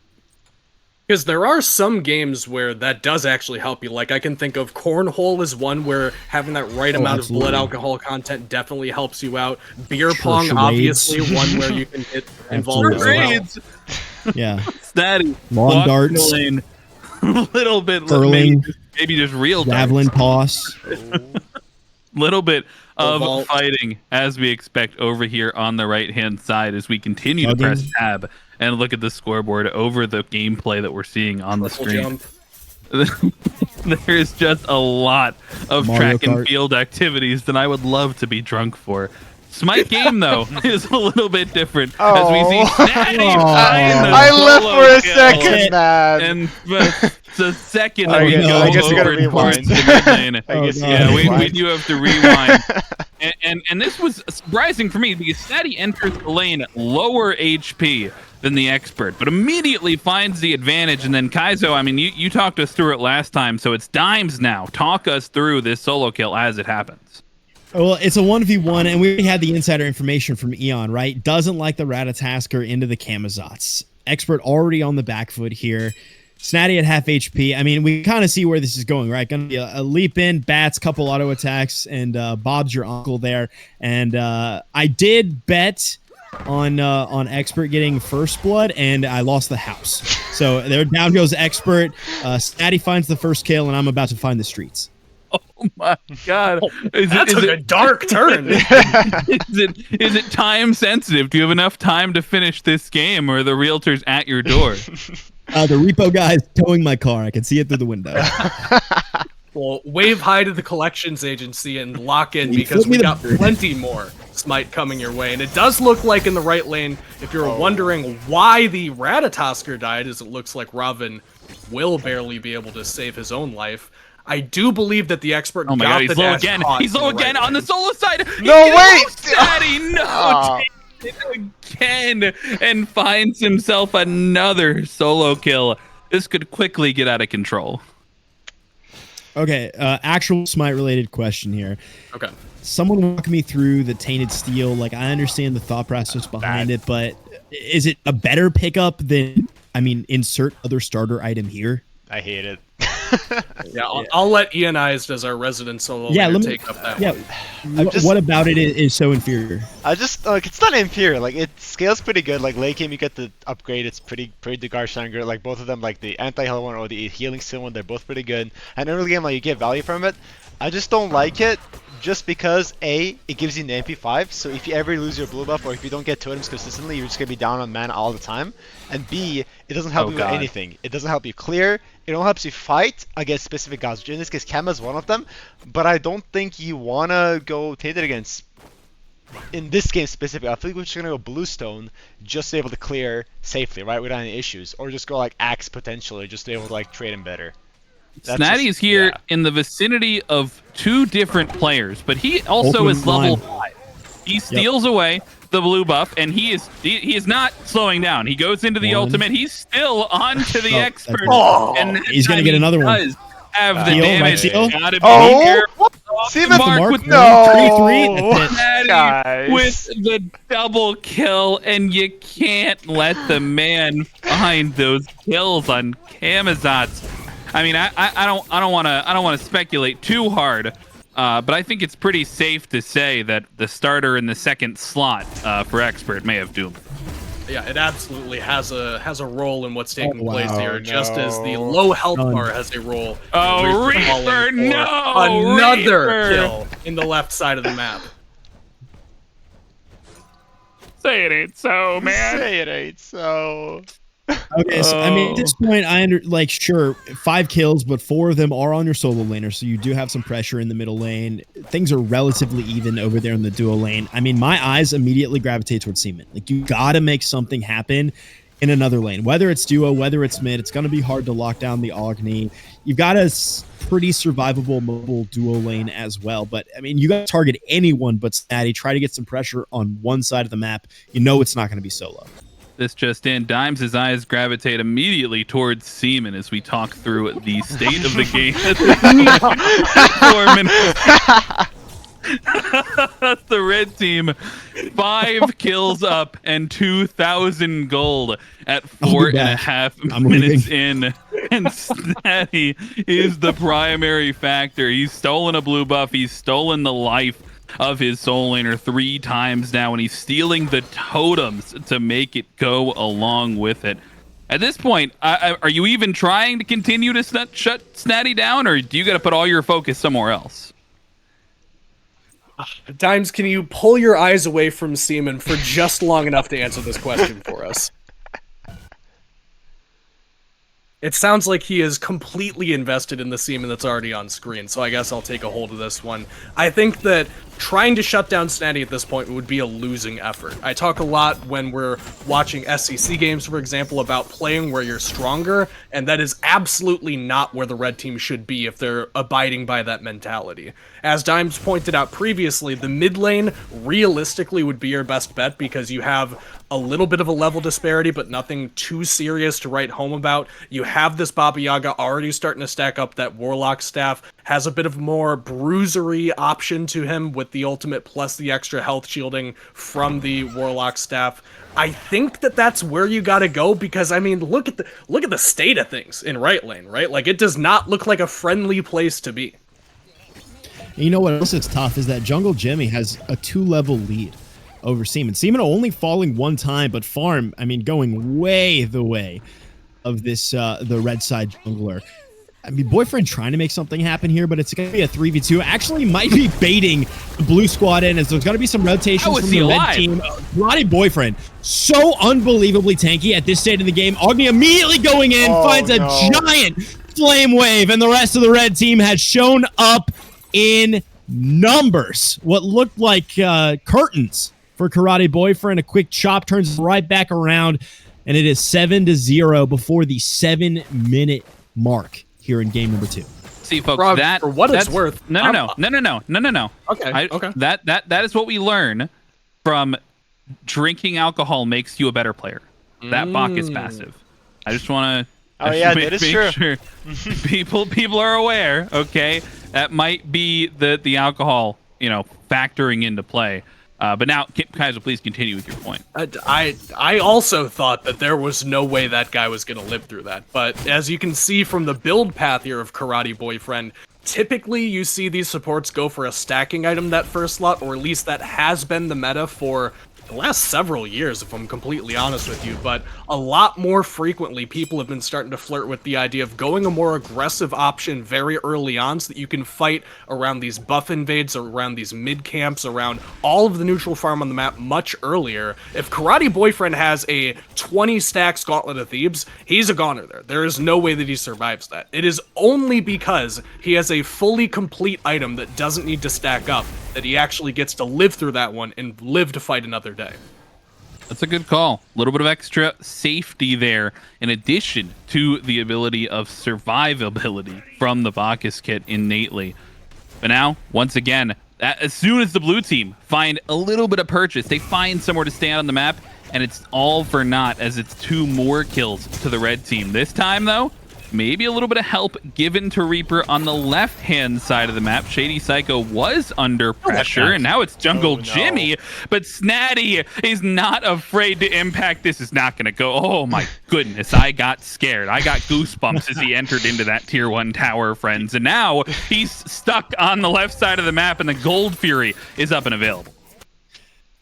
Because there are some games where that does actually help you. Like, I can think of Cornhole is one where having that right amount of blood absolutely. alcohol content definitely helps you out. Beer Sure, pong, charades. obviously, one where you can get involved as well. Charades. Yeah, Snaddy. Lawn walk darts. the lane a little bit. Curling. Maybe just real javelin darts. toss. Little bit of Vault. fighting as we expect over here on the right-hand side as we continue to Hugging. press tab and look at the scoreboard over the gameplay that we're seeing on the Triple screen. jump. There's just a lot of Mario track and Kart. field activities that I would love to be drunk for. Smite game though is a little bit different as we see Snaddy find the I left solo for a kill. second, man. And the second I we guess- go I guess we gotta over towards rewind. the mid lane, I guess no. you yeah, gotta we rewind. do have to rewind. And this was surprising for me because Snaddy enters the lane at lower HP than the expert, but immediately finds the advantage. And then Kaizo, I mean, you talked us through it last time, so it's Dimes now. Talk us through this solo kill as it happens. Well, it's a 1v1, and we had the insider information from Eon, right? Doesn't like the Ratatasker into the Camazotz. Expert already on the back foot here. Snaddy at half HP. I mean, we kind of see where this is going, right? Going to be a leap in, bats, couple auto attacks, and Bob's your uncle there. And I did bet on Expert getting first blood, and I lost the house. So there down goes Expert. Snaddy finds the first kill, and I'm about to find the streets. Oh my god. That took a dark turn. Is it time sensitive? Do you have enough time to finish this game, or are the realtors at your door? The repo guy is towing my car. I can see it through the window. Well, wave high to the collections agency and lock in You because flip me we the got bird. plenty more Smite coming your way. And it does look like in the right lane, if you're wondering why the Ratatosker died, as it looks like Robin will barely be able to save his own life. I do believe that the expert Oh my got god, the he's low dash again. caught He's in low the right again on the lane. solo side. No, He wait! gets Daddy, no! Oh. Takes it again and finds himself another solo kill. This could quickly get out of control. Okay, actual Smite related question here. Okay. Someone walk me through the Tainted Steel. Like, I understand the thought process behind it, but is it a better pickup than, I mean, insert other starter item here? I hate it. Yeah, I'll let Ianized as our resident solo Yeah, laner let me- take up that Yeah. one. What about it is so inferior? I just like it's not inferior. Like it scales pretty good. Like late game, you get the upgrade. It's pretty the Garshanger. Like both of them, like the anti-heal one or the healing skill one, they're both pretty good. And early game, like you get value from it. I just don't like it just because A, it gives you an MP5. So if you ever lose your blue buff or if you don't get totems consistently, you're just gonna be down on mana all the time. And B, it doesn't help Oh, you God. with anything. It doesn't help you clear. It only helps you fight against specific gods. Which in this case, Kama's one of them. But I don't think you wanna go tainted against. In this game specifically, I think we're just gonna go Bluestone just to be able to clear safely, right, without any issues, or just go like Axe potentially, just to be able to like trade him better. Snaddy is here in the vicinity of 2 different players, but he also is level 5. He steals away the blue buff, and he is not slowing down. He goes into the ultimate. He's still on to the expert. And he's going to get another one. Have the damage. Gotta be careful. Mark with Guys. with the double kill, and you can't let the man find those kills on Camazotz. I mean, I don't want to speculate too hard, but I think it's pretty safe to say that the starter in the second slot for expert may have doomed. Yeah, it absolutely has a role in what's taking place here, just as the low health bar has a role. Oh, Reaper, no! Another kill in the left side of the map. Say it ain't so, man. Say it ain't so. Okay, so I mean, at this point, sure, 5 kills, but 4 of them are on your solo laner, so you do have some pressure in the middle lane. Things are relatively even over there in the duo lane. I mean, my eyes immediately gravitate towards Seaman. Like, you gotta make something happen in another lane. Whether it's duo, whether it's mid, it's gonna be hard to lock down the Agni. You've got a pretty survivable mobile duo lane as well, but I mean, you gotta target anyone but Snaddy, try to get some pressure on one side of the map. You know it's not gonna be solo. This just in, Dimes' eyes gravitate immediately towards Seaman as we talk through the state of the game. 4 minutes. The red team, 5 kills up and 2,000 gold at 4.5 minutes in. And Snaddy is the primary factor. He's stolen a blue buff. He's stolen the life of his soul laner 3 times now, and he's stealing the totems to make it go along with it. At this point, are you even trying to continue to shut Snaddy down, or do you got to put all your focus somewhere else? Dimes, can you pull your eyes away from Seaman for just long enough to answer this question for us? It sounds like he is completely invested in the Seaman that's already on screen, so I guess I'll take a hold of this one. I think that trying to shut down Snaddy at this point would be a losing effort. I talk a lot when we're watching SCC games, for example, about playing where you're stronger, and that is absolutely not where the red team should be if they're abiding by that mentality. As Dimes pointed out previously, the mid lane realistically would be your best bet because you have a little bit of a level disparity, but nothing too serious to write home about. You have this Baba Yaga already starting to stack up that Warlock staff, has a bit of more bruisery option to him with the ultimate plus the extra health shielding from the Warlock staff. I think that that's where you gotta go because, I mean, look at the state of things in right lane, right? Like, it does not look like a friendly place to be. And you know what else is tough is that Jungle Jimmy has a 2-level lead over Seaman. Seaman only falling 1 time, but Farm, I mean, going way the way of this, the red side jungler. I mean, Boyfriend trying to make something happen here, but it's going to be a 3v2. Actually might be baiting the blue squad in as there's going to be some rotations from the red team. Karate Boyfriend, so unbelievably tanky at this state of the game. Agni immediately going in, finds a giant flame wave, and the rest of the red team has shown up in numbers. What looked like curtains for Karate Boyfriend. A quick chop turns right back around, and it is 7-0 before the 7-minute mark here in game number 2. See, folks, Rob, for what it's worth. No. Okay. Okay. That is what we learn from drinking alcohol makes you a better player. That Bach is passive. I just want to. Oh yeah, that is true. Sure people are aware. Okay, that might be the alcohol, factoring into play. But now, Kaiser, please continue with your point. I also thought that there was no way that guy was going to live through that. But as you can see from the build path here of Karate Boyfriend, typically you see these supports go for a stacking item that first slot, or at least that has been the meta for the last several years, if I'm completely honest with you. But a lot more frequently, people have been starting to flirt with the idea of going a more aggressive option very early on so that you can fight around these buff invades, around these mid camps, around all of the neutral farm on the map much earlier. If Karate Boyfriend has a 20 stacks Gauntlet of Thebes, he's a goner there. There is no way that he survives that. It is only because he has a fully complete item that doesn't need to stack up that he actually gets to live through that one and live to fight another day. That's a good call. A little bit of extra safety there, in addition to the ability of survivability from the Bacchus kit innately. But now, once again, as soon as the blue team find a little bit of purchase, they find somewhere to stand on the map, and it's all for naught as it's 2 more kills to the red team. This time, though, maybe a little bit of help given to Reaper on the left-hand side of the map. Shady Psycho was under pressure, and now it's Jungle Jimmy, but Snaddy is not afraid to impact. This is not going to go. Oh, my goodness. I got scared. I got goosebumps as he entered into that tier 1 tower, friends. And now he's stuck on the left side of the map, and the Gold Fury is up and available.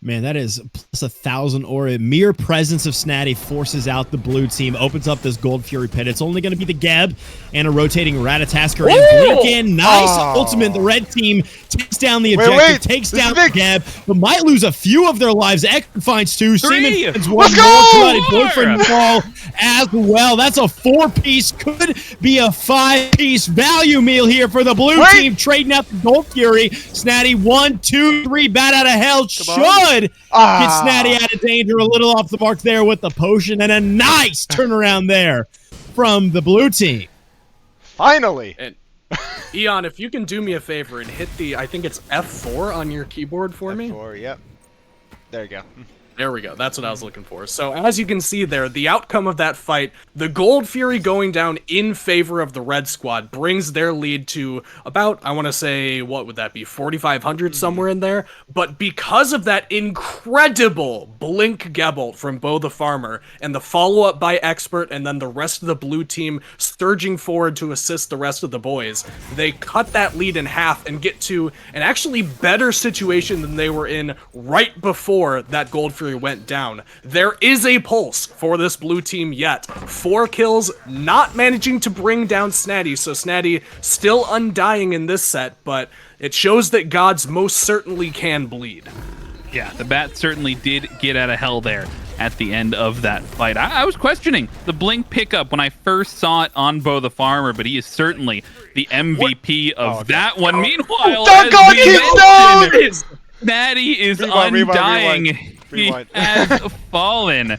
Man, that is plus 1,000 aura. Mere presence of Snaddy forces out the blue team, opens up this Gold Fury pit. It's only going to be the Geb and a rotating Ratatasker and Blinken. Nice ultimate. The red team takes down the objective, takes down the Geb, but might lose a few of their lives. Ekman finds 2. Seaman finds 1 more. Karate Boyfriend fall as well. That's a 4-piece. Could be a 5-piece value meal here for the blue team, trading out the Gold Fury. Snaddy 1, 2, 3, bat out of hell. Should get Snaddy out of danger. A little off the mark there with the potion, and a nice turnaround there from the blue team. Finally. And Eon, if you can do me a favor and hit the, I think it's F4 on your keyboard for me. F4, yep. There you go. There we go. That's what I was looking for. So as you can see there, the outcome of that fight, the Gold Fury going down in favor of the Red Squad brings their lead to about, I want to say, what would that be, 4,500 somewhere in there? But because of that incredible Blink Gebbolt from Bo the Farmer and the follow-up by Expert and then the rest of the blue team surging forward to assist the rest of the boys, they cut that lead in half and get to an actually better situation than they were in right before that Gold Fury went down. There is a pulse for this blue team yet. 4 kills, not managing to bring down Snaddy, so Snaddy still undying in this set, but it shows that gods most certainly can bleed. Yeah, the bat certainly did get out of hell there at the end of that fight. I was questioning the Blink pickup when I first saw it on Bo the Farmer, but he is certainly the MVP of that one. Meanwhile, Snaddy is undying. He has fallen.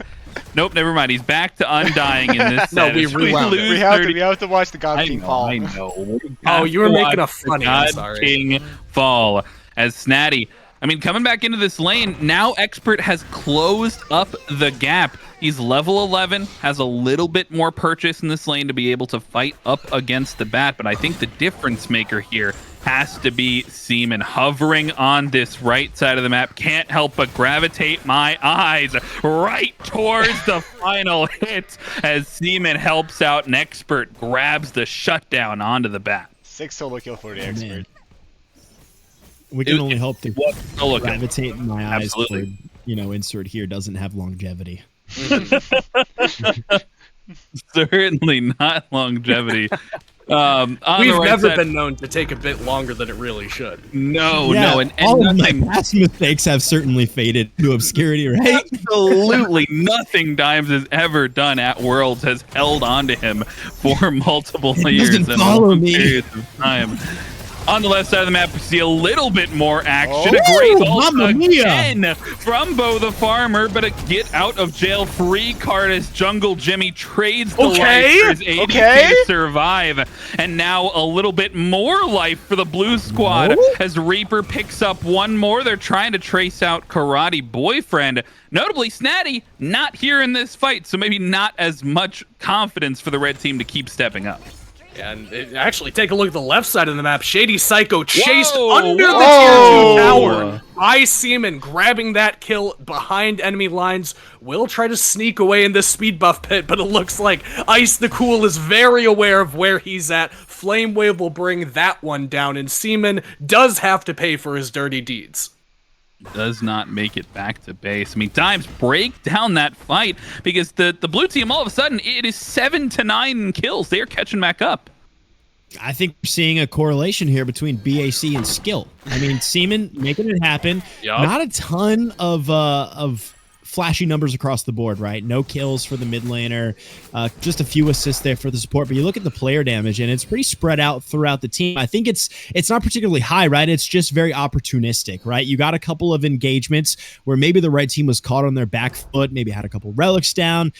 Nope, never mind. He's back to undying in this set. No, we have to watch the God King fall. I know. Oh, you were making a funny. I'm sorry. King fall as Snaddy. I mean, coming back into this lane, now Expert has closed up the gap. He's level 11, has a little bit more purchase in this lane to be able to fight up against the bat, but I think the difference maker here has to be Seaman hovering on this right side of the map. Can't help but gravitate my eyes right towards the final hit as Seaman helps out and Expert grabs the shutdown onto the bat. 6 solo kill for the Expert. We can only hope that gravitate my eyes for, insert here doesn't have longevity. Certainly not longevity. We've never been known to take a bit longer than it really should. No. And all of my past mistakes have certainly faded to obscurity, right? Absolutely nothing Dimes has ever done at Worlds has held on to him for multiple years and periods of time. On the left side of the map, we see a little bit more action. A great ult again from Bo the Farmer, but a get out of jail free card as Jungle Jimmy trades the life for his ADC to survive. And now a little bit more life for the blue squad as Reaper picks up 1 more. They're trying to trace out Karate Boyfriend. Notably, Snaddy not here in this fight, so maybe not as much confidence for the red team to keep stepping up. And actually, take a look at the left side of the map. Shady Psycho chased under the tier 2 tower by Seaman, grabbing that kill behind enemy lines. Will try to sneak away in this speed buff pit, but it looks like Ice the Cool is very aware of where he's at. Flame Wave will bring that one down, and Seaman does have to pay for his dirty deeds. Does not make it back to base. I mean, Dimes break down that fight because the blue team, all of a sudden, it is 7 to 9 kills. They are catching back up. I think we're seeing a correlation here between BAC and skill. I mean, Seaman making it happen. Not a ton of flashy numbers across the board, right? No kills for the mid laner, just a few assists there for the support. But you look at the player damage, and it's pretty spread out throughout the team. I think it's not particularly high, right? It's just very opportunistic, right? You got a couple of engagements where maybe the red team was caught on their back foot, maybe had a couple relics down,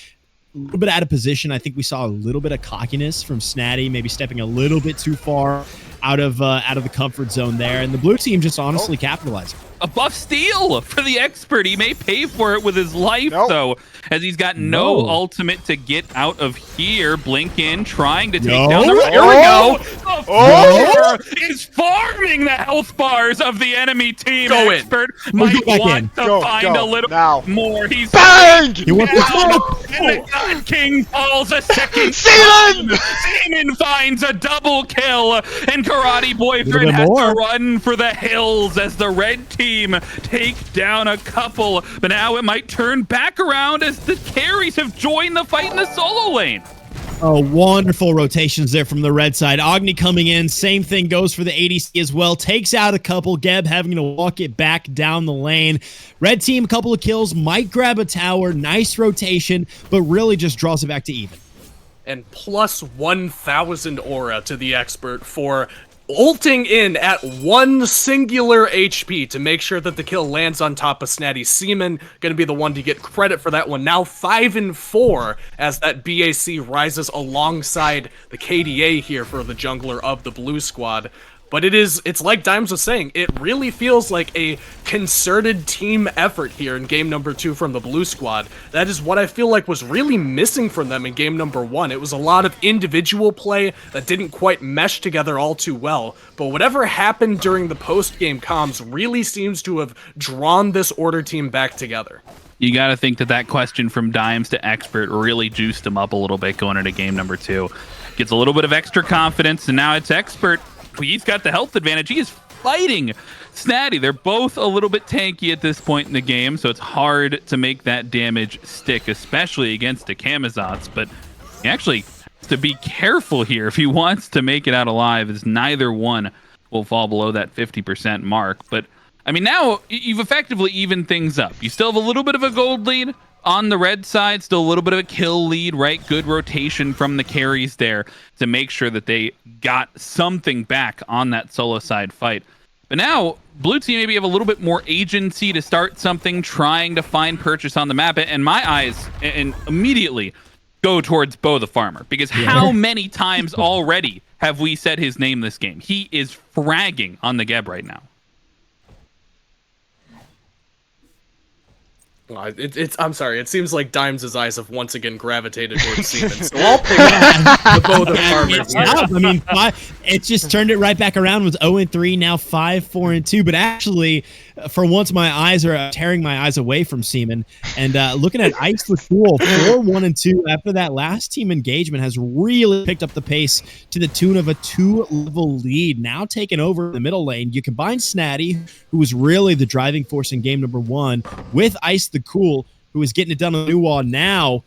a little bit out of position. I think we saw a little bit of cockiness from Snaddy, maybe stepping a little bit too far out of the comfort zone there, and the blue team just honestly capitalizing. A buff steal for the expert. He may pay for it with his life, though, as he's got no ultimate to get out of here. Blink in, trying to take down the... Here we go! The Farmer is farming the health bars of the enemy team. Go expert might want to find a little more. He's bang! He wants to and the God King falls a second. Seaman finds a double kill, and Karate Boyfriend has to run for the hills as the red team take down a couple, but now it might turn back around as the carries have joined the fight in the solo lane. Oh, wonderful rotations there from the red side. Agni coming in, same thing goes for the ADC as well. Takes out a couple, Geb having to walk it back down the lane. Red team, a couple of kills, might grab a tower, nice rotation, but really just draws it back to even. And plus 1,000 aura to the expert for ulting in at one singular HP to make sure that the kill lands on top of Snaddy. Seaman going to be the one to get credit for that one. Now 5-4 as that BAC rises alongside the KDA here for the jungler of the blue squad. But it's like Dimes was saying, it really feels like a concerted team effort here in game number 2 from the blue squad. That is what I feel like was really missing from them in game number 1. It was a lot of individual play that didn't quite mesh together all too well. But whatever happened during the post-game comms really seems to have drawn this Order team back together. You got to think that question from Dimes to expert really juiced him up a little bit going into game number 2. Gets a little bit of extra confidence, and now it's expert. He's got the health advantage. He is fighting Snaddy. They're both a little bit tanky at this point in the game, so it's hard to make that damage stick, especially against the Camazotz. But he actually has to be careful here if he wants to make it out alive, as neither one will fall below that 50% mark. But, I mean, now you've effectively evened things up. You still have a little bit of a gold lead on the red side, still a little bit of a kill lead, right? Good rotation from the carries there to make sure that they got something back on that solo side fight. But now, blue team maybe have a little bit more agency to start something, trying to find purchase on the map. And my eyes and immediately go towards Bo the Farmer, because how many times already have we said his name this game? He is fragging on the Geb right now. I'm sorry, it seems like Dimes' eyes have once again gravitated towards Seaman, so I'll pick the Bo the Farmer. I mean, it just turned it right back around. It was 0-3, now 5-4-2. But actually, for once, my eyes are tearing my eyes away from Seaman. And looking at Ice the Fool, 4-1-2 after that last team engagement has really picked up the pace to the tune of a 2-level lead. Now taking over the middle lane. You combine Snaddy, who was really the driving force in game number 1, with Ice the Cool, who is getting it done on the new wall now,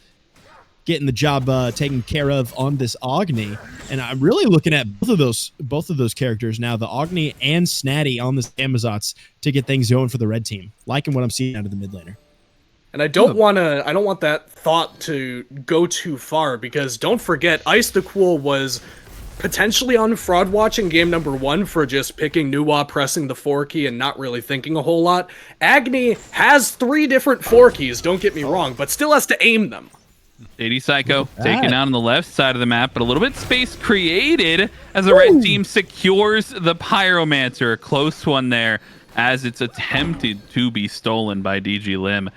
getting the job taken care of on this Agni. And I'm really looking at both of those characters now, the Agni and Snaddy on this Camazotz, to get things going for the red team. Liking what I'm seeing out of the mid laner. And I don't want that thought to go too far, because don't forget, Ice the Cool was potentially on fraud watch in game number 1 for just picking Nuwa, pressing the 4 key, and not really thinking a whole lot. Agni has 3 different 4 keys, don't get me wrong, but still has to aim them. AD Psycho taken out on the left side of the map, but a little bit space created as the red team secures the Pyromancer. A close one there as it's attempted to be stolen by DG Lim.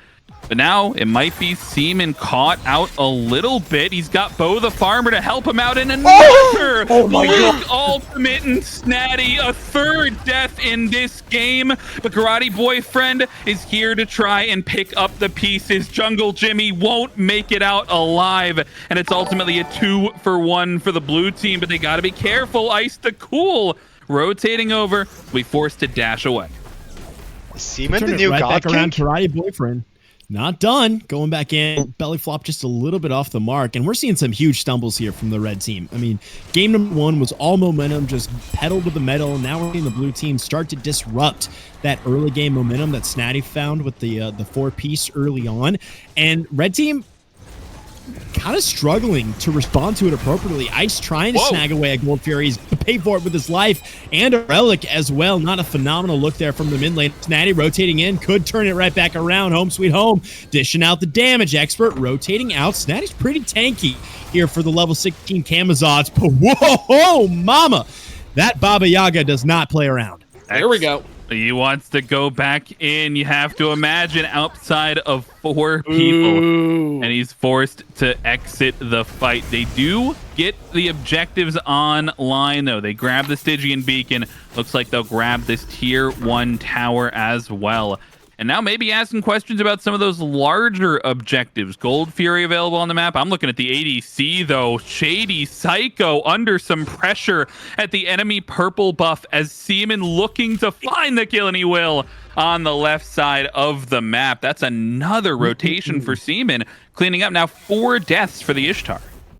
But now it might be Seaman caught out a little bit. He's got Bo the Farmer to help him out in another Blink ultimate, and Snaddy, a 3rd death in this game. But Karate Boyfriend is here to try and pick up the pieces. Jungle Jimmy won't make it out alive, and it's ultimately a 2-for-1 for the blue team. But they got to be careful. Ice the Cool rotating over, we forced to dash away. Seaman the new God back King? around Karate Boyfriend. Not done. Going back in, belly flop just a little bit off the mark, and we're seeing some huge stumbles here from the red team. I mean, game number 1 was all momentum, just pedal to the metal, and now we're seeing the blue team start to disrupt that early game momentum that Snaddy found with the 4-piece early on, and red team kind of struggling to respond to it appropriately. Ice trying to snag away a Gold Fury. He's going to pay for it with his life and a Relic as well. Not a phenomenal look there from the mid lane. Snaddy rotating in, could turn it right back around. Home sweet home. Dishing out the damage. Expert rotating out. Snaddy's pretty tanky here for the level 16 Camazots. But whoa, mama. That Baba Yaga does not play around. There we go. He wants to go back in. You have to imagine outside of 4 people. And he's forced to exit the fight. They do get the objectives online, though. They grab the Stygian Beacon. Looks like they'll grab this tier 1 tower as well. And now maybe asking questions about some of those larger objectives. Gold Fury available on the map. I'm looking at the ADC, though. Shady Psycho under some pressure at the enemy purple buff as Seaman looking to find the kill, and he will on the left side of the map. That's another rotation for Seaman, cleaning up now 4 deaths for the Ishtar.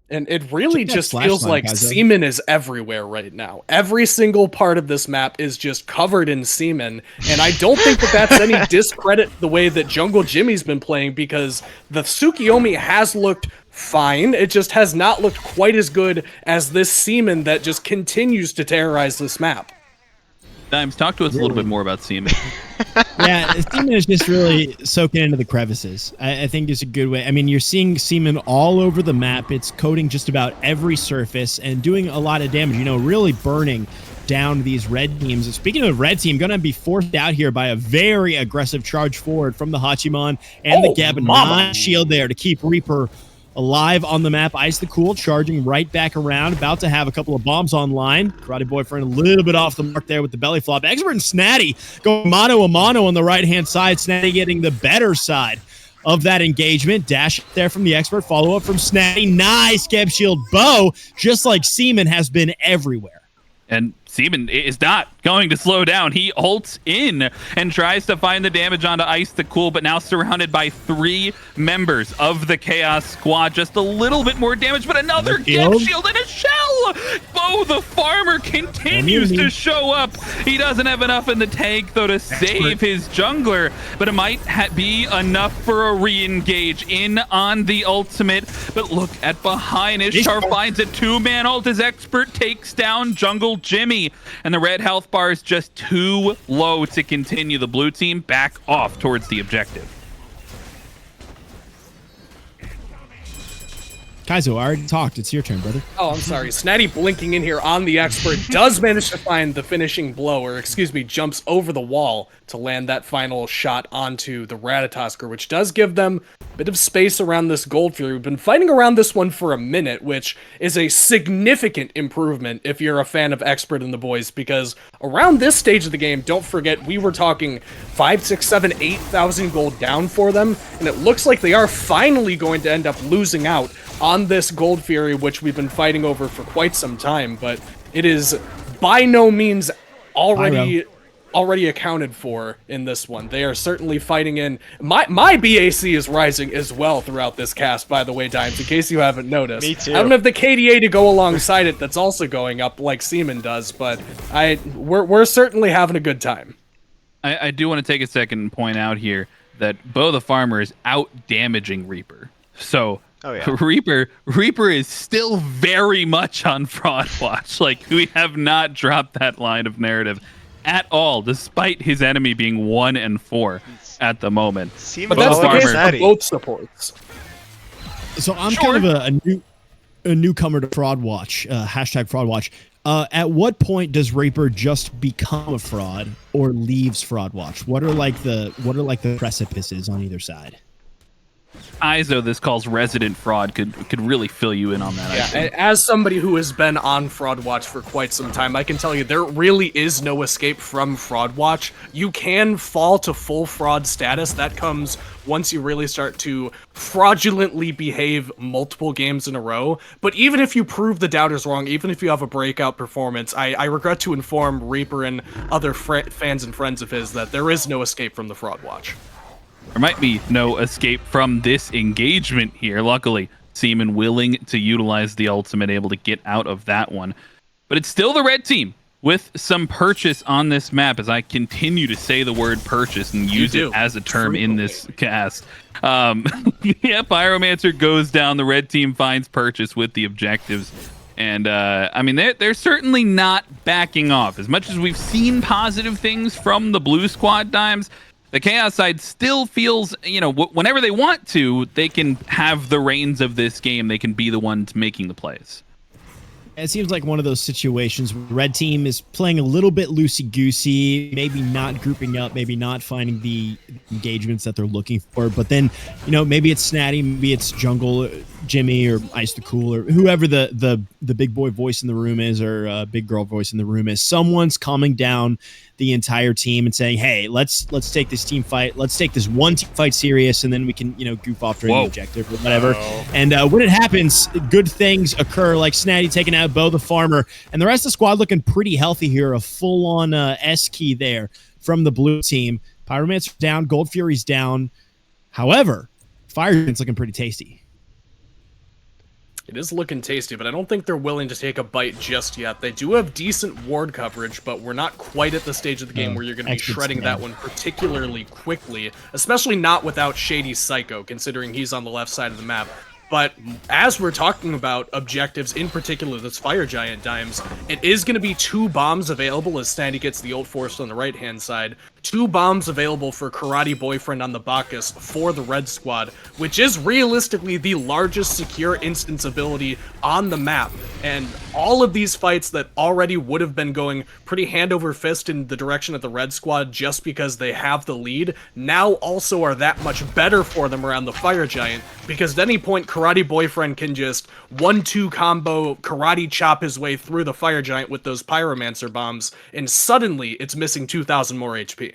And it really just feels like Seaman is everywhere right now. Every single part of this map is just covered in Seaman. And I don't think that that's any discredit the way that Jungle Jimmy's been playing, because the Tsukiyomi has looked fine. It just has not looked quite as good as this Seaman that just continues to terrorize this map. Dimes, talk to us a little bit more about Seaman. Yeah, Seaman is just really soaking into the crevices. I think is a good way. I mean, you're seeing Seaman all over the map. It's coating just about every surface and doing a lot of damage, you know, really burning down these red teams. And speaking of red team, going to be forced out here by a very aggressive charge forward from the Hachiman and the Gab. Non-shield there to keep Reaper alive on the map. Ice the Cool charging right back around, about to have a couple of bombs online. Karate Boyfriend a little bit off the mark there with the belly flop. Expert and Snaddy going mano a mano on the right-hand side. Snaddy getting the better side of that engagement. Dash there from the Expert. Follow-up from Snaddy. Nice Geb Shield bow, just like Seaman has been everywhere. And Seaman is not going to slow down. He ults in and tries to find the damage onto Ice the Cool, but now surrounded by 3 members of the Chaos Squad. Just a little bit more damage, but another Geb Shield and a shell! Bo the Farmer continues to show up. He doesn't have enough in the tank, though, to save his jungler, but it might be enough for a re-engage in on the ultimate. But look at behind. Ishtar finds a 2-man ult as Expert takes down Jungle Jimmy. And the red health bar is just too low to continue. The blue team back off towards the objective. Kaizo, I already talked. It's your turn, brother. Oh, I'm sorry. Snaddy blinking in here on the Expert does manage to find the finishing blow, or excuse me, jumps over the wall to land that final shot onto the Ratatosker, which does give them a bit of space around this Gold Fury. We've been fighting around this one for a minute, which is a significant improvement if you're a fan of Expert and the boys, because around this stage of the game, don't forget, we were talking 5, 6, 7, 8,000 gold down for them, and it looks like they are finally going to end up losing out on this Gold Fury, which we've been fighting over for quite some time, but it is by no means already accounted for in this one. They are certainly fighting in. My BAC is rising as well throughout this cast, by the way, Dimes, in case you haven't noticed. Me too. I don't have the KDA to go alongside it that's also going up like Seaman does, but we're certainly having a good time. I do want to take a second and point out here that Bo the Farmer is out damaging Reaper. So Reaper is still very much on fraud watch. Like, we have not dropped that line of narrative at all, despite his enemy being 1 and 4 at the moment. But that's the case for both supports. So I'm kind of a newcomer to fraud watch. Hashtag fraud watch. At what point does Reaper just become a fraud or leaves fraud watch? What are like the precipices on either side? Izo, this calls resident fraud, could really fill you in on that. Yeah, as somebody who has been on Fraud Watch for quite some time, I can tell you there really is no escape from Fraud Watch. You can fall to full fraud status. That comes once you really start to fraudulently behave multiple games in a row. But even if you prove the doubters wrong, even if you have a breakout performance, I regret to inform Reaper and other fans and friends of his that there is no escape from the Fraud Watch. there might be no escape from this engagement here. Luckily, Seaman willing to utilize the ultimate, able to get out of that one. But it's still the red team with some purchase on this map, as I continue to say the word purchase and use it as a term in this cast. Yeah, Pyromancer goes down. The red team finds purchase with the objectives. And, I mean, they're certainly not backing off. As much as we've seen positive things from the blue squad, Dimes, the Chaos side still feels, you know, whenever they want to, they can have the reins of this game. They can be the ones making the plays. It seems like one of those situations where the red team is playing a little bit loosey-goosey, maybe not grouping up, maybe not finding the engagements that they're looking for. But then, you know, maybe it's Snaddy, maybe it's Jungle, Jimmy, or Ice the Cool, or whoever the big boy voice in the room is, or big girl voice in the room is. Someone's calming down the entire team and saying, "Hey, let's take this team fight. Let's take this one team fight serious, and then we can, you know, goof off during the objective or whatever." And when it happens, good things occur, like Snaddy taking out Bo the Farmer, and the rest of the squad looking pretty healthy here. A full-on S key there from the blue team. Pyromancer's down, Gold Fury's down. However, Fire's looking pretty tasty. It is looking tasty, but I don't think they're willing to take a bite just yet. They do have decent ward coverage, but we're not quite at the stage of the game where you're going to be shredding that one particularly quickly, especially not without Shady Psycho, considering he's on the left side of the map. But as we're talking about objectives, in particular this Fire Giant Dimes, it is going to be 2 bombs available as Snaddy gets the ult forced on the right-hand side. 2 bombs available for Karate Boyfriend on the Bacchus for the red squad, which is realistically the largest secure instance ability on the map. And all of these fights that already would have been going pretty hand over fist in the direction of the red squad just because they have the lead, now also are that much better for them around the Fire Giant, because at any point Karate Boyfriend can just 1-2 combo karate chop his way through the Fire Giant with those Pyromancer bombs, and suddenly it's missing 2,000 more HP.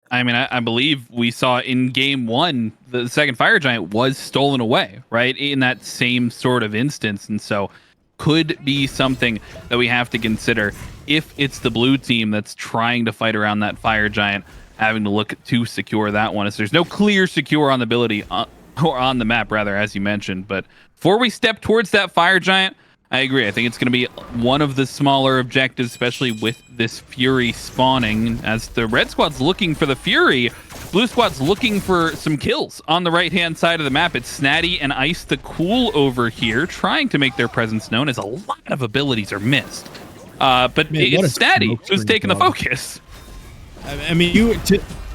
I mean, I believe we saw in game 1, the second Fire Giant was stolen away, right? In that same sort of instance. And so could be something that we have to consider if it's the blue team that's trying to fight around that Fire Giant, having to look to secure that one. As there's no clear secure on the ability, or on the map, rather, as you mentioned. But before we step towards that Fire Giant, I agree. I think it's going to be one of the smaller objectives, especially with this Fury spawning. As the red squad's looking for the Fury, blue squad's looking for some kills on the right-hand side of the map. It's Snaddy and Ice the Cool over here, trying to make their presence known, as a lot of abilities are missed. But man, it's Snaddy who's taking the focus. I mean,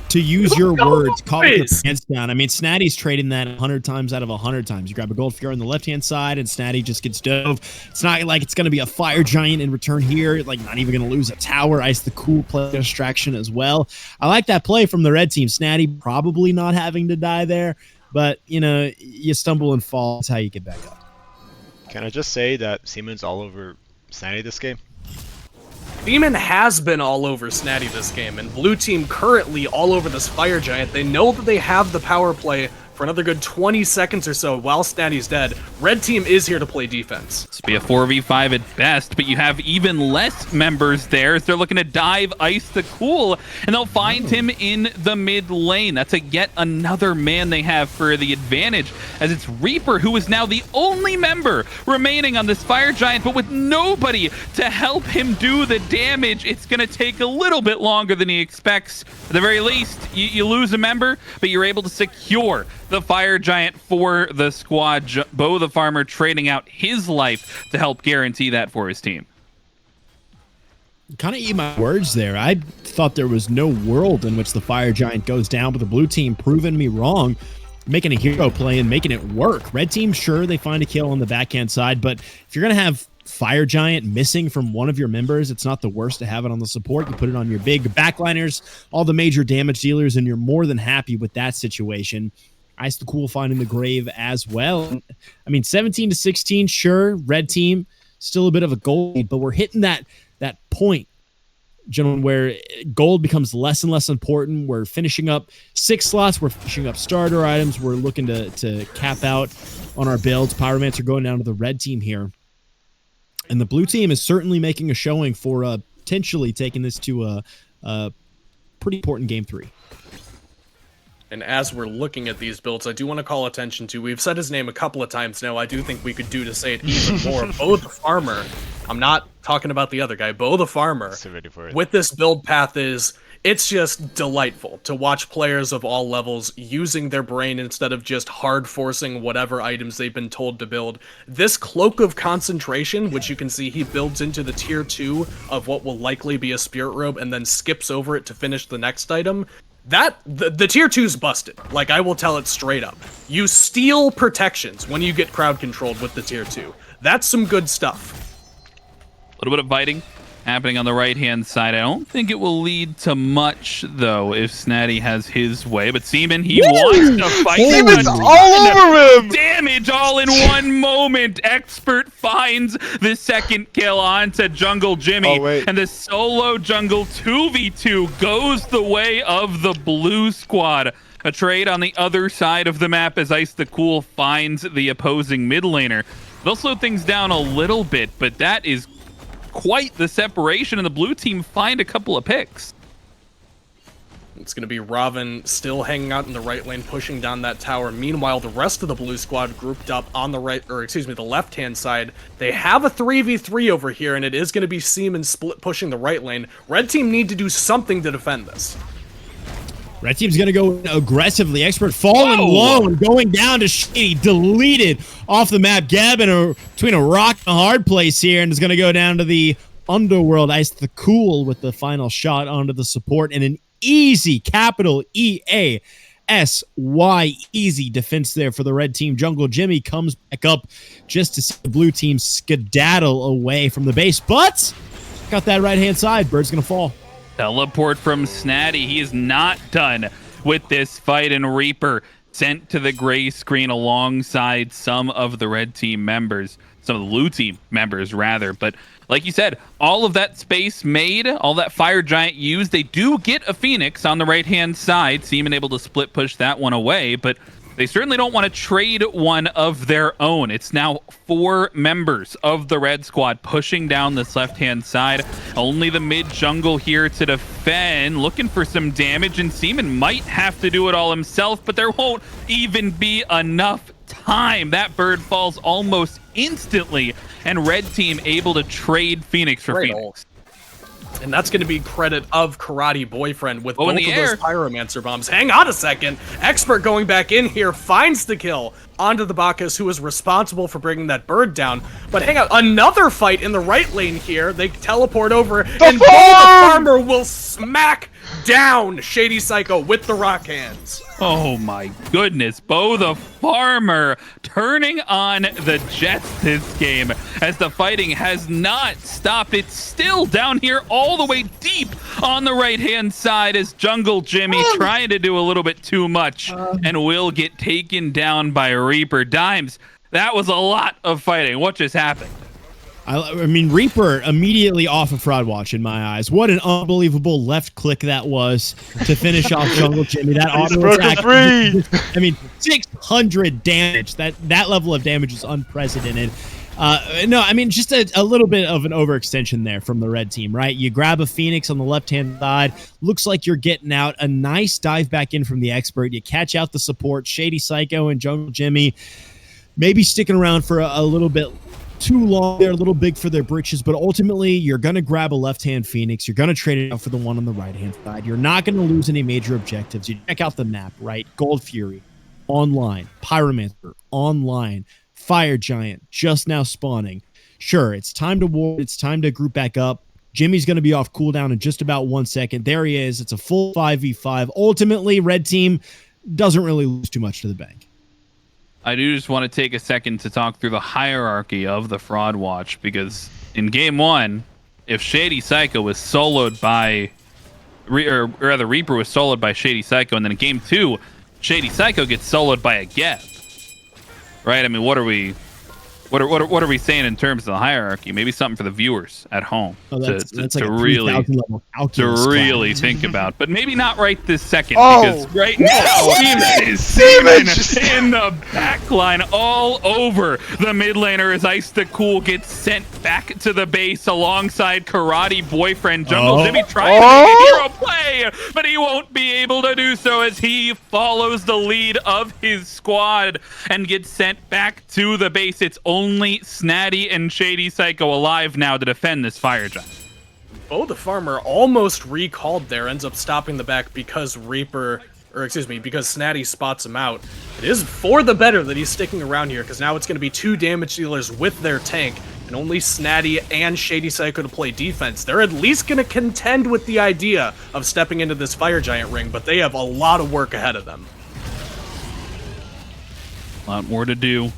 to use your words, call your pants down. I mean, Snaddy's trading that 100 times out of 100 times. You grab a Gold Fury on the left-hand side, and Snaddy just gets dove. It's not like it's going to be a Fire Giant in return here. Like, not even going to lose a tower. Ice the Cool play distraction as well. I like that play from the red team. Snaddy probably not having to die there, but, you know, you stumble and fall. That's how you get back up. Can I just say that Seaman's all over Snaddy this game? Seaman has been all over Snaddy this game, and blue team currently all over this Fire Giant. They know that they have the power play for another good 20 seconds or so while Snaddy's dead. Red team is here to play defense. This will be a 4v5 at best, but you have even less members there as they're looking to dive Ice the Cool, and they'll find him in the mid lane. That's yet another man they have for the advantage, as it's Reaper, who is now the only member remaining on this Fire Giant, but with nobody to help him do the damage. It's going to take a little bit longer than he expects. At the very least, you lose a member, but you're able to secure the Fire Giant for the squad. Bo the Farmer trading out his life to help guarantee that for his team. Kind of eat my words there. I thought there was no world in which the Fire Giant goes down, but the blue team proving me wrong, making a hero play and making it work. Red team, sure, they find a kill on the backhand side, but if you're going to have Fire Giant missing from one of your members, it's not the worst to have it on the support. You put it on your big backliners, all the major damage dealers, and you're more than happy with that situation. Ice the Cool finding the grave as well. I mean, 17-16, sure, red team, still a bit of a goal lead, but we're hitting that point, gentlemen, where gold becomes less and less important. We're finishing up 6 slots. We're finishing up starter items. We're looking to cap out on our builds. Pyromancer going down to the red team here. And the blue team is certainly making a showing for potentially taking this to a pretty important game 3. And as we're looking at these builds, I do want to call attention to, we've said his name a couple of times now, I do think we could do to say it even more. Bo the Farmer, I'm not talking about the other guy, Bo the Farmer, So ready for it. with this build path it's just delightful to watch players of all levels using their brain instead of just hard forcing whatever items they've been told to build. This Cloak of Concentration, which you can see he builds into the tier 2 of what will likely be a Spirit Robe and then skips over it to finish the next item, the tier 2's busted. Like, I will tell it straight up. You steal protections when you get crowd controlled with the tier 2. That's some good stuff. A little bit of fighting happening on the right-hand side. I don't think it will lead to much, though, if Snaddy has his way. But Seaman, he wants to fight. Seaman's all over him! Damage all in one moment. Expert finds the second kill onto Jungle Jimmy. Oh, wait. And the solo jungle 2v2 goes the way of the blue squad. A trade on the other side of the map as Ice the Cool finds the opposing mid laner. They'll slow things down a little bit, but that is quite the separation, and the blue team find a couple of picks. It's going to be Raven still hanging out in the right lane, pushing down that tower. Meanwhile, the rest of the blue squad grouped up on the right, or excuse me, the left-hand side. They have a 3v3 over here, and it is going to be Seaman split pushing the right lane. Red team need to do something to defend this. Red team's going to go aggressively. Expert falling low and going down to Shady. Deleted off the map. Gavin between a rock and a hard place here, and is going to go down to the Underworld. Ice the Cool with the final shot onto the support, and an easy, capital EASY, easy defense there for the red team. Jungle Jimmy comes back up just to see the blue team skedaddle away from the base, but got that right-hand side. Bird's going to fall. Teleport from Snaddy. He is not done with this fight, and Reaper sent to the gray screen alongside some of the red team members, some of the blue team members rather. But like you said, all of that space made, all that Fire Giant used, they do get a Phoenix on the right-hand side. Seaman able to split push that one away, but they certainly don't want to trade one of their own. It's now 4 members of the red squad pushing down this left-hand side. Only the mid jungle here to defend, looking for some damage, and Seaman might have to do it all himself, but there won't even be enough time. That bird falls almost instantly, and red team able to trade Phoenix for Phoenix. And that's going to be credit of Karate Boyfriend with both of air. those Pyromancer bombs. Hang on a second. Expert going back in here finds the kill onto the Bacchus, who is responsible for bringing that bird down. But hang on, another fight in the right lane here. They teleport over, and Bo the Farmer will smack down Shady Psycho with the rock hands. Oh my goodness, Bo the Farmer turning on the Jets this game as the fighting has not stopped. It's still down here all the way deep on the right-hand side as Jungle Jimmy trying to do a little bit too much and will get taken down by Reaper. Dimes, that was a lot of fighting. What just happened? I mean, Reaper immediately off of Fraud Watch in my eyes. What an unbelievable left click that was to finish off Jungle Jimmy. That auto attack. I mean, 600 damage. That level of damage is unprecedented. No, I mean, just a little bit of an overextension there from the red team, right? You grab a Phoenix on the left-hand side. Looks like you're getting out a nice dive back in from the expert. You catch out the support, Shady Psycho and Jungle Jimmy. Maybe sticking around for a little bit too long. They're a little big for their britches, but ultimately you're going to grab a left-hand Phoenix. You're going to trade it out for the one on the right-hand side. You're not going to lose any major objectives. You check out the map, right? Gold Fury, online. Pyromancer, online. Fire Giant, just now spawning. Sure, it's time to ward. It's time to group back up. Jimmy's going to be off cooldown in just about 1 second. There he is. It's a full 5v5. Ultimately, red team doesn't really lose too much to the bank. I do just want to take a second to talk through the hierarchy of the Fraud Watch, because in game 1, if Shady Psycho was soloed by, or rather Reaper was soloed by Shady Psycho, and then in game 2, Shady Psycho gets soloed by a Geb. Right? I mean, what are we What are we saying in terms of the hierarchy? Maybe something for the viewers at home that's like to a really 3,000 level calculus class. think about, but maybe not right this second Oh. because right now Seaman in the back line all over the mid laner as Ice the Cool gets sent back to the base alongside Karate Boyfriend. Jungle Jimmy trying to make a hero play, but he won't be able to do so as he follows the lead of his squad and gets sent back to the base. It's only Snaddy and Shady Psycho alive now to defend this Fire Giant. Oh, the farmer almost recalled there, ends up stopping the back because because Snaddy spots him out. It is for the better that he's sticking around here, because now it's going to be 2 damage dealers with their tank, and only Snaddy and Shady Psycho to play defense. They're at least going to contend with the idea of stepping into this Fire Giant ring, but they have a lot of work ahead of them. A lot more to do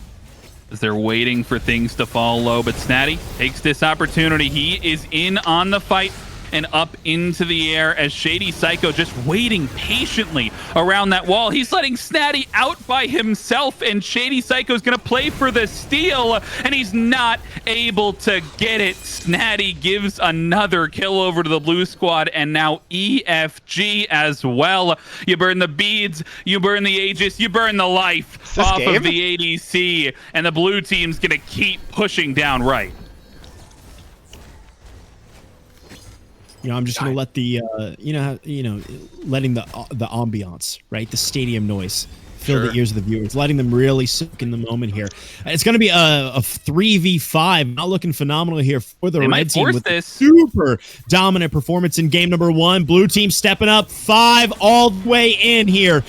as they're waiting for things to fall low, but Snaddy takes this opportunity. He is in on the fight and up into the air as Shady Psycho just waiting patiently around that wall. He's letting Snaddy out by himself, and Shady Psycho's gonna play for the steal, and he's not able to get it. Snaddy gives another kill over to the blue squad, and now EFG as well. You burn the beads, you burn the Aegis, you burn the life off of the ADC, and the blue team's gonna keep pushing down right. I'm just gonna let the letting the ambiance, right, the stadium noise fill the ears of the viewers, letting them really soak in the moment here. It's gonna be a 3v5, not looking phenomenal here for the red team with a super dominant performance in game number 1. Blue team stepping up 5 all the way in here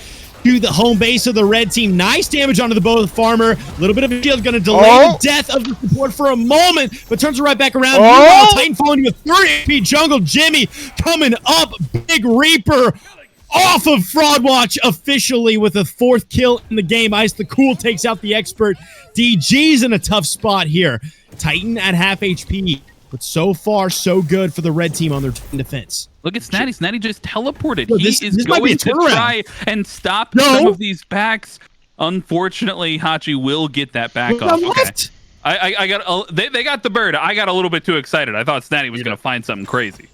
to the home base of the red team. Nice damage onto the bow of the farmer. A little bit of a shield going to delay the death of the support for a moment, but turns it right back around. Meanwhile, Titan falling to a 30 AP Jungle Jimmy coming up. Big Reaper off of Fraud Watch officially with a 4th kill in the game. Ice the Cool takes out the expert. DG's in a tough spot here. Titan at half HP. But so far, so good for the red team on their defense. Look at Snaddy. Snaddy just teleported. Yo, he is going to try and stop some of these backs. Unfortunately, Hachi will get that back off. Okay. I got they got the bird. I got a little bit too excited. I thought Snaddy was going to find something crazy.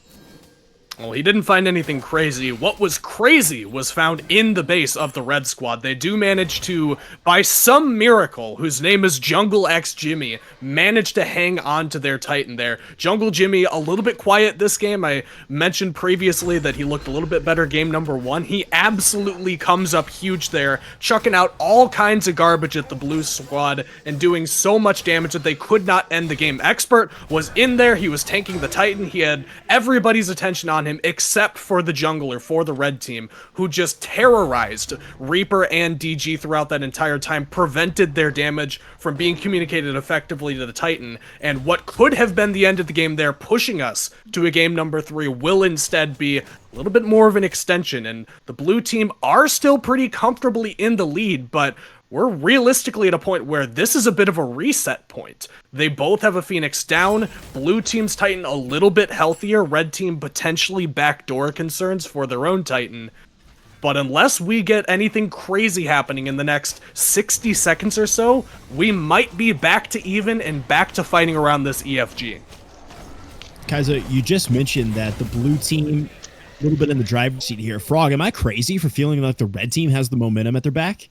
Well, he didn't find anything crazy. What was crazy was found in the base of the red squad. They do manage to, by some miracle, whose name is Jungle X Jimmy, manage to hang on to their Titan there. Jungle Jimmy, a little bit quiet this game. I mentioned previously that he looked a little bit better game number 1. He absolutely comes up huge there, chucking out all kinds of garbage at the blue squad and doing so much damage that they could not end the game. Expert was in there. He was tanking the Titan. He had everybody's attention on him except for the jungler for the red team, who just terrorized Reaper and DG throughout that entire time, prevented their damage from being communicated effectively to the Titan, and what could have been the end of the game there, pushing us to a game number 3, will instead be a little bit more of an extension, and the blue team are still pretty comfortably in the lead, but we're realistically at a point where this is a bit of a reset point. They both have a Phoenix down, blue team's Titan a little bit healthier, red team potentially backdoor concerns for their own Titan. But unless we get anything crazy happening in the next 60 seconds or so, we might be back to even and back to fighting around this EFG. Kaiser, you just mentioned that the blue team a little bit in the driver's seat here. Frog, am I crazy for feeling like the red team has the momentum at their back?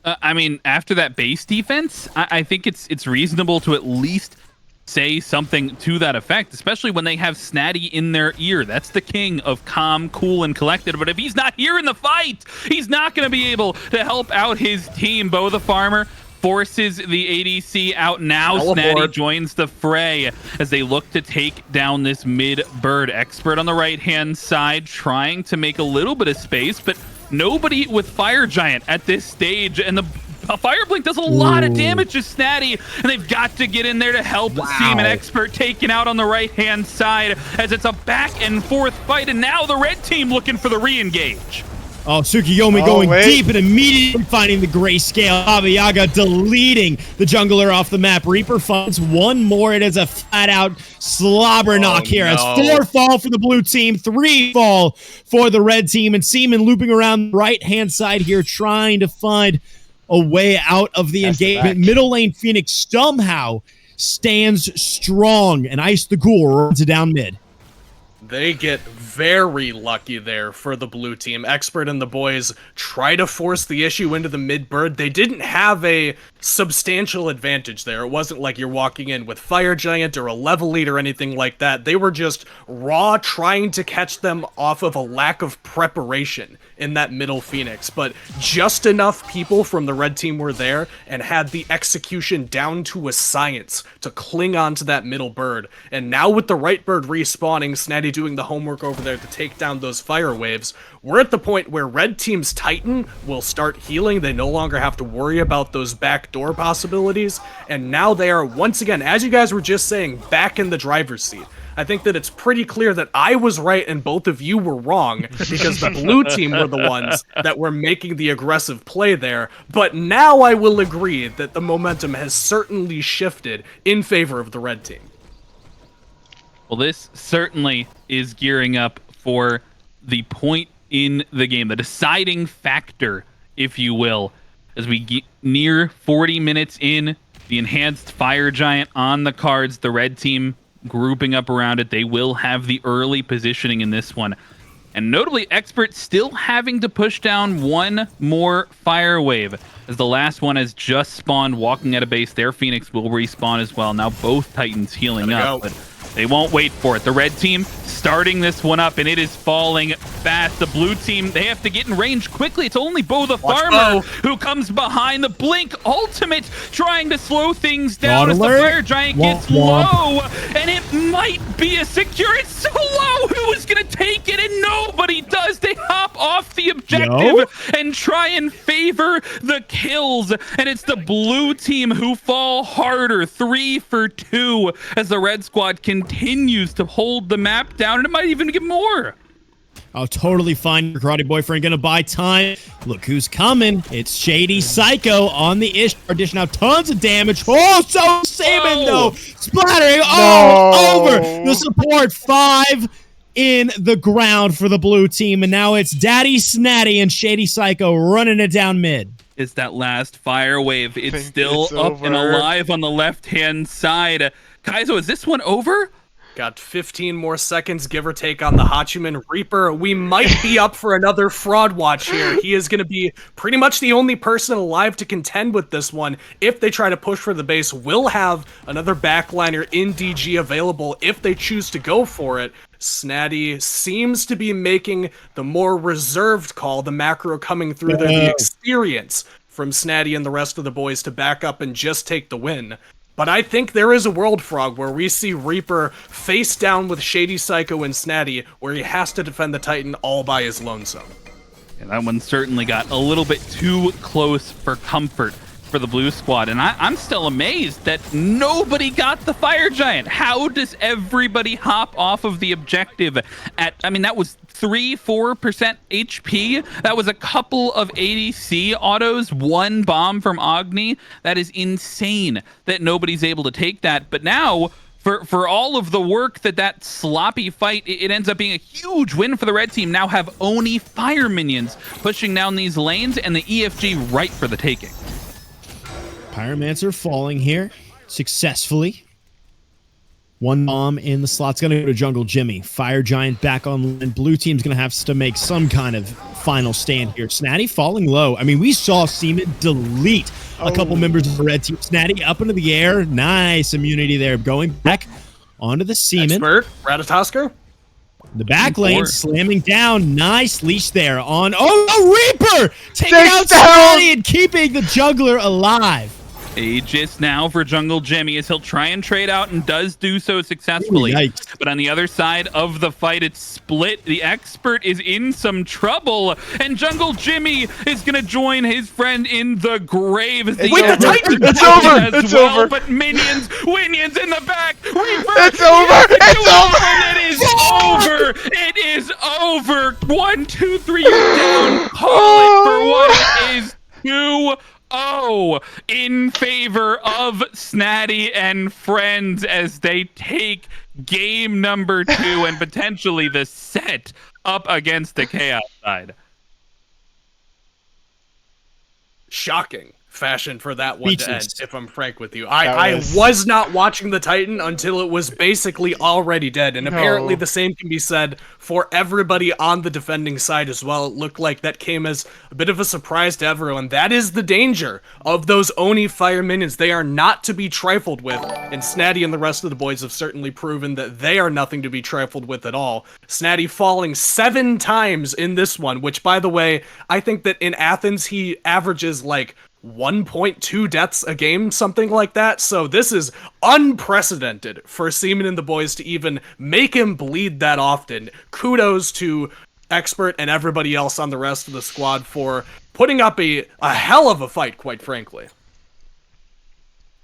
I mean, after that base defense, I think it's reasonable to at least say something to that effect, especially when they have Snaddy in their ear. That's the king of calm, cool, and collected. But if he's not here in the fight, he's not going to be able to help out his team. Bo the Farmer forces the ADC out now. Snaddy joins the fray as they look to take down this mid-bird. Expert on the right-hand side, trying to make a little bit of space, but nobody with Fire Giant at this stage, and the Fire Blink does a lot of damage to Snaddy, and they've got to get in there to help. Seaman Expert taken out on the right-hand side as it's a back-and-forth fight, and now the red team looking for the re-engage. Oh, Tsukiyomi going deep and immediately finding the grayscale. Baba Yaga deleting the jungler off the map. Reaper finds one more. It is a flat-out slobber knock here. As 4 fall for the blue team, 3 fall for the red team, and Seaman looping around the right-hand side here, trying to find a way out of the That's the engagement. back. Middle lane Phoenix somehow stands strong, and Ice the Ghoul runs it down mid. They get very lucky there for the blue team. Expert and the boys try to force the issue into the mid bird. They didn't have a substantial advantage there. It wasn't like you're walking in with Fire Giant or a level lead or anything like that. They were just raw trying to catch them off of a lack of preparation in that middle Phoenix. But just enough people from the red team were there and had the execution down to a science to cling on to that middle bird. And now with the right bird respawning, Snaddy doing the homework over there to take down those fire waves, we're at the point where red team's Titan will start healing. They no longer have to worry about those backdoor possibilities. And now they are, once again, as you guys were just saying, back in the driver's seat. I think that it's pretty clear that I was right and both of you were wrong, because the blue team were the ones that were making the aggressive play there. But now I will agree that the momentum has certainly shifted in favor of the red team. Well, this certainly is gearing up for the point in the game, the deciding factor, if you will, as we get near 40 minutes in, the enhanced Fire Giant on the cards, the red team grouping up around it. They will have the early positioning in this one. And notably, Expert still having to push down one more fire wave, as the last one has just spawned, walking at a base. Their Phoenix will respawn as well. Now both Titans healing up, but they won't wait for it. The red team starting this one up, and it is falling fast. The blue team, they have to get in range quickly. It's only Bo the Farmer who comes behind. The Blink ultimate trying to slow things down as the Fire Giant gets low, and it might be a secure. It's so low. Who is going to take it? And nobody does. They hop off the objective and try and favor the kills, and it's the blue team who fall harder. 3 for 2 as the red squad continues to hold the map down, and it might even get more. Oh, totally fine. Your karate boyfriend gonna buy time. Look who's coming. It's Shady Psycho on the Ishtar, dishing out tons of damage. Oh, so Saban though, splattering all over the support. 5 in the ground for the blue team, and now it's Daddy Snaddy and Shady Psycho running it down mid. It's that last fire wave. It's still up and alive on the left-hand side. Kaizo, is this one over? Got 15 more seconds, give or take, on the Hachiman Reaper. We might be up for another fraud watch here. He is going to be pretty much the only person alive to contend with this one. If they try to push for the base, we'll have another backliner in DG available if they choose to go for it. Snaddy seems to be making the more reserved call, the macro coming through there, the experience from Snaddy and the rest of the boys to back up and just take the win. But I think there is a world, Frog, where we see Reaper face down with Shady Psycho and Snaddy, where he has to defend the Titan all by his lonesome. And that one certainly got a little bit too close for comfort for the blue squad. And I'm still amazed that nobody got the Fire Giant. How does everybody hop off of the objective at, I mean, that was 3-4% HP. That was a couple of ADC autos, 1 bomb from Agni. That is insane that nobody's able to take that. But now, for all of the work that sloppy fight, it ends up being a huge win for the red team. Now have Oni fire minions pushing down these lanes, and the EFG right for the taking. Pyromancer falling here successfully. 1 bomb in the slot's going to go to Jungle Jimmy. Fire Giant back on, and blue team's going to have to make some kind of final stand here. Snaddy falling low. I mean, we saw Seaman delete a couple members of the red team. Snaddy up into the air. Nice immunity there. Going back onto the Seaman. Expert, Ratatosker. The back lane slamming down. Nice leash there on. Oh, no, Reaper! Taking out Snaddy and keeping the jungler alive. Aegis now for Jungle Jimmy as he'll try and trade out, and does do so successfully. Yikes. But on the other side of the fight, it's split. The Expert is in some trouble, and Jungle Jimmy is going to join his friend in the grave. As the Titan! It's over! It's over! But minions in the back! Reaper! It's over! It's over! And it is over! It is over! 1, 2, 3, you're down. Call it for what it is. 2-0 in favor of Snaddy and friends as they take game number 2 and potentially the set up against the Chaos side. Shocking. fashion for that one to end, Speechless. if I'm frank with you. I was not watching the Titan until it was basically already dead, and apparently the same can be said for everybody on the defending side as well. It looked like that came as a bit of a surprise to everyone. That is the danger of those Oni fire minions. They are not to be trifled with, and Snaddy and the rest of the boys have certainly proven that they are nothing to be trifled with at all. Snaddy falling 7 times in this one, which, by the way, I think that in Athens he averages like 1.2 deaths a game, something like that. So this is unprecedented for Seaman and the boys to even make him bleed that often. Kudos to Expert and everybody else on the rest of the squad for putting up a hell of a fight, quite frankly.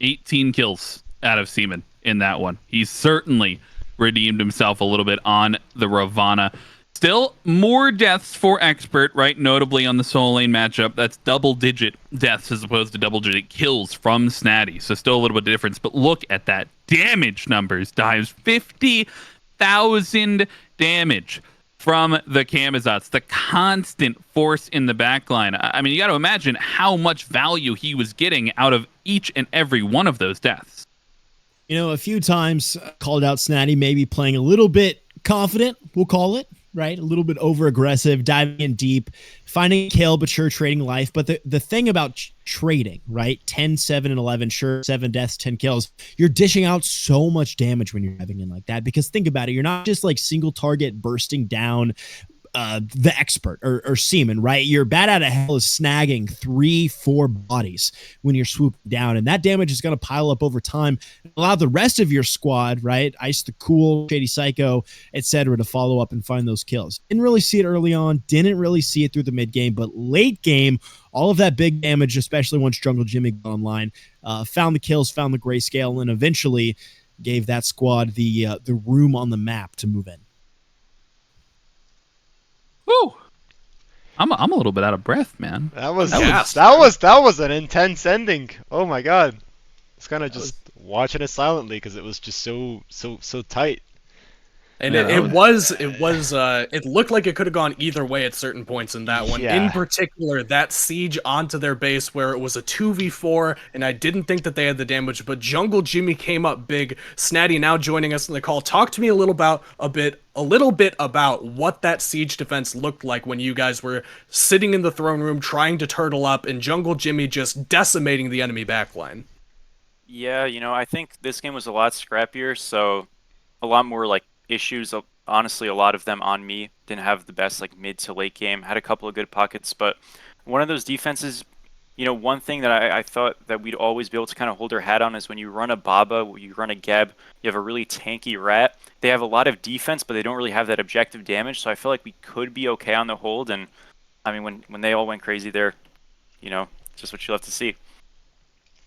18 kills out of Seaman in that one. He's certainly redeemed himself a little bit on the Ravana. Still, more deaths for Expert, right? Notably on the solo lane matchup. That's double-digit deaths as opposed to double-digit kills from Snaddy. So still a little bit of difference. But look at that damage numbers, Dives. 50,000 damage from the Kamazots. The constant force in the backline. I mean, you got to imagine how much value he was getting out of each and every one of those deaths. You know, a few times called out Snaddy maybe playing a little bit confident, we'll call it. Right? A little bit over aggressive, diving in deep, finding a kill, but sure, trading life. But the thing about trading, right? 10, 7, and 11, sure, 7 deaths, 10 kills. You're dishing out so much damage when you're diving in like that. Because think about it, you're not just like single target bursting down the Expert or Seaman, right? Your bat out of hell is snagging 3-4 bodies when you're swooping down, and that damage is going to pile up over time. Allow the rest of your squad, right? Ice the Cool, Shady Psycho, etc., to follow up and find those kills. Didn't really see it early on, didn't really see it through the mid game, but late game, all of that big damage, especially once Jungle Jimmy got online, found the kills, found the grayscale, and eventually gave that squad the room on the map to move in. Woo! I'm a little bit out of breath, man. That was an intense ending. Oh my god. It's kind of just watching it silently because it was just so tight. And it looked like it could have gone either way at certain points in that one. Yeah. In particular, that siege onto their base where it was a 2v4, and I didn't think that they had the damage, but Jungle Jimmy came up big. Snaddy now joining us in the call. Talk to me a little bit about what that siege defense looked like when you guys were sitting in the throne room trying to turtle up, and Jungle Jimmy just decimating the enemy backline. Yeah, I think this game was a lot scrappier, so a lot more like issues, honestly, a lot of them on me. Didn't have the best like mid to late game. Had a couple of good pockets, but one of those defenses, one thing that I thought that we'd always be able to kind of hold our hat on is when you run a Baba, you run a Geb, you have a really tanky Rat. They have a lot of defense, but they don't really have that objective damage, so I feel like we could be okay on the hold. And I mean, when they all went crazy there, just what you love to see.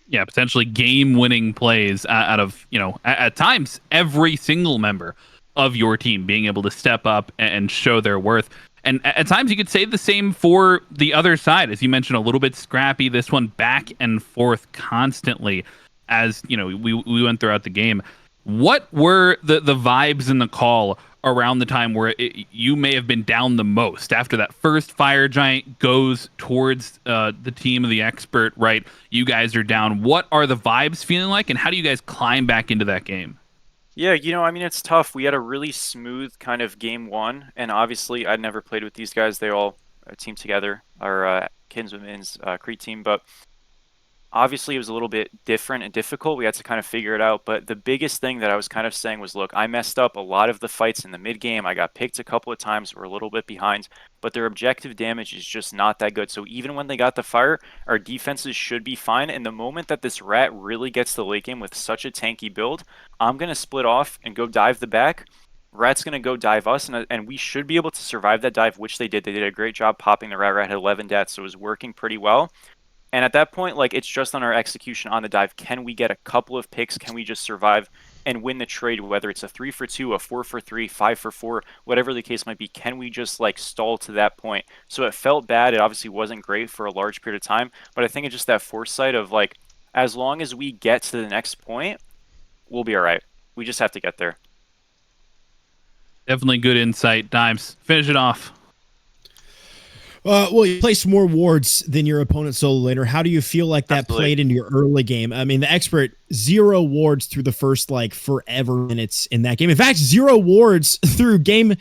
Yeah, potentially game-winning plays out of, at times, every single member of your team being able to step up and show their worth. And at times you could say the same for the other side. As you mentioned, a little bit scrappy, this one back and forth constantly as, we went throughout the game. What were the vibes in the call around the time where you may have been down the most after that first fire giant goes towards the team of the Expert, right? You guys are down. What are the vibes feeling like, and how do you guys climb back into that game? Yeah, it's tough. We had a really smooth kind of game one, and obviously I'd never played with these guys. They all teamed together, our Kinswomen's Crete team, but obviously it was a little bit different and difficult. We had to kind of figure it out, but the biggest thing that I was kind of saying was, look, I messed up a lot of the fights in the mid game. I got picked a couple of times. We're a little bit behind, but their objective damage is just not that good. So even when they got the fire, our defenses should be fine. And the moment that this Rat really gets the late game with such a tanky build, I'm going to split off and go dive the back. Rat's going to go dive us, and we should be able to survive that dive, which they did. They did a great job popping the Rat. Rat had 11 deaths, so it was working pretty well. And at that point, it's just on our execution on the dive. Can we get a couple of picks? Can we just survive and win the trade, whether it's a 3-for-2, a 4-for-3, 5-for-4, whatever the case might be? Can we just stall to that point? So it felt bad. It obviously wasn't great for a large period of time, but I think it's just that foresight of as long as we get to the next point, we'll be all right. We just have to get there. Definitely good insight, Dimes. Finish it off. Well, you placed more wards than your opponent's solo laner. How do you feel like that Absolutely. played into your early game? I mean, the expert, 0 wards through the first like forever minutes in that game. In fact, 0 wards through game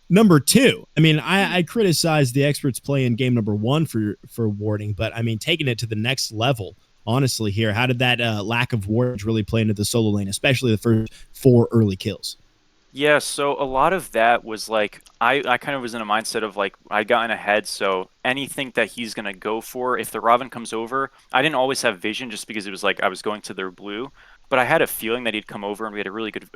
number 2. I mean, I criticized the expert's play in game number 1 for warding, but I mean, taking it to the next level, honestly, here, how did that lack of wards really play into the solo lane, especially the first 4 early kills? Yeah, so a lot of that was like I kind of was in a mindset of like I'd gotten ahead, so anything that he's gonna go for, if the Robin comes over, I didn't always have vision just because it was like I was going to their blue, but I had a feeling that he'd come over and we had a really good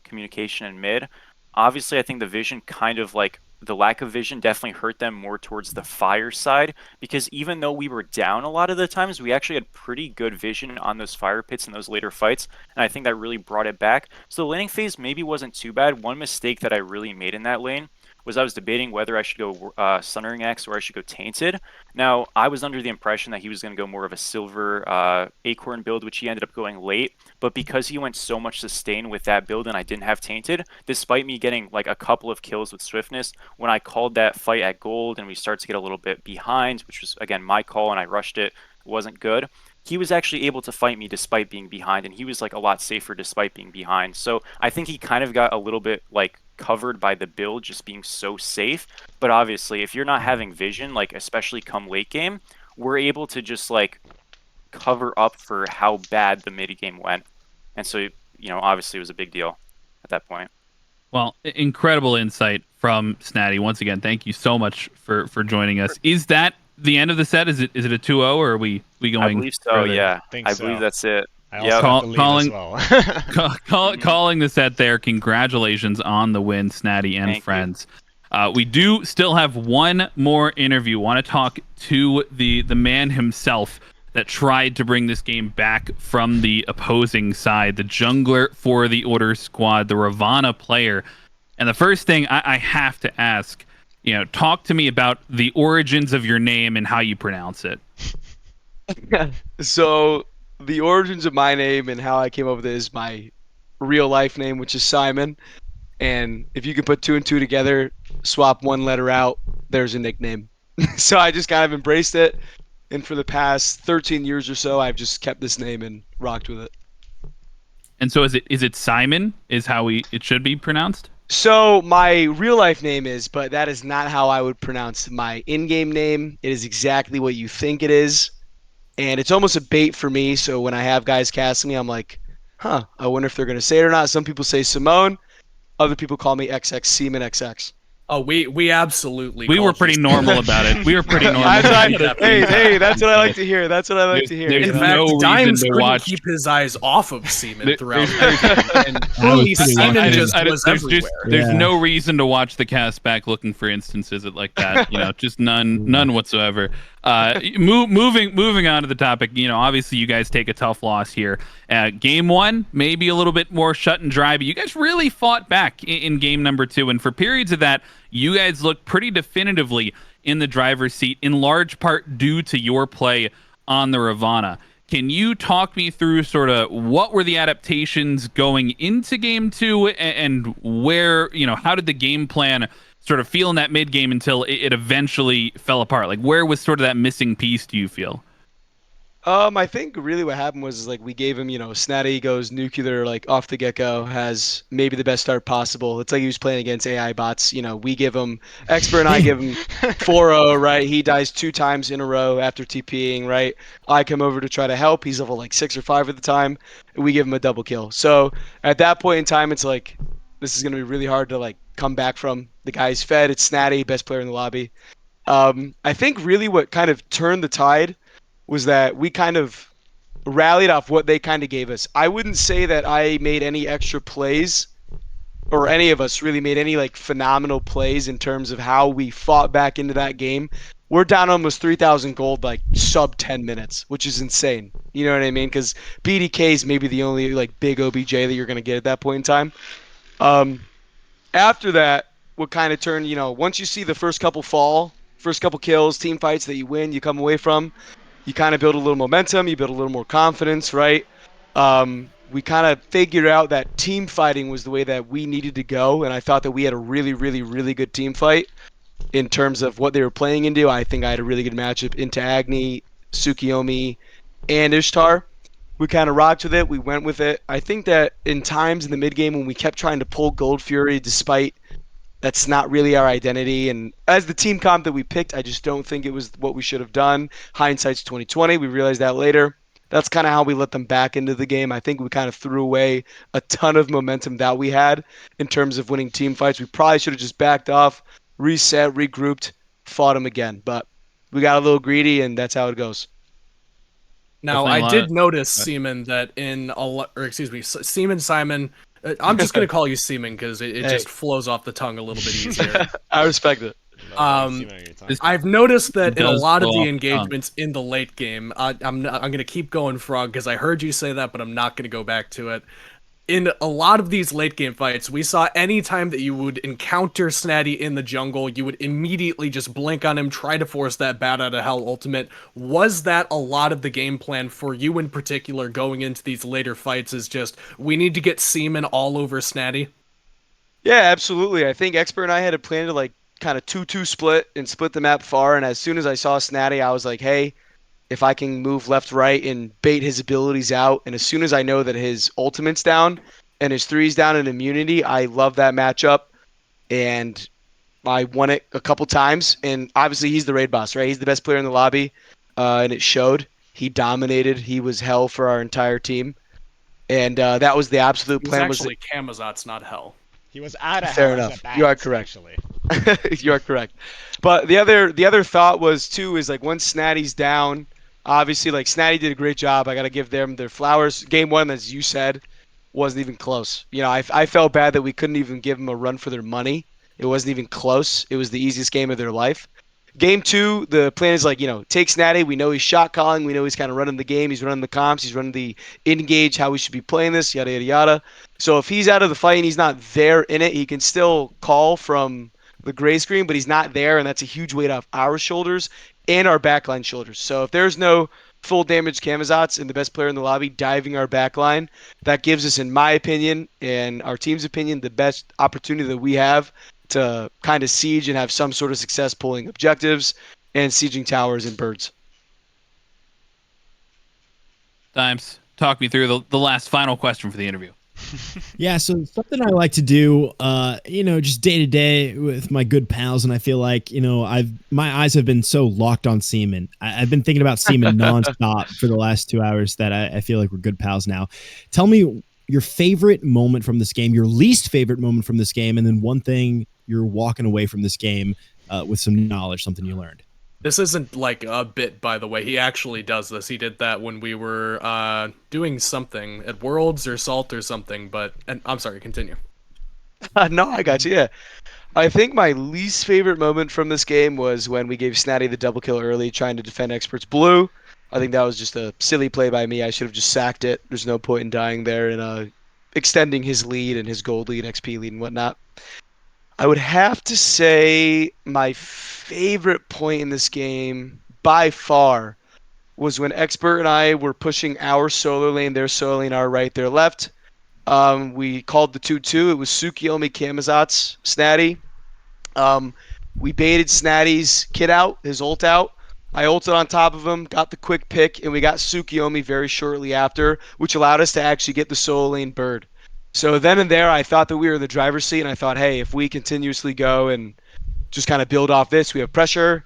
communication in mid. Obviously, I think the vision kind of like the lack of vision definitely hurt them more towards the fire side because even though we were down a lot of the times, we actually had pretty good vision on those fire pits in those later fights, and I think that really brought it back. So the laning phase maybe wasn't too bad. One mistake that I really made in that lane was I was debating whether I should go Sundering X or I should go Tainted. Now, I was under the impression that he was going to go more of a Silver Acorn build, which he ended up going late. But because he went so much sustain with that build and I didn't have Tainted, despite me getting like a couple of kills with Swiftness, when I called that fight at gold and we started to get a little bit behind, which was, again, my call and I rushed it, wasn't good. He was actually able to fight me despite being behind, and he was like a lot safer despite being behind. So I think he kind of got a little bit like covered by the build just being so safe. But obviously, if you're not having vision, like especially come late game, we're able to just like cover up for how bad the mid game went. And so, you know, obviously it was a big deal at that point. Well, incredible insight from Snaddy. Once again, thank you so much for joining us. Is that the end of the set? Is it a 2-0 or are we going? I believe so. further? Yeah, I so. believe that's it. I also have to leave calling, as well. calling the set there. Congratulations on the win, Snaddy and Thank friends. We do still have one more interview. Want to talk to the man himself that tried to bring this game back from the opposing side, the jungler for the Order squad, the Ravana player. And the first thing I have to ask, you know, talk to me about the origins of your name and how you pronounce it. So the origins of my name and how I came up with it is my real life name, which is Simon. And if you can put 2 and 2 together, swap one letter out, there's a nickname. So I just kind of embraced it. And for the past 13 years or so, I've just kept this name and rocked with it. And so is it Simon is how it should be pronounced? So my real life name is, but that is not how I would pronounce my in-game name. It is exactly what you think it is. And it's almost a bait for me. So when I have guys casting me, I'm like, I wonder if they're going to say it or not. Some people say Simone. Other people call me XX Seaman XX. Oh, we absolutely. We were pretty normal about it. We were pretty normal. Hey, that's what I like to hear. That's what I like to hear. There's In fact, no Dimes reason to couldn't watch. keep his eyes off of Seaman throughout there's- the game, and truly Seaman just was everywhere. There's no reason to watch the cast back looking for instances like that. You know, just none whatsoever. Moving on to the topic. You know, obviously you guys take a tough loss here. Game 1, maybe a little bit more shut and dry, but you guys really fought back in game number 2, and for periods of that, you guys looked pretty definitively in the driver's seat, in large part due to your play on the Ravana. Can you talk me through sort of what were the adaptations going into game 2 and where, you know, how did the game plan sort of feel in that mid game until it eventually fell apart? Like, where was sort of that missing piece, do you feel? I think really what happened was like we gave him, Snaddy goes nuclear like off the get-go, has maybe the best start possible. It's like he was playing against AI bots. We give him expert and I give him 4-0, right? He dies 2 times in a row after TPing, right? I come over to try to help. He's level like 6 or 5 at the time. And we give him a double kill. So at that point in time, it's like this is gonna be really hard to like come back from. The guy's fed. It's Snaddy, best player in the lobby. I think really what kind of turned the tide was that we kind of rallied off what they kind of gave us. I wouldn't say that I made any extra plays or any of us really made any like phenomenal plays in terms of how we fought back into that game. We're down almost 3,000 gold like sub 10 minutes, which is insane. You know what I mean? Because BDK is maybe the only like big OBJ that you're going to get at that point in time. After that, what kind of turned, once you see the first couple kills, team fights that you win, you come away from, you kind of build a little momentum, you build a little more confidence, right? We kind of figured out that team fighting was the way that we needed to go, and I thought that we had a really, really, really good team fight. in terms of what they were playing into. I think I had a really good matchup into Agni, Tsukiyomi, and Ishtar. We kind of rocked with it. We went with it. I think that in times in the mid game when we kept trying to pull Gold Fury, despite that's not really our identity, and as the team comp that we picked, I just don't think it was what we should have done. Hindsight's 2020. We realized that later. That's kind of how we let them back into the game. I think we kind of threw away a ton of momentum that we had in terms of winning team fights. We probably should have just backed off, reset, regrouped, fought them again. But we got a little greedy, and that's how it goes. Now, Definitely a I lot did of- notice, Seaman, that Seaman Simon. I'm just gonna call you Seaman because it Hey. just flows off the tongue a little bit easier. I respect it. I've noticed that It in a does lot of flow the off the engagements in the late game, I'm gonna keep going, Frog, because I heard you say that, but I'm not gonna go back to it. In a lot of these late game fights, we saw any time that you would encounter Snaddy in the jungle, you would immediately just blink on him, try to force that Bat Out of Hell ultimate. Was that a lot of the game plan for you in particular going into these later fights? Is just we need to get Seaman all over Snaddy? Yeah, absolutely. I think Expert and I had a plan to like kind of 2-2 split and split the map far. And as soon as I saw Snaddy, I was like, hey, if I can move left, right, and bait his abilities out, and as soon as I know that his ultimate's down and his three's down in immunity, I love that matchup. And I won it a couple times. And obviously, he's the raid boss, right? He's the best player in the lobby, and it showed. He dominated. He was hell for our entire team. And that was the absolute It was plan. actually Camazot's, not hell. He was out of Fair hell enough. as a You are bat, correct. actually. You are correct. But the other thought was too is like once Snaddy's down, obviously like Snaddy did a great job. I gotta give them their flowers. Game one, as you said, wasn't even close. You know, I felt bad that we couldn't even give them a run for their money. It wasn't even close. It was the easiest game of their life. Game two, the plan is like, take Snaddy. We know he's shot calling. We know he's kind of running the game. He's running the comps. He's running the engage, how we should be playing this, yada, yada, yada. So if he's out of the fight and he's not there in it, he can still call from the gray screen, but he's not there, and that's a huge weight off our shoulders and our backline shoulders. So if there's no full damage Camazots and the best player in the lobby diving our backline, that gives us, in my opinion and our team's opinion, the best opportunity that we have to kind of siege and have some sort of success pulling objectives and sieging towers and birds. Times, talk me through the last final question for the interview. Yeah, so something I like to do, just day to day with my good pals, and I feel like, my eyes have been so locked on Seaman. I've been thinking about Seaman nonstop for the last 2 hours that I feel like we're good pals now. Tell me your favorite moment from this game, your least favorite moment from this game, and then one thing you're walking away from this game with some knowledge, something you learned. This isn't like a bit, by the way. He actually does this. He did that when we were doing something at Worlds or Salt or something, and I'm sorry, continue. No, I got you, yeah. I think my least favorite moment from this game was when we gave Snaddy the double kill early trying to defend Expert's blue. I think that was just a silly play by me. I should have just sacked it. There's no point in dying there and extending his lead and his gold lead, XP lead, and whatnot. I would have to say my favorite point in this game, by far, was when Expert and I were pushing our solo lane, their solo lane, our right, their left. We called the 2-2. It was Tsukiyomi, Camazots, Snaddy. We baited Snaddy's kit out, his ult out. I ulted on top of him, got the quick pick, and we got Tsukiyomi very shortly after, which allowed us to actually get the solo lane bird. So then and there, I thought that we were in the driver's seat, and I thought, hey, if we continuously go and just kind of build off this, we have pressure.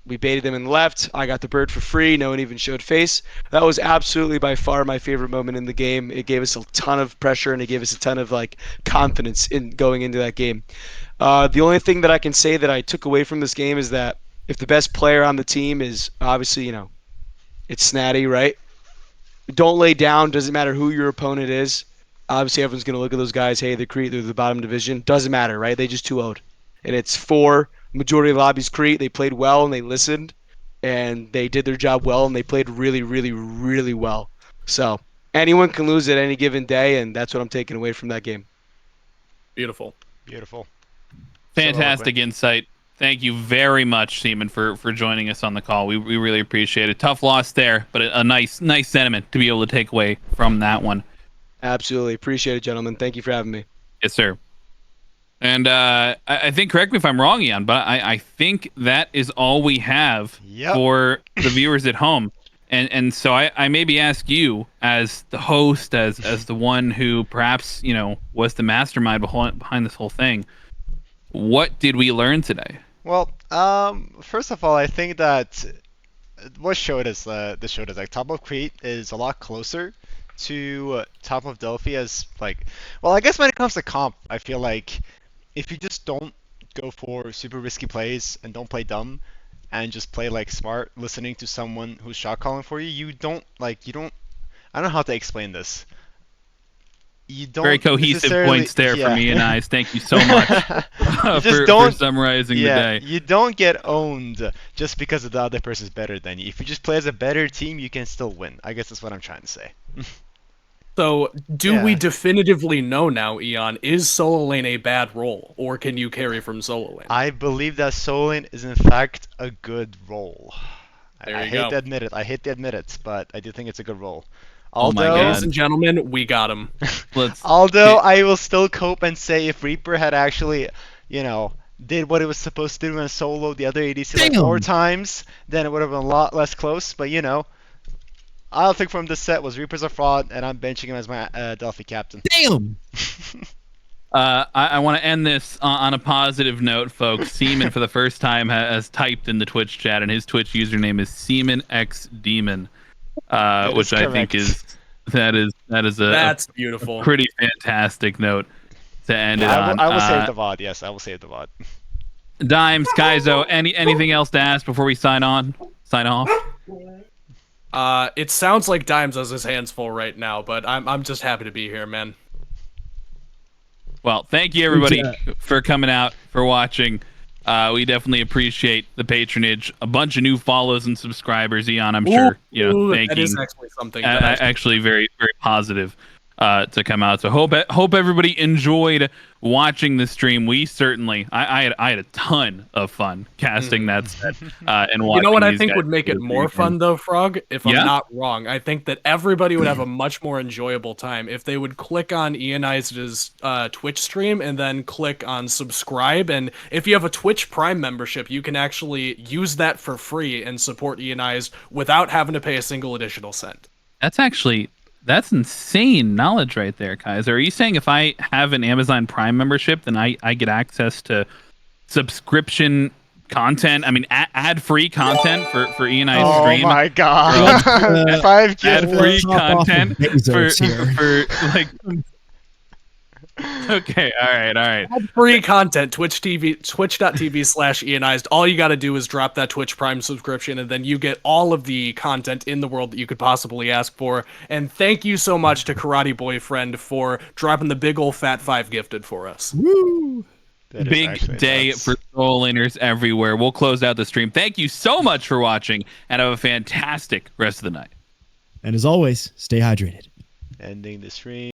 We baited them in the left. I got the bird for free. No one even showed face. That was absolutely by far my favorite moment in the game. It gave us a ton of pressure, and it gave us a ton of confidence in going into that game. The only thing that I can say that I took away from this game is that if the best player on the team is obviously, it's Snaddy, right? Don't lay down. Doesn't matter who your opponent is. Obviously, everyone's going to look at those guys. Hey, they're Crete. They're the bottom division. Doesn't matter, right? They just 2-0'd. And it's for majority of the lobbies Crete. They played well and they listened. And they did their job well. And they played really, really, really well. So anyone can lose at any given day. And that's what I'm taking away from that game. Beautiful. Beautiful. Fantastic insight. Thank you very much, Seaman, for joining us on the call. We really appreciate it. Tough loss there, but a nice sentiment to be able to take away from that one. Absolutely. Appreciate it, gentlemen. Thank you for having me. Yes, sir. And I think, correct me if I'm wrong, Ian, but I think that is all we have for the viewers at home. And so I maybe ask you, as the host, as the one who perhaps, was the mastermind behind this whole thing, what did we learn today? Well, first of all, I think that what showed us, this showed us, like, top of Crete is a lot closer to top of Delphi as, like, well, I guess when it comes to comp, I feel like if you just don't go for super risky plays and don't play dumb and just play like smart, listening to someone who's shot calling for you, you don't, I don't know how to explain this. You don't very cohesive points there for me and I. Thank you so much for summarizing the day. You don't get owned just because the other person's better than you. If you just play as a better team, you can still win. I guess that's what I'm trying to say. So, do we definitively know now, Eon, is solo lane a bad role, or can you carry from solo lane? I believe that solo lane is in fact a good role. I hate to admit it, but I do think it's a good role. Although, ladies and gentlemen, we got him. I will still cope and say if Reaper had actually, did what it was supposed to do and solo the other ADC like 4 times, then it would have been a lot less close. But I'll take from this set was Reaper's a fraud, and I'm benching him as my Delphi captain. Damn. I want to end this on a positive note, folks. Seaman, for the first time, has typed in the Twitch chat, and his Twitch username is SeamanXDemon. Which I think that's beautiful. A pretty fantastic note to end it on. I will save the VOD. Yes, I will save the VOD. Dimes, Kaizo, anything else to ask before we sign off? It sounds like Dimes has his hands full right now, but I'm just happy to be here, man. Well, thank you everybody for coming out, for watching. We definitely appreciate the patronage. A bunch of new follows and subscribers, Eon. I'm sure thanking. That is actually something. Actually, very, very positive to come out. So hope everybody enjoyed watching the stream. We certainly, I had a ton of fun casting that set and watching. You know what I think would make it more fun though, Frog? If I'm not wrong, I think that everybody would have a much more enjoyable time if they would click on Ionized's Twitch stream and then click on subscribe. And if you have a Twitch Prime membership, you can actually use that for free and support Ionized without having to pay a single additional cent. That's insane knowledge right there, Kaiser. Are you saying if I have an Amazon Prime membership, then I get access to subscription content? I mean, ad-free content for Ionized stream? Oh my god! 5 ad-free content for like. Okay, all right. Free content, twitch.tv/Ionized. All you got to do is drop that Twitch Prime subscription, and then you get all of the content in the world that you could possibly ask for. And thank you so much to Karate Boyfriend for dropping the big old fat 5 gifted for us. Woo! Big day for solo laners everywhere. We'll close out the stream. Thank you so much for watching, and have a fantastic rest of the night. And as always, stay hydrated. Ending the stream.